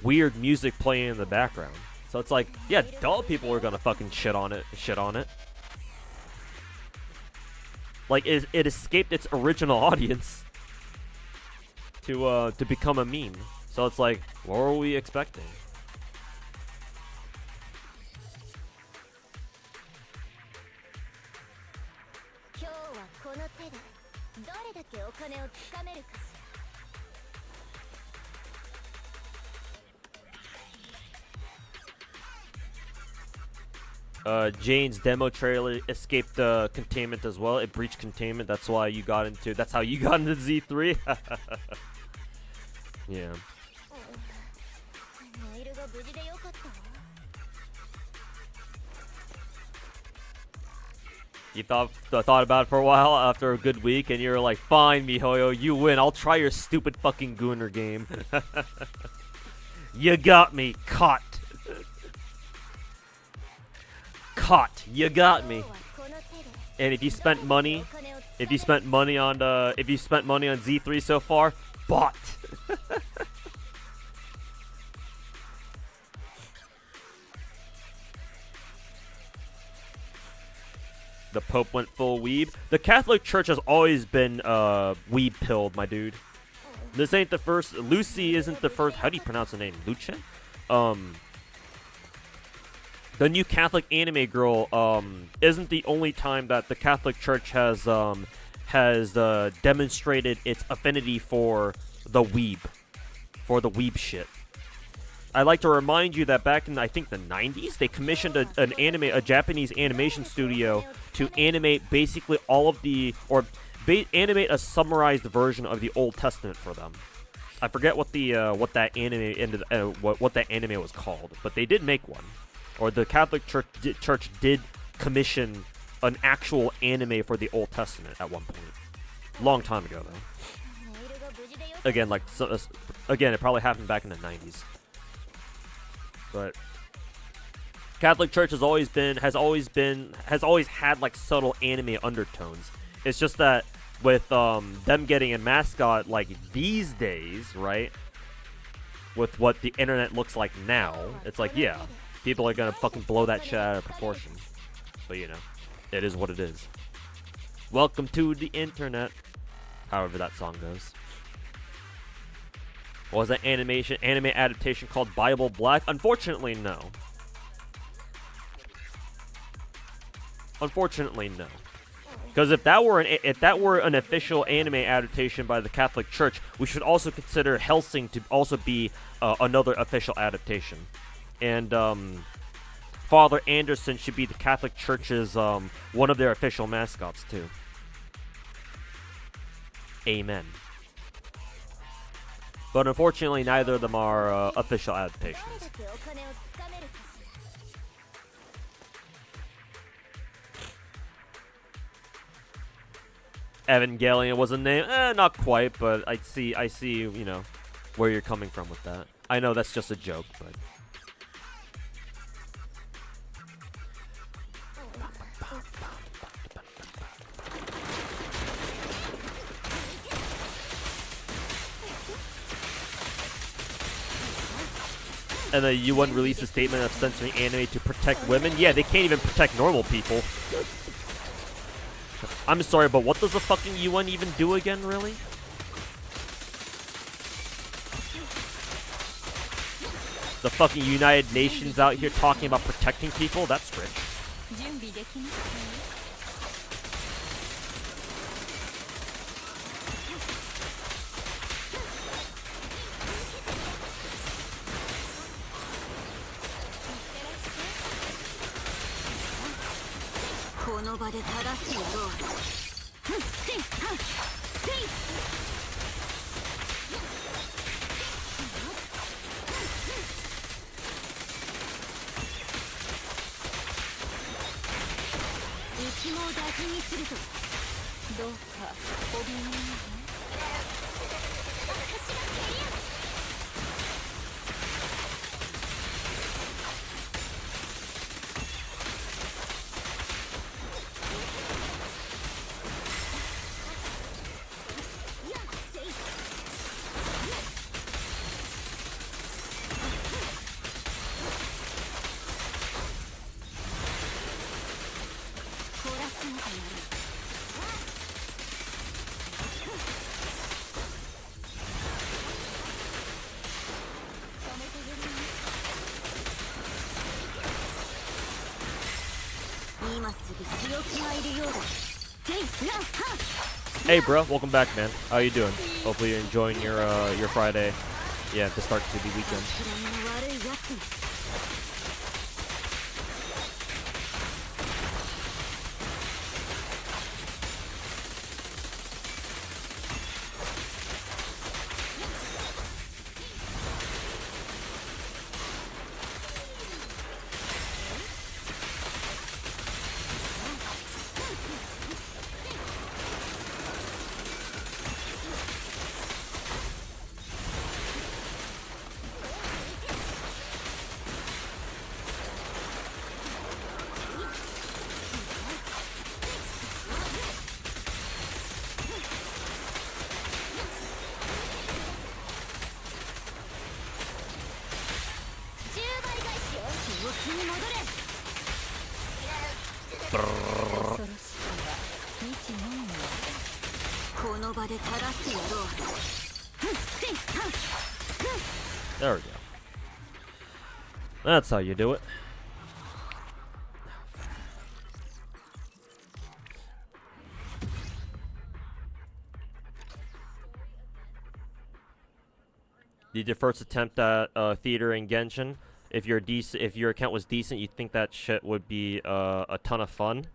weird music playing in the background. So it's like, yeah, dull people are gonna fucking shit on it. Like, it escaped its original audience to become a meme. So it's like, what were we expecting? Jane's demo trailer escaped containment as well. It breached containment. That's how you got into Z3. Yeah. You thought about it for a while after a good week, and you're like, fine, MiHoYo, you win. I'll try your stupid fucking Gooner game. You got me. Caught. Caught. You got me. And if you spent money on Z3 so far, bought. The Pope went full weeb. The Catholic Church has always been weeb pilled, my dude. This ain't the first. Lucy isn't the first. How do you pronounce the name? Luce? The new Catholic anime girl isn't the only time that the Catholic Church has demonstrated its affinity for the weeb shit. I'd like to remind you that back in, I think, the 90s, they commissioned a Japanese animation studio to animate basically all of animate a summarized version of the Old Testament for them. I forget what that anime was called, but they did make one. Or the Catholic Church did commission an actual anime for the Old Testament at one point. Long time ago, though. Again, it probably happened back in the 90s. But Catholic Church has always had like subtle anime undertones. It's just that with them getting a mascot like these days, right? With what the internet looks like now, it's like, yeah, people are gonna fucking blow that shit out of proportion. But you know, it is what it is. Welcome to the internet. However that song goes. Was that anime adaptation called Bible Black? Unfortunately, no. Unfortunately, no. Because if that were an official anime adaptation by the Catholic Church, we should also consider Hellsing to also be another official adaptation. And Father Anderson should be the Catholic Church's one of their official mascots too. Amen. But unfortunately, neither of them are official adaptations. Evangelion was a name? Not quite, but I see, you know, where you're coming from with that. I know that's just a joke, but... And the UN released a statement of censoring anime to protect women. Yeah, they can't even protect normal people. I'm sorry, but what does the fucking UN even do again, really? The fucking United Nations out here talking about protecting people? That's rich. Hey, bro, welcome back, man. How you doing? Hopefully you're enjoying your Friday. Yeah, the start to the weekend. There we go. That's how you do it. Did your first attempt at theater in Genshin? If your account was decent, you think that shit would be a ton of fun.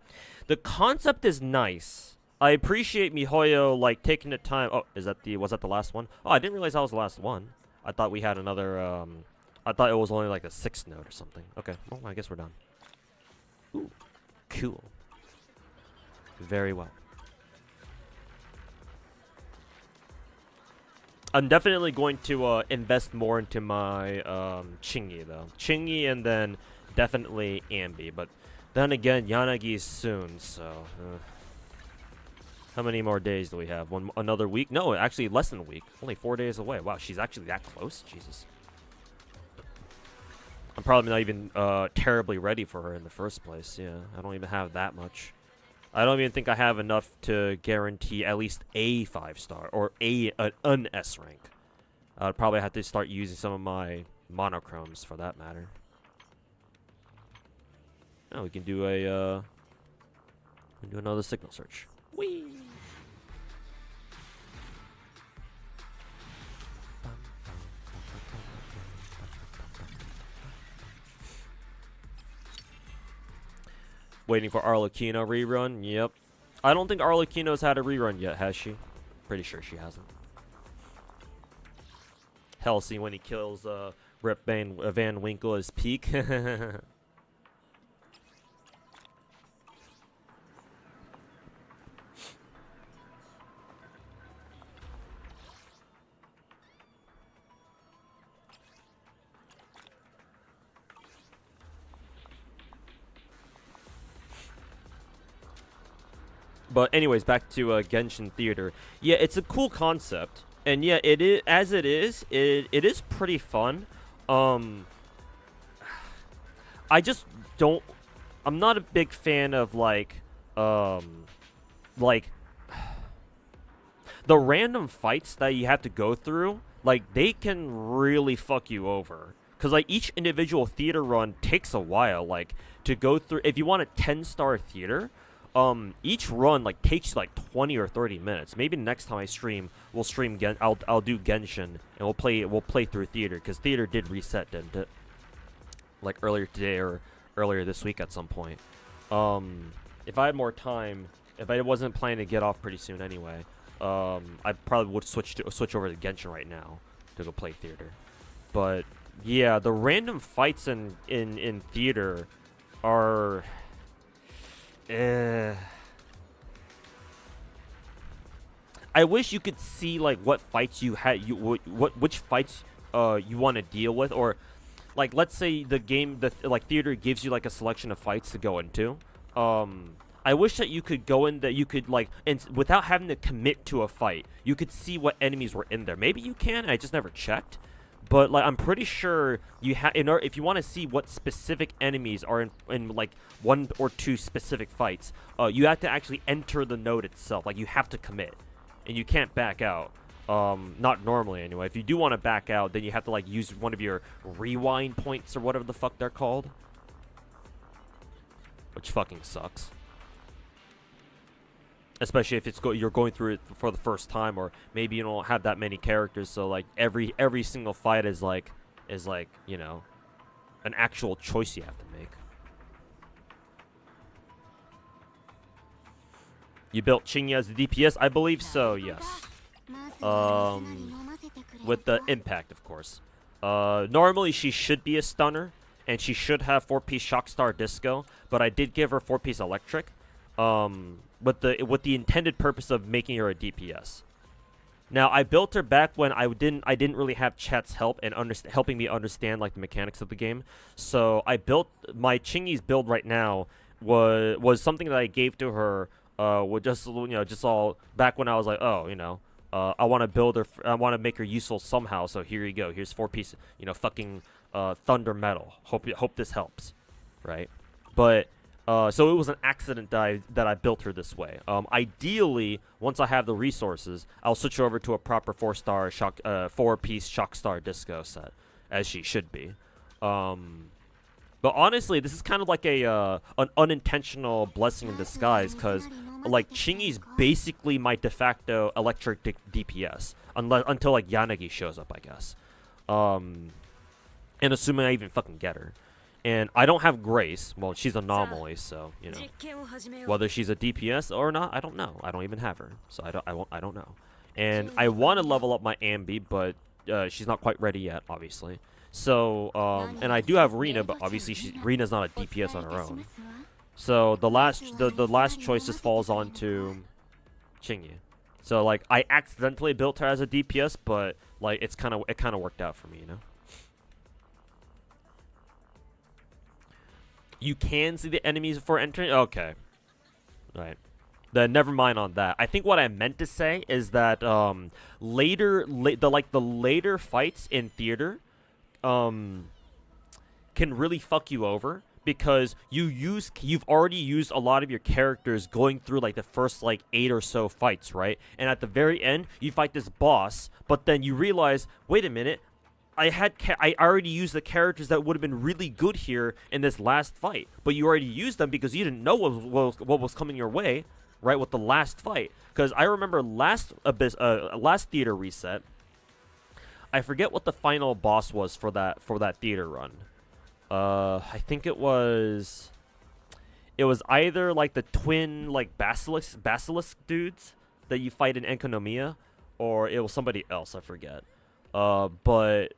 The concept is nice. I appreciate MiHoYo like taking the time. Oh, was that the last one? Oh, I didn't realize that was the last one. I thought we had another. I thought it was only like a 6th note or something. Okay, well, I guess we're done. Ooh, cool. Very well. I'm definitely going to invest more into my Chingy though. Chingy and then definitely Ambi. But then again, Yanagi's soon, so. How many more days do we have? Another week? No, actually less than a week. Only 4 days away. Wow, she's actually that close? Jesus. I'm probably not even terribly ready for her in the first place. Yeah, I don't even have that much. I don't even think I have enough to guarantee at least a 5-star or an S rank. I'd probably have to start using some of my monochromes for that matter. Now we can do another signal search. Whee! Waiting for Arlecchino rerun. Yep. I don't think Arlecchino's had a rerun yet, has she? Pretty sure she hasn't. Hell, see when he kills Rip Van Winkle as Peak. But anyways, back to Genshin Theater. Yeah, it's a cool concept, and yeah, it is it is pretty fun. I just don't. I'm not a big fan of like the random fights that you have to go through. Like they can really fuck you over. Cause like each individual theater run takes a while. Like to go through. If you want a 10-star theater. Each run like takes like 20 or 30 minutes. Maybe next time I stream, we'll stream I'll do Genshin and we'll play through theater because theater did reset, didn't it? Like earlier today or earlier this week at some point. And if I had more time, if I wasn't planning to get off pretty soon anyway, I probably would switch over to Genshin right now to go play theater. But yeah, the random fights in theater are I wish you could see like what fights you had which fights you want to deal with, or like let's say the game like theater gives you like a selection of fights to go into. I wish that you could go in that you could like, and without having to commit to a fight, you could see what enemies were in there. Maybe you can. I just never checked, but like I'm pretty sure you have. If you want to see what specific enemies are in like 1 or 2 specific fights, you have to actually enter the node itself. Like you have to commit, and you can't back out. Not normally anyway. If you do want to back out, then you have to like use one of your rewind points or whatever the fuck they're called, which fucking sucks. Especially if you're going through it for the first time, or maybe you don't have that many characters, so like every single fight is like you know, an actual choice you have to make. You built Chingy as the DPS? I believe so, yes. With the impact, of course. Normally she should be a stunner, and she should have 4-piece Shockstar Disco, but I did give her 4-piece Electric. With the intended purpose of making her a DPS. Now I built her back when I didn't really have chat's help and helping me understand like the mechanics of the game. So I built my Chingy's build right now was something that I gave to her with just all back when I was like, oh, you know, I want to build her, I want to make her useful somehow. So here you go. Here's 4-piece, you know, fucking thunder metal. Hope this helps, right? But so it was an accident that I built her this way. Ideally, once I have the resources, I'll switch her over to a proper 4-piece Shockstar Disco set, as she should be. But honestly, this is kind of like an unintentional blessing in disguise, because like Chingy's basically my de facto electric DPS until like Yanagi shows up, I guess. And assuming I even fucking get her. And I don't have Grace. Well, she's an anomaly, so you know whether she's a DPS or not, I don't know. I don't even have her, so I don't know. And I want to level up my Ambi, but she's not quite ready yet, obviously. So and I do have Rena, but obviously Rena's not a DPS on her own. So the last choice just falls on to Chingy. So like I accidentally built her as a DPS, but like it kind of worked out for me, you know. You can see the enemies before entering? Okay. Right. Then never mind on that. I think what I meant to say is that the later fights in theater can really fuck you over, because you've already used a lot of your characters going through like the first like 8 or so fights, right? And at the very end, you fight this boss, but then you realize, wait a minute, I already used the characters that would have been really good here in this last fight, but you already used them because you didn't know what was coming your way, right? With the last fight, because I remember last theater reset, I forget what the final boss was for that theater run. I think it was either like the twin like basilisk dudes that you fight in Enkonomiya, or it was somebody else, I forget. But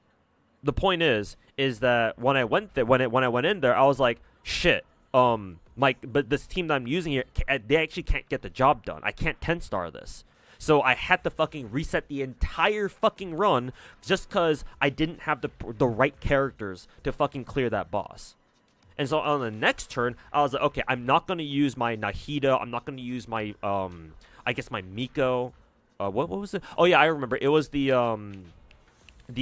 the point is that when I went in there, I was like, shit, but this team that I'm using here, they actually can't get the job done. I can't 10-star this. So I had to fucking reset the entire fucking run just because I didn't have the right characters to fucking clear that boss. And so on the next turn, I was like, okay, I'm not going to use my Nahida. I'm not going to use my, I guess my Miko. What was it? Oh, yeah, I remember. It was the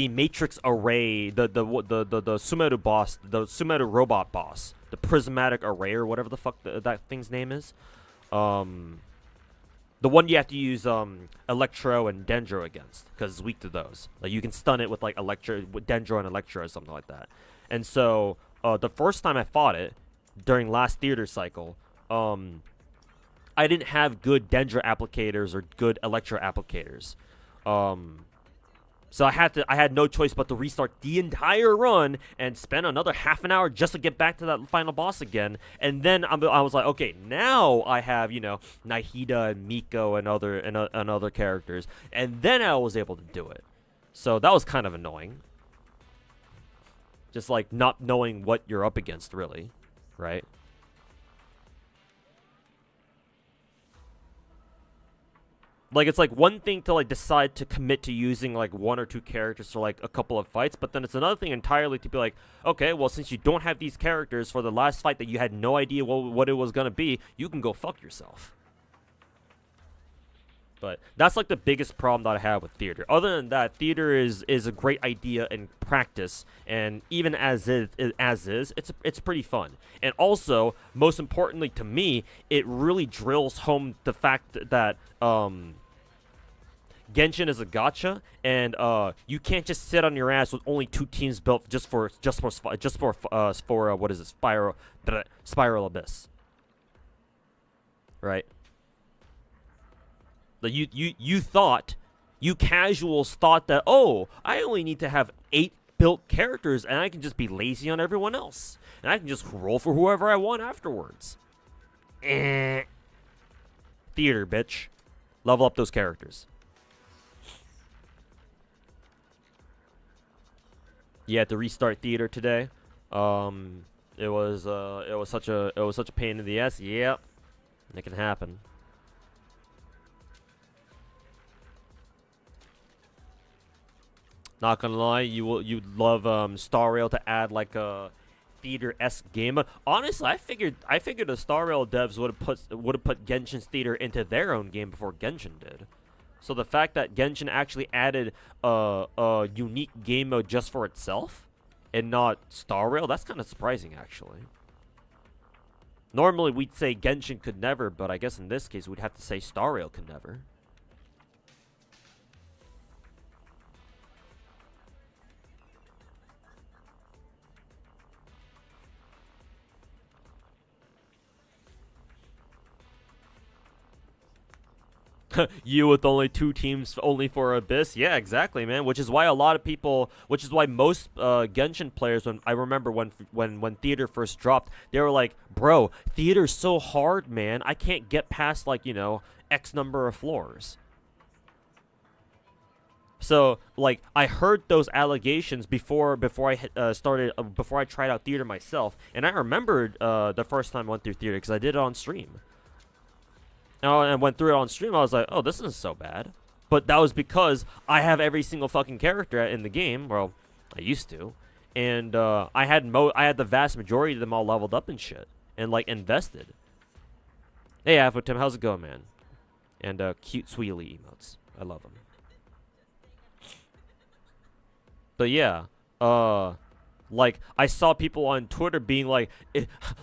Matrix Array, the Sumeru boss, the Sumeru robot boss, the Prismatic Array, or whatever the fuck that thing's name is. The one you have to use Electro and Dendro against, because it's weak to those. Like you can stun it with like Dendro and Electro or something like that. And so the first time I fought it during last theater cycle, I didn't have good Dendro applicators or good Electro applicators. So I had no choice but to restart the entire run and spend another half an hour just to get back to that final boss again. And then I was like, okay, now I have, you know, Nahida and Miko and other characters, and then I was able to do it. So that was kind of annoying. Just like not knowing what you're up against, really, right? Like, it's like one thing to like decide to commit to using like one or two characters for like a couple of fights, but then it's another thing entirely to be like, okay, well, since you don't have these characters for the last fight that you had no idea what it was gonna be, you can go fuck yourself. But that's like the biggest problem that I have with theater. Other than that, theater is a great idea in practice, and even as is, it's pretty fun. And also, most importantly to me, it really drills home the fact that Genshin is a gacha, and you can't just sit on your ass with only 2 teams built just for what is it, Spiral Abyss, right? You casuals thought that, oh, I only need to have 8 built characters and I can just be lazy on everyone else. And I can just roll for whoever I want afterwards. Theater, bitch. Level up those characters. You had to restart theater today. It was such a pain in the ass. Yep. It can happen. Not gonna lie, you'd love Star Rail to add like a theater-esque game. Honestly, I figured the Star Rail devs would have put Genshin's theater into their own game before Genshin did. So the fact that Genshin actually added a unique game mode just for itself and not Star Rail, that's kind of surprising actually. Normally we'd say Genshin could never, but I guess in this case we'd have to say Star Rail could never. You with only 2 teams only for Abyss? Yeah, exactly, man. Which is why most Genshin players, when I remember when theater first dropped, they were like, bro, theater's so hard, man. I can't get past like, you know, X number of floors. So like I heard those allegations before I tried out theater myself, and I remembered the first time I went through theater because I did it on stream. And I went through it on stream. I was like, oh, this isn't so bad. But that was because I have every single fucking character in the game. Well, I used to. And I had the vast majority of them all leveled up and shit. And, like, invested. Hey, Tim, how's it going, man? And cute Sweely emotes. I love them. But yeah, like, I saw people on Twitter being like,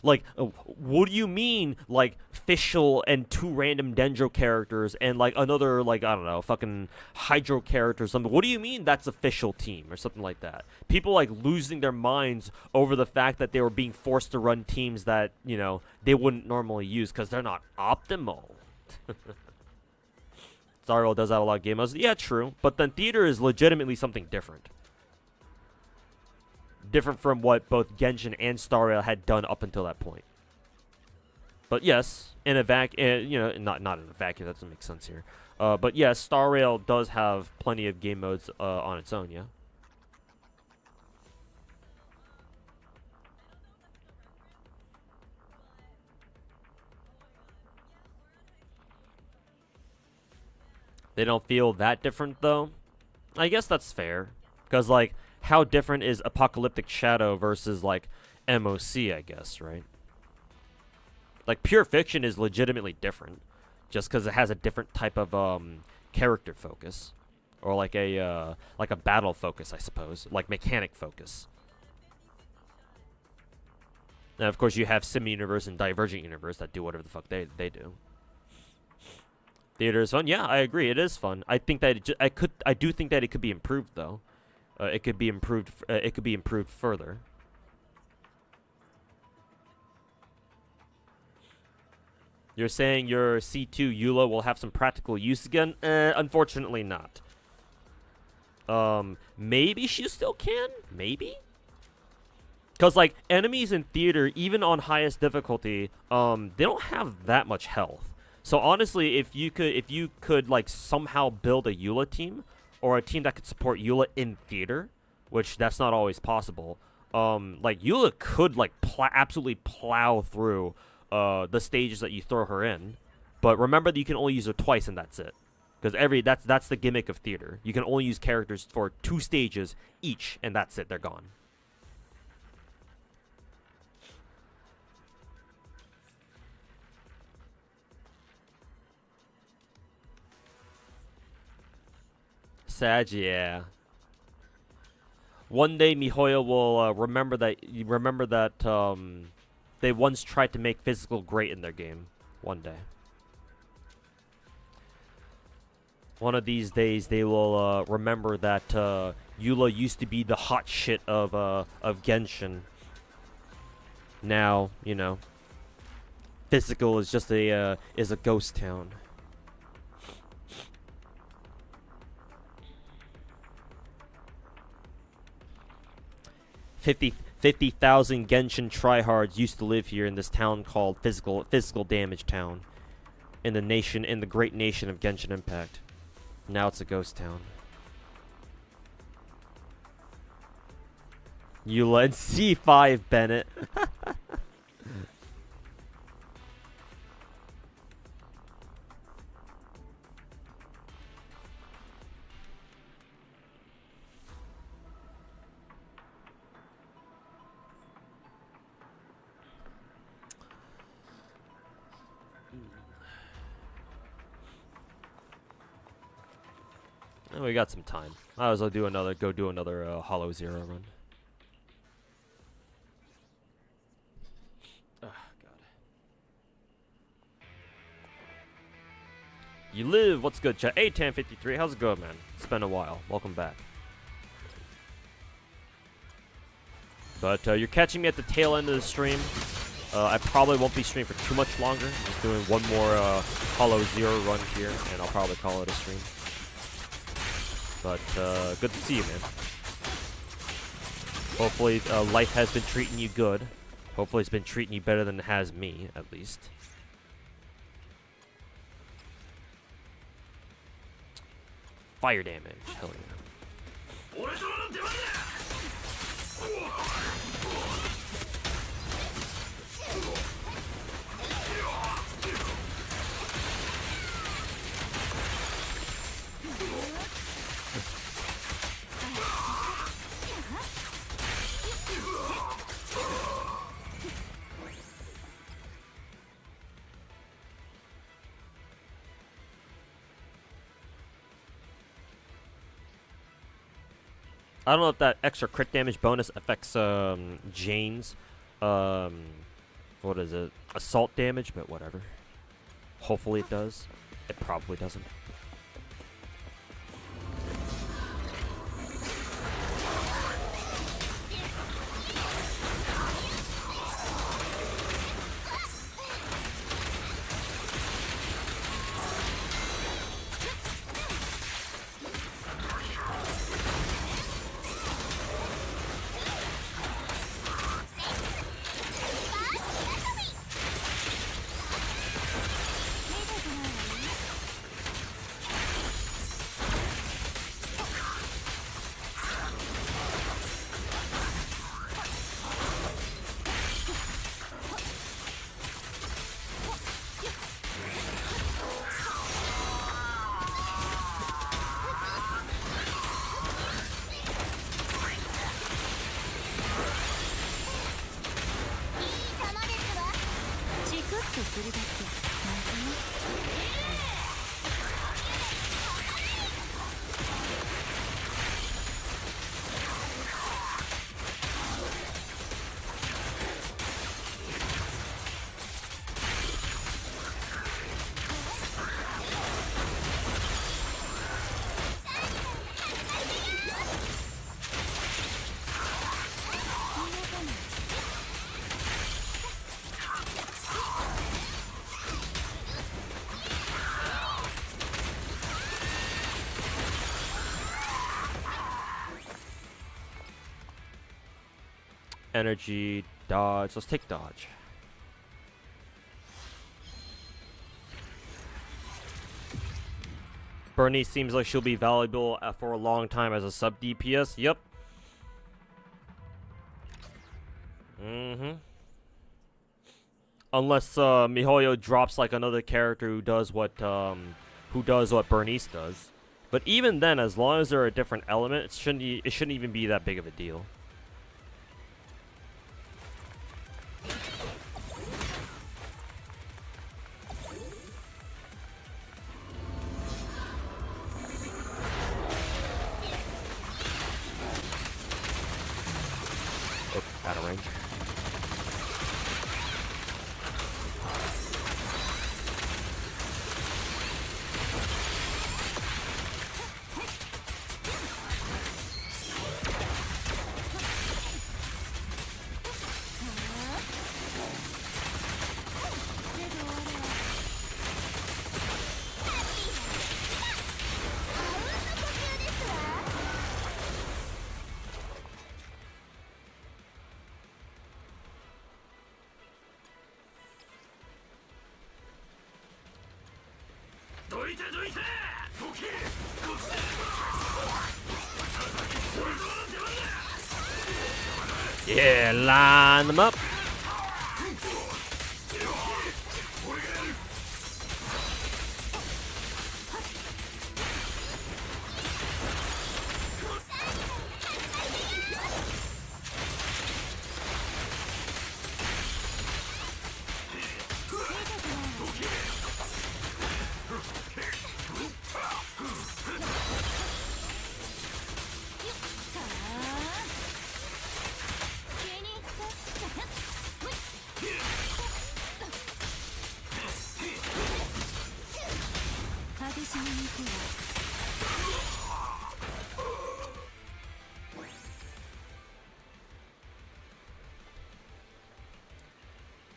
what do you mean, like, Fischl and 2 random Dendro characters and, like, another, like, I don't know, fucking Hydro character or something. What do you mean that's a Fischl team or something like that? People, like, losing their minds over the fact that they were being forced to run teams that, you know, they wouldn't normally use because they're not optimal. Star Rail does that a lot of game modes. Yeah, true. But then theater is legitimately something different. Different from what both Genshin and Star Rail had done up until that point. But yes, in a you know, not in a vacuum. That doesn't make sense here. But yes, Star Rail does have plenty of game modes on its own. Yeah. They don't feel that different though. I guess that's fair, because like, how different is Apocalyptic Shadow versus, like, MOC, I guess, right? Like, Pure Fiction is legitimately different, just because it has a different type of character focus, or like a battle focus, I suppose, like mechanic focus. And of course, you have Sim Universe and Divergent Universe that do whatever the fuck they do. Theater is fun. Yeah, I agree. It is fun. I think that I do think that it could be improved though. It could be improved. It could be improved further. You're saying your C2 EULA will have some practical use again? Unfortunately not. Maybe she still can. Maybe. Because, like, enemies in theater, even on highest difficulty, they don't have that much health. So, honestly, if you could, like, somehow build a Eula team, or a team that could support Eula in theater, which that's not always possible, like, Eula could, like, absolutely plow through, the stages that you throw her in. But remember that you can only use her twice, and that's it. Because that's the gimmick of theater. You can only use characters for 2 stages each, and that's it. They're gone. Sad, yeah. One day MiHoYo will remember that they once tried to make physical great in their game. One day. One of these days they will remember that Eula used to be the hot shit of Genshin. Now, you know, physical is just a ghost town. 50,000 Genshin tryhards used to live here in this town called Physical Damage Town, in the great nation of Genshin Impact. Now it's a ghost town. Eula and C5 Bennett. We got some time. Might as well go do another Hollow Zero run. Oh, God. You live. What's good, chat? Hey, Tan53. How's it going, man? It's been a while. Welcome back. But you're catching me at the tail end of the stream. I probably won't be streaming for too much longer. Just doing one more Hollow Zero run here, and I'll probably call it a stream. But good to see you, man. Hopefully life has been treating you good. Hopefully it's been treating you better than it has me, at least. Fire damage. Hell yeah. I don't know if that extra crit damage bonus affects Jane's what is it? Assault damage, but whatever. Hopefully it does. It probably doesn't. Energy, dodge. Let's take dodge. Bernice seems like she'll be valuable for a long time as a sub DPS. Yep. Unless MiHoYo drops like another character who does what Bernice does. But even then, as long as they're a different element, it shouldn't even be that big of a deal. Oh, out of range. Yeah, line them up.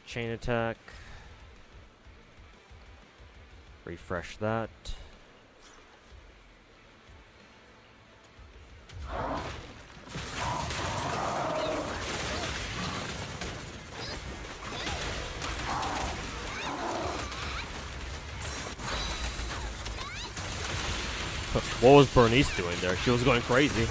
Chain attack. Refresh that. What was Bernice doing there? She was going crazy.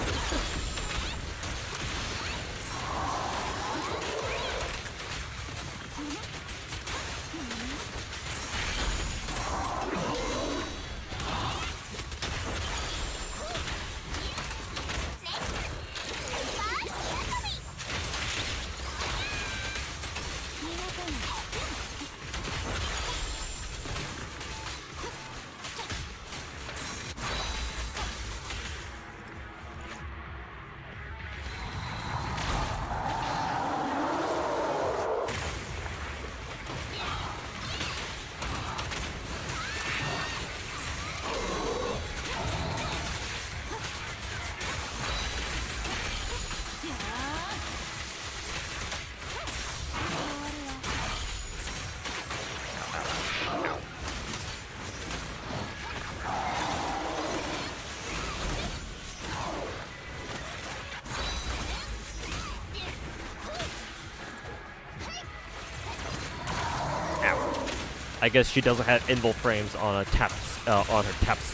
I guess she doesn't have invul frames on a on her taps.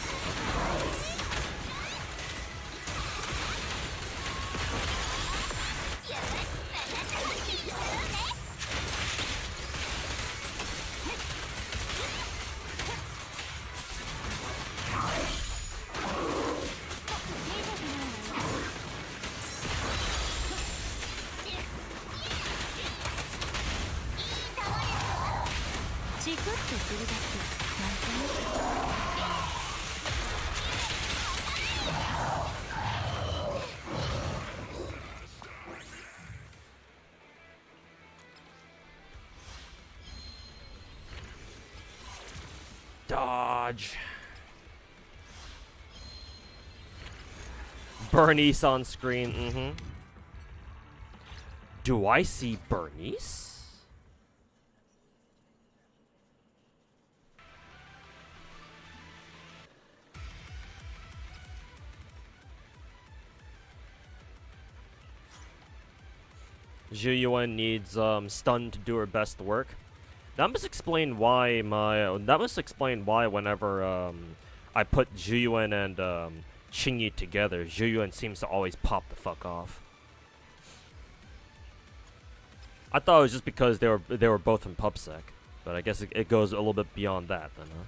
Dodge. Bernice on screen. Do I see Bernice? Zhuyuan needs stun to do her best work. That must explain why whenever I put Zhuyuan and Qingyi together, Zhuyuan seems to always pop the fuck off. I thought it was just because they were both in PubSec, but I guess it goes a little bit beyond that then, huh?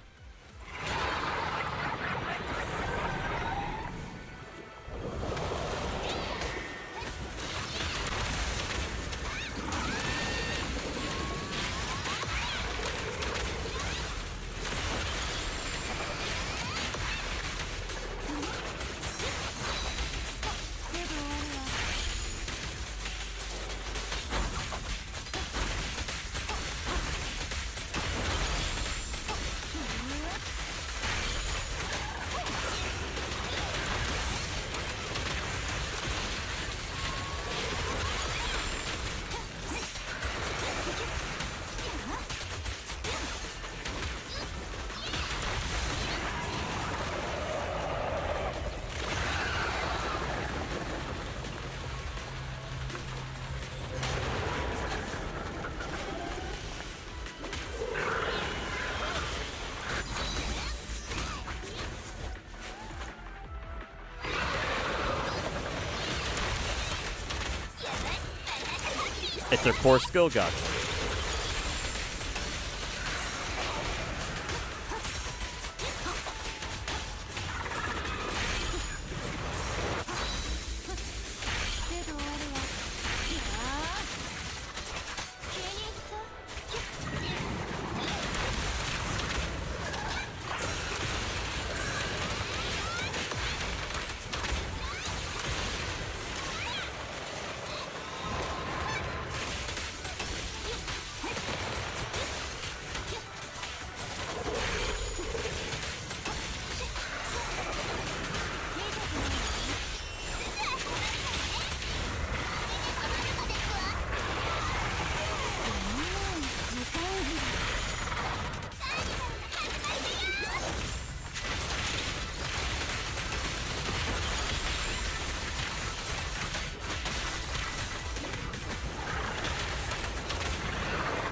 It's their core skill gacha.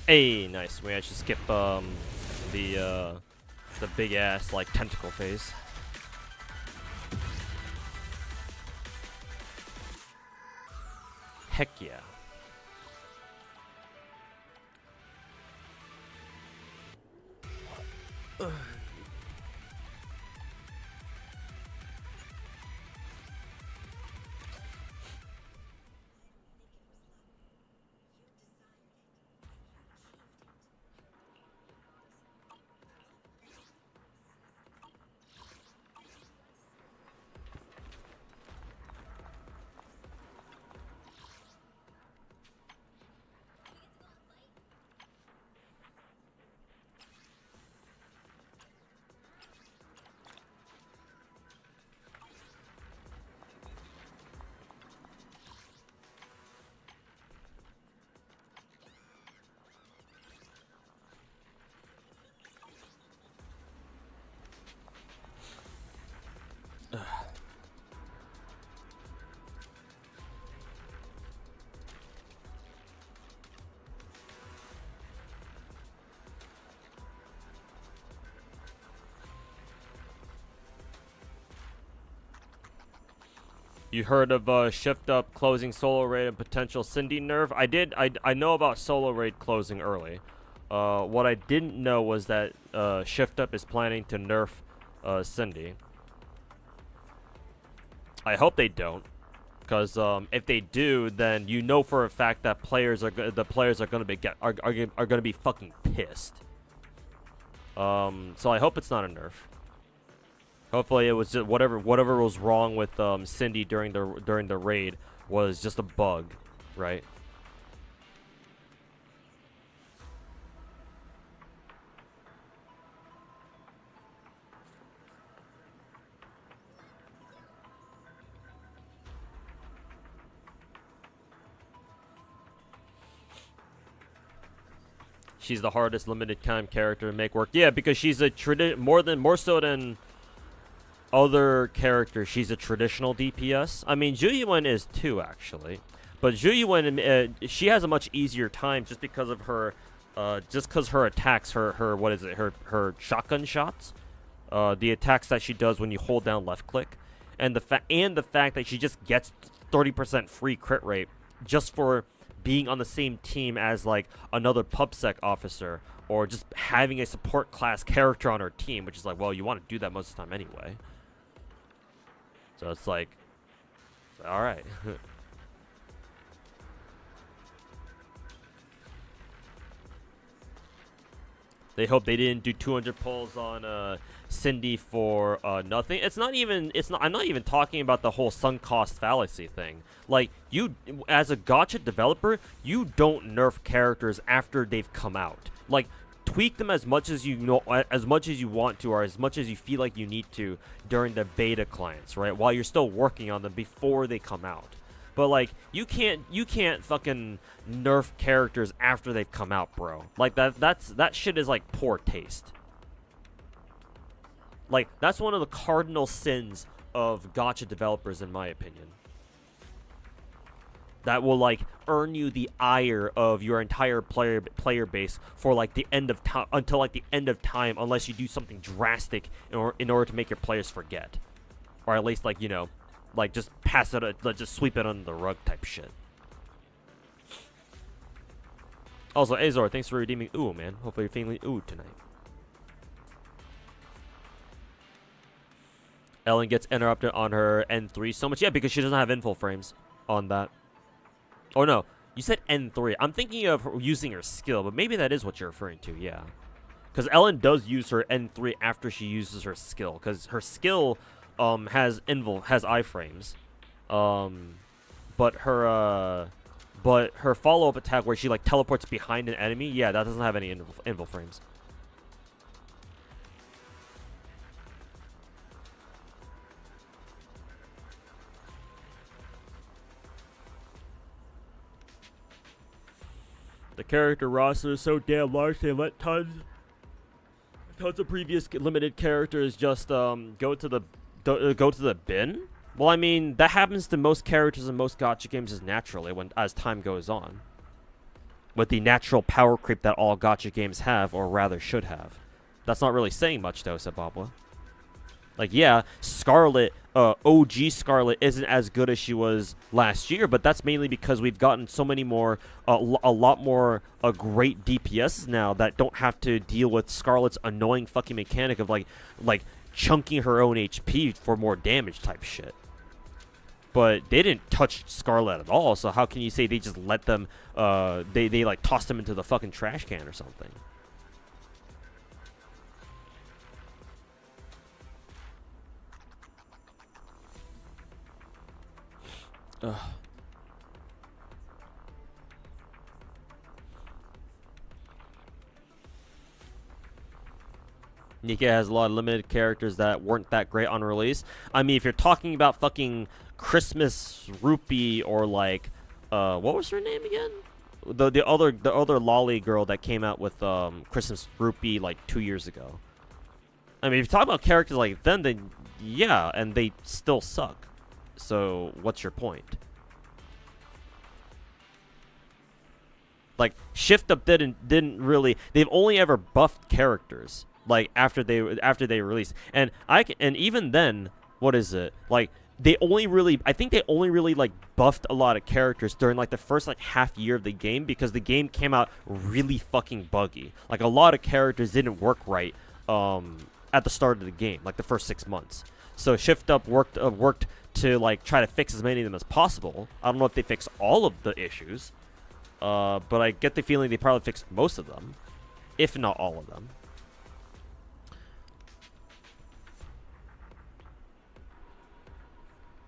Hey, nice. We actually skip the big ass like tentacle phase. Heck yeah. You heard of shift up closing solo raid and potential Cindy nerf? I did. I know about solo raid closing early. What I didn't know was that shift up is planning to nerf Cindy. I hope they don't, because if they do, then you know for a fact that the players are gonna be fucking pissed. So I hope it's not a nerf. Hopefully it was just whatever was wrong with Cindy during the raid was just a bug, right? She's the hardest limited time character to make work. Yeah, because she's a more so than other characters, she's a traditional DPS. I mean, Zhuyuan is too, actually. But Zhu Yuan, she has a much easier time just because of her, her attacks, her what is it, her shotgun shots, the attacks that she does when you hold down left click, and the fact that she just gets 30% free crit rate just for being on the same team as like another PubSec officer, or just having a support class character on her team, which is like, well, you want to do that most of the time anyway. So it's like, all right. They hope they didn't do 200 pulls on Cindy for nothing. I'm not even talking about the whole sunk cost fallacy thing. Like, you, as a gacha developer, you don't nerf characters after they've come out. Like, tweak them as much as you know, as much as you want to, or as much as you feel like you need to during the beta clients, right? While you're still working on them before they come out. But like, you can't fucking nerf characters after they've come out, bro. Like that shit is like poor taste. Like, that's one of the cardinal sins of gacha developers, in my opinion. That will like earn you the ire of your entire player base for like the end of time, until like the end of time, unless you do something drastic in order to make your players forget, or at least, like, you know, like, just pass it, like, just sweep it under the rug type shit. Also, Azor, thanks for redeeming ooh, man. Hopefully you're feeling ooh tonight. Ellen gets interrupted on her N3 so much. Yeah, because she doesn't have info frames on that. Oh, no. You said N3. I'm thinking of her using her skill, but maybe that is what you're referring to, yeah. Because Ellen does use her N3 after she uses her skill. Because her skill has iframes. But her follow-up attack where she like teleports behind an enemy, yeah, that doesn't have any info frames. The character roster is so damn large, they let tons of previous limited characters just go to the bin. Well, I mean, that happens to most characters in most gacha games just naturally as time goes on. With the natural power creep that all gacha games have, or rather should have. That's not really saying much though, said Babla. Like, yeah, Scarlet, OG Scarlet isn't as good as she was last year, but that's mainly because we've gotten so many more, a lot more great DPSs now that don't have to deal with Scarlet's annoying fucking mechanic of like chunking her own HP for more damage type shit. But they didn't touch Scarlet at all, so how can you say they just let them, they like tossed them into the fucking trash can or something? Ugh. Nika has a lot of limited characters that weren't that great on release. I mean, if you're talking about fucking Christmas Rupee or like, what was her name again? The other lolly girl that came out with Christmas Rupee like 2 years ago. I mean, if you talk about characters like them, then yeah, and they still suck. So what's your point? Like, Shift Up didn't really. They've only ever buffed characters like after they released, and even then, what is it like? I think they only really like buffed a lot of characters during like the first like half year of the game, because the game came out really fucking buggy. Like, a lot of characters didn't work right at the start of the game, like the first 6 months. So Shift Up worked to like try to fix as many of them as possible. I don't know if they fixed all of the issues, but I get the feeling they probably fixed most of them, if not all of them.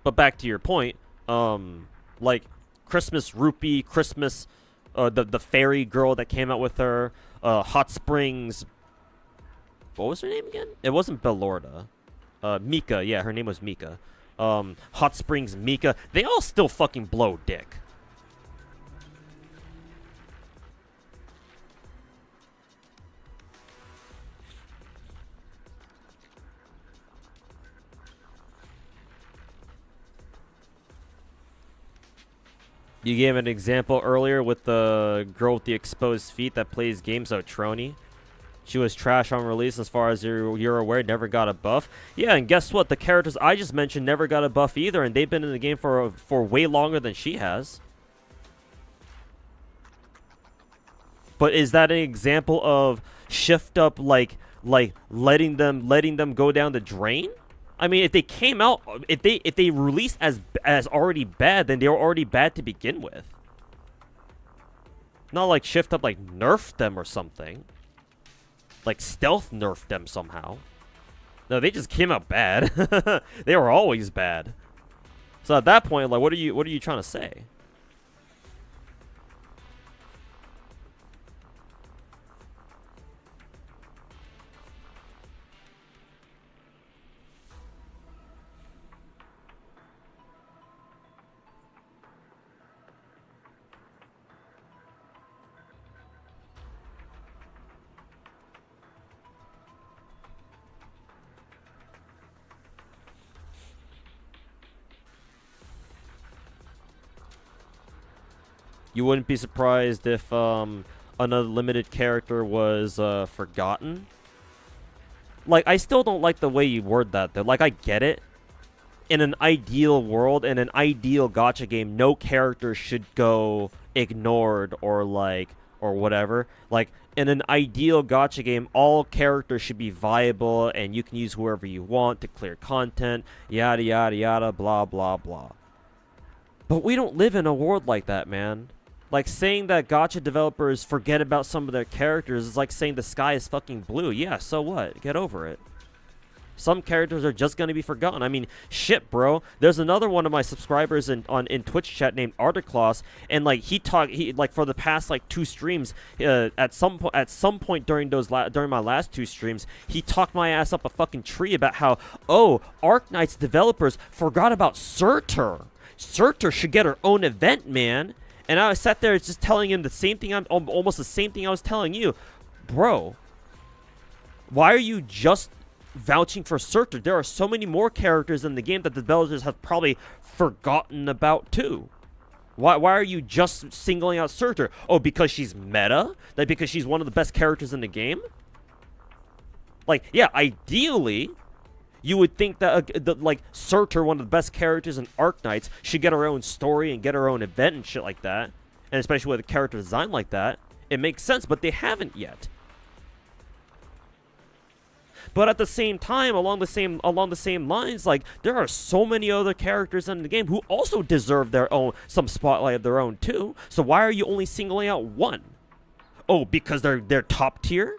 But back to your point, like Christmas Rupee, Christmas, the fairy girl that came out with her, Hot Springs. What was her name again? It wasn't Bellorda. Mika, yeah, her name was Mika. Hot Springs Mika. They all still fucking blow dick. You gave an example earlier with the girl with the exposed feet that plays games of Trony. She was trash on release as far as you're aware, never got a buff. Yeah, and guess what? The characters I just mentioned never got a buff either, and they've been in the game for way longer than she has. But is that an example of shift up like letting them go down the drain? I mean, if they came out, if they released as already bad, then they were already bad to begin with. Not like shift up like nerfed them or something. Like stealth nerfed them somehow. No, they just came out bad. They were always bad. So at that point, like, what are you trying to say? You wouldn't be surprised if another limited character was forgotten. Like, I still don't like the way you word that, though. Like, I get it. In an ideal world, in an ideal gacha game, no character should go ignored or whatever. Like, in an ideal gacha game, all characters should be viable and you can use whoever you want to clear content, yada yada yada, blah blah blah. But we don't live in a world like that, man. Like, saying that gacha developers forget about some of their characters is like saying the sky is fucking blue. Yeah, so what? Get over it. Some characters are just gonna be forgotten. I mean, shit, bro. There's another one of my subscribers in Twitch chat named Articloss, and like he like for the past like 2 streams, at some point during my last 2 streams, he talked my ass up a fucking tree about how, oh, Arknight's developers forgot about Surtur. Surtur should get her own event, man. And I sat there just telling him the same thing. Almost the same thing I was telling you, bro. Why are you just vouching for Surtur? There are so many more characters in the game that the developers have probably forgotten about too. Why are you just singling out Surtur? Oh, because she's meta? Like, because she's one of the best characters in the game? Like, yeah, ideally, you would think that, like, Surtur, one of the best characters in Arknights, should get her own story and get her own event and shit like that. And especially with a character design like that. It makes sense, but they haven't yet. But at the same time, along the same lines, like, there are so many other characters in the game who also deserve some spotlight of their own too. So why are you only singling out one? Oh, because they're top tier?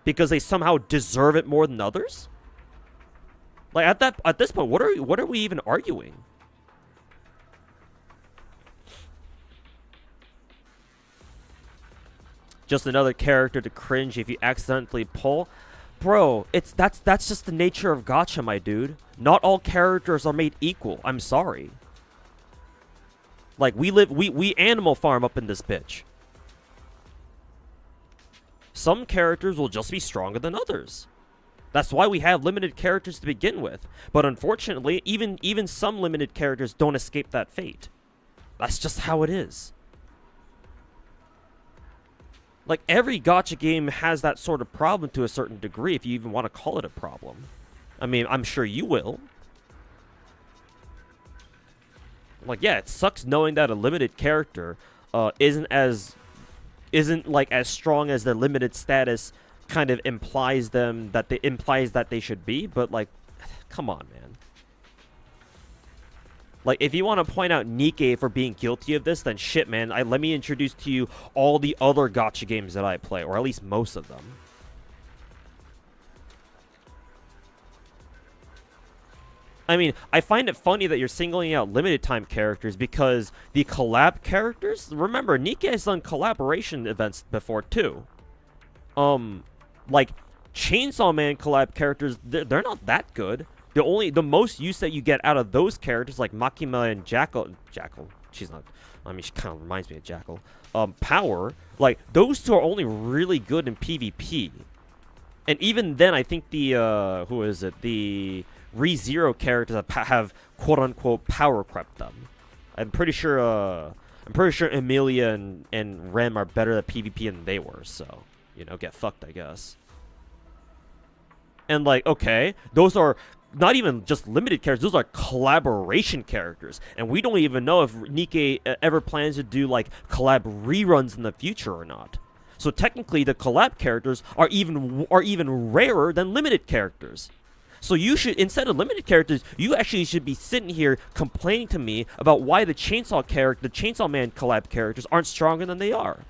Because they somehow deserve it more than others? Like, at this point, what are we even arguing? Just another character to cringe if you accidentally pull. Bro, that's just the nature of gacha, my dude. Not all characters are made equal. I'm sorry. Like, we Animal Farm up in this bitch. Some characters will just be stronger than others. That's why we have limited characters to begin with. But unfortunately, even some limited characters don't escape that fate. That's just how it is. Like, every gacha game has that sort of problem to a certain degree, if you even want to call it a problem. I mean, I'm sure you will. Like, yeah, it sucks knowing that a limited character isn't like as strong as their limited status kind of implies that they should be, but like, come on, man. Like, if you want to point out Nikke for being guilty of this, then shit, man. Let me introduce to you all the other gacha games that I play, or at least most of them. I mean, I find it funny that you're singling out limited time characters because the collab characters, remember, Nikke has done collaboration events before too. Like Chainsaw Man collab characters, they're not that good. The most use that you get out of those characters, like Makima and Jackal, she's not, I mean, she kind of reminds me of Jackal. Power, like, those two are only really good in PvP. And even then, I think the, ReZero characters have quote unquote power crept them. I'm pretty sure Emilia and Rem are better at PvP than they were, so you know, get fucked, I guess. And like, okay, those are not even just limited characters, those are collaboration characters. And we don't even know if Nikkei ever plans to do like collab reruns in the future or not. So technically the collab characters are even rarer than limited characters. So you should, instead of limited characters, you actually should be sitting here complaining to me about why the Chainsaw Man collab characters aren't stronger than they are.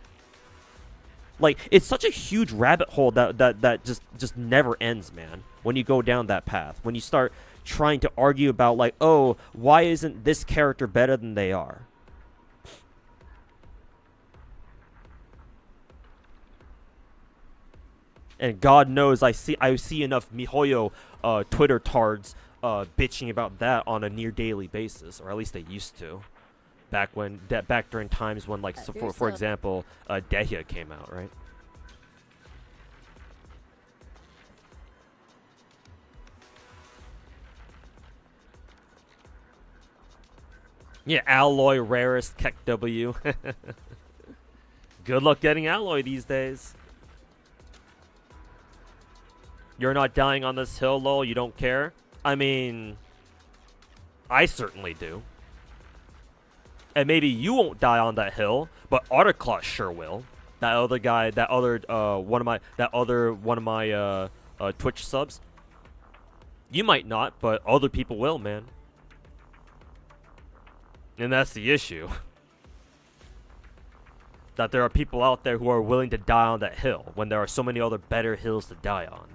Like, it's such a huge rabbit hole that just never ends, man. When you go down that path, when you start trying to argue about like, oh, why isn't this character better than they are? And God knows I see enough MiHoYo Twitter tards bitching about that on a near daily basis, or at least they used to. Back during times when, like, so for example, Dehya came out, right? Yeah, Alloy rarest Keck W. Good luck getting Alloy these days. You're not dying on this hill, lol, you don't care? I mean, I certainly do. And maybe you won't die on that hill, but Autoclaw sure will. That other guy, one of my Twitch subs. You might not, but other people will, man. And that's the issue. That there are people out there who are willing to die on that hill when there are so many other better hills to die on.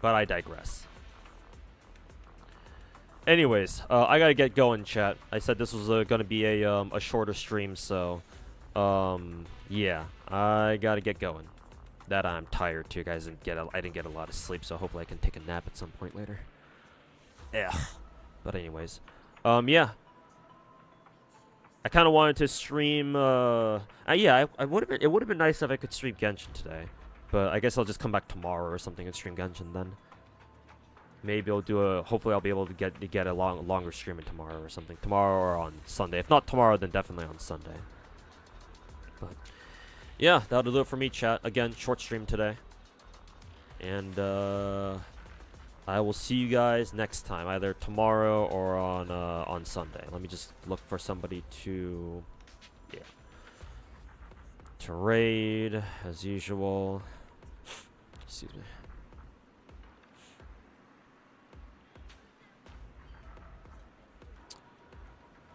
But I digress. Anyways, I gotta get going, chat. I said this was gonna be a shorter stream, so yeah, I gotta get going. That I'm tired too, guys. I didn't get a lot of sleep, so hopefully I can take a nap at some point later. Yeah. But anyways, yeah. I kind of wanted to stream. Yeah, it would have been nice if I could stream Genshin today, but I guess I'll just come back tomorrow or something and stream Genshin then. Maybe I'll do hopefully I'll be able to get a longer stream tomorrow or something. Tomorrow or on Sunday. If not tomorrow, then definitely on Sunday. But yeah, that'll do it for me, chat. Again, short stream today. And I will see you guys next time, either tomorrow or on Sunday. Let me just look for somebody to raid as usual. Excuse me.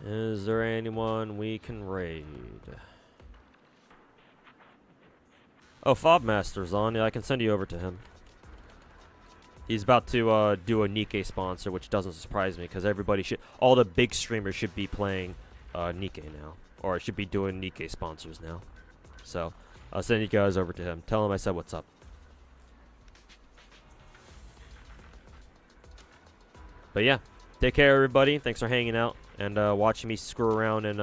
Is there anyone we can raid? Oh, Fobmaster's on. Yeah, I can send you over to him. He's about to do a Nikkei sponsor, which doesn't surprise me because all the big streamers should be playing Nikkei now, or should be doing Nikkei sponsors now. So I'll send you guys over to him. Tell him I said what's up. But yeah, take care, everybody. Thanks for hanging out and watching me screw around in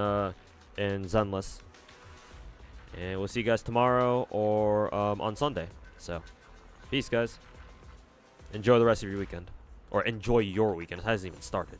Zenless. And we'll see you guys tomorrow or on Sunday. So, peace, guys. Enjoy the rest of your weekend. Or enjoy your weekend. It hasn't even started.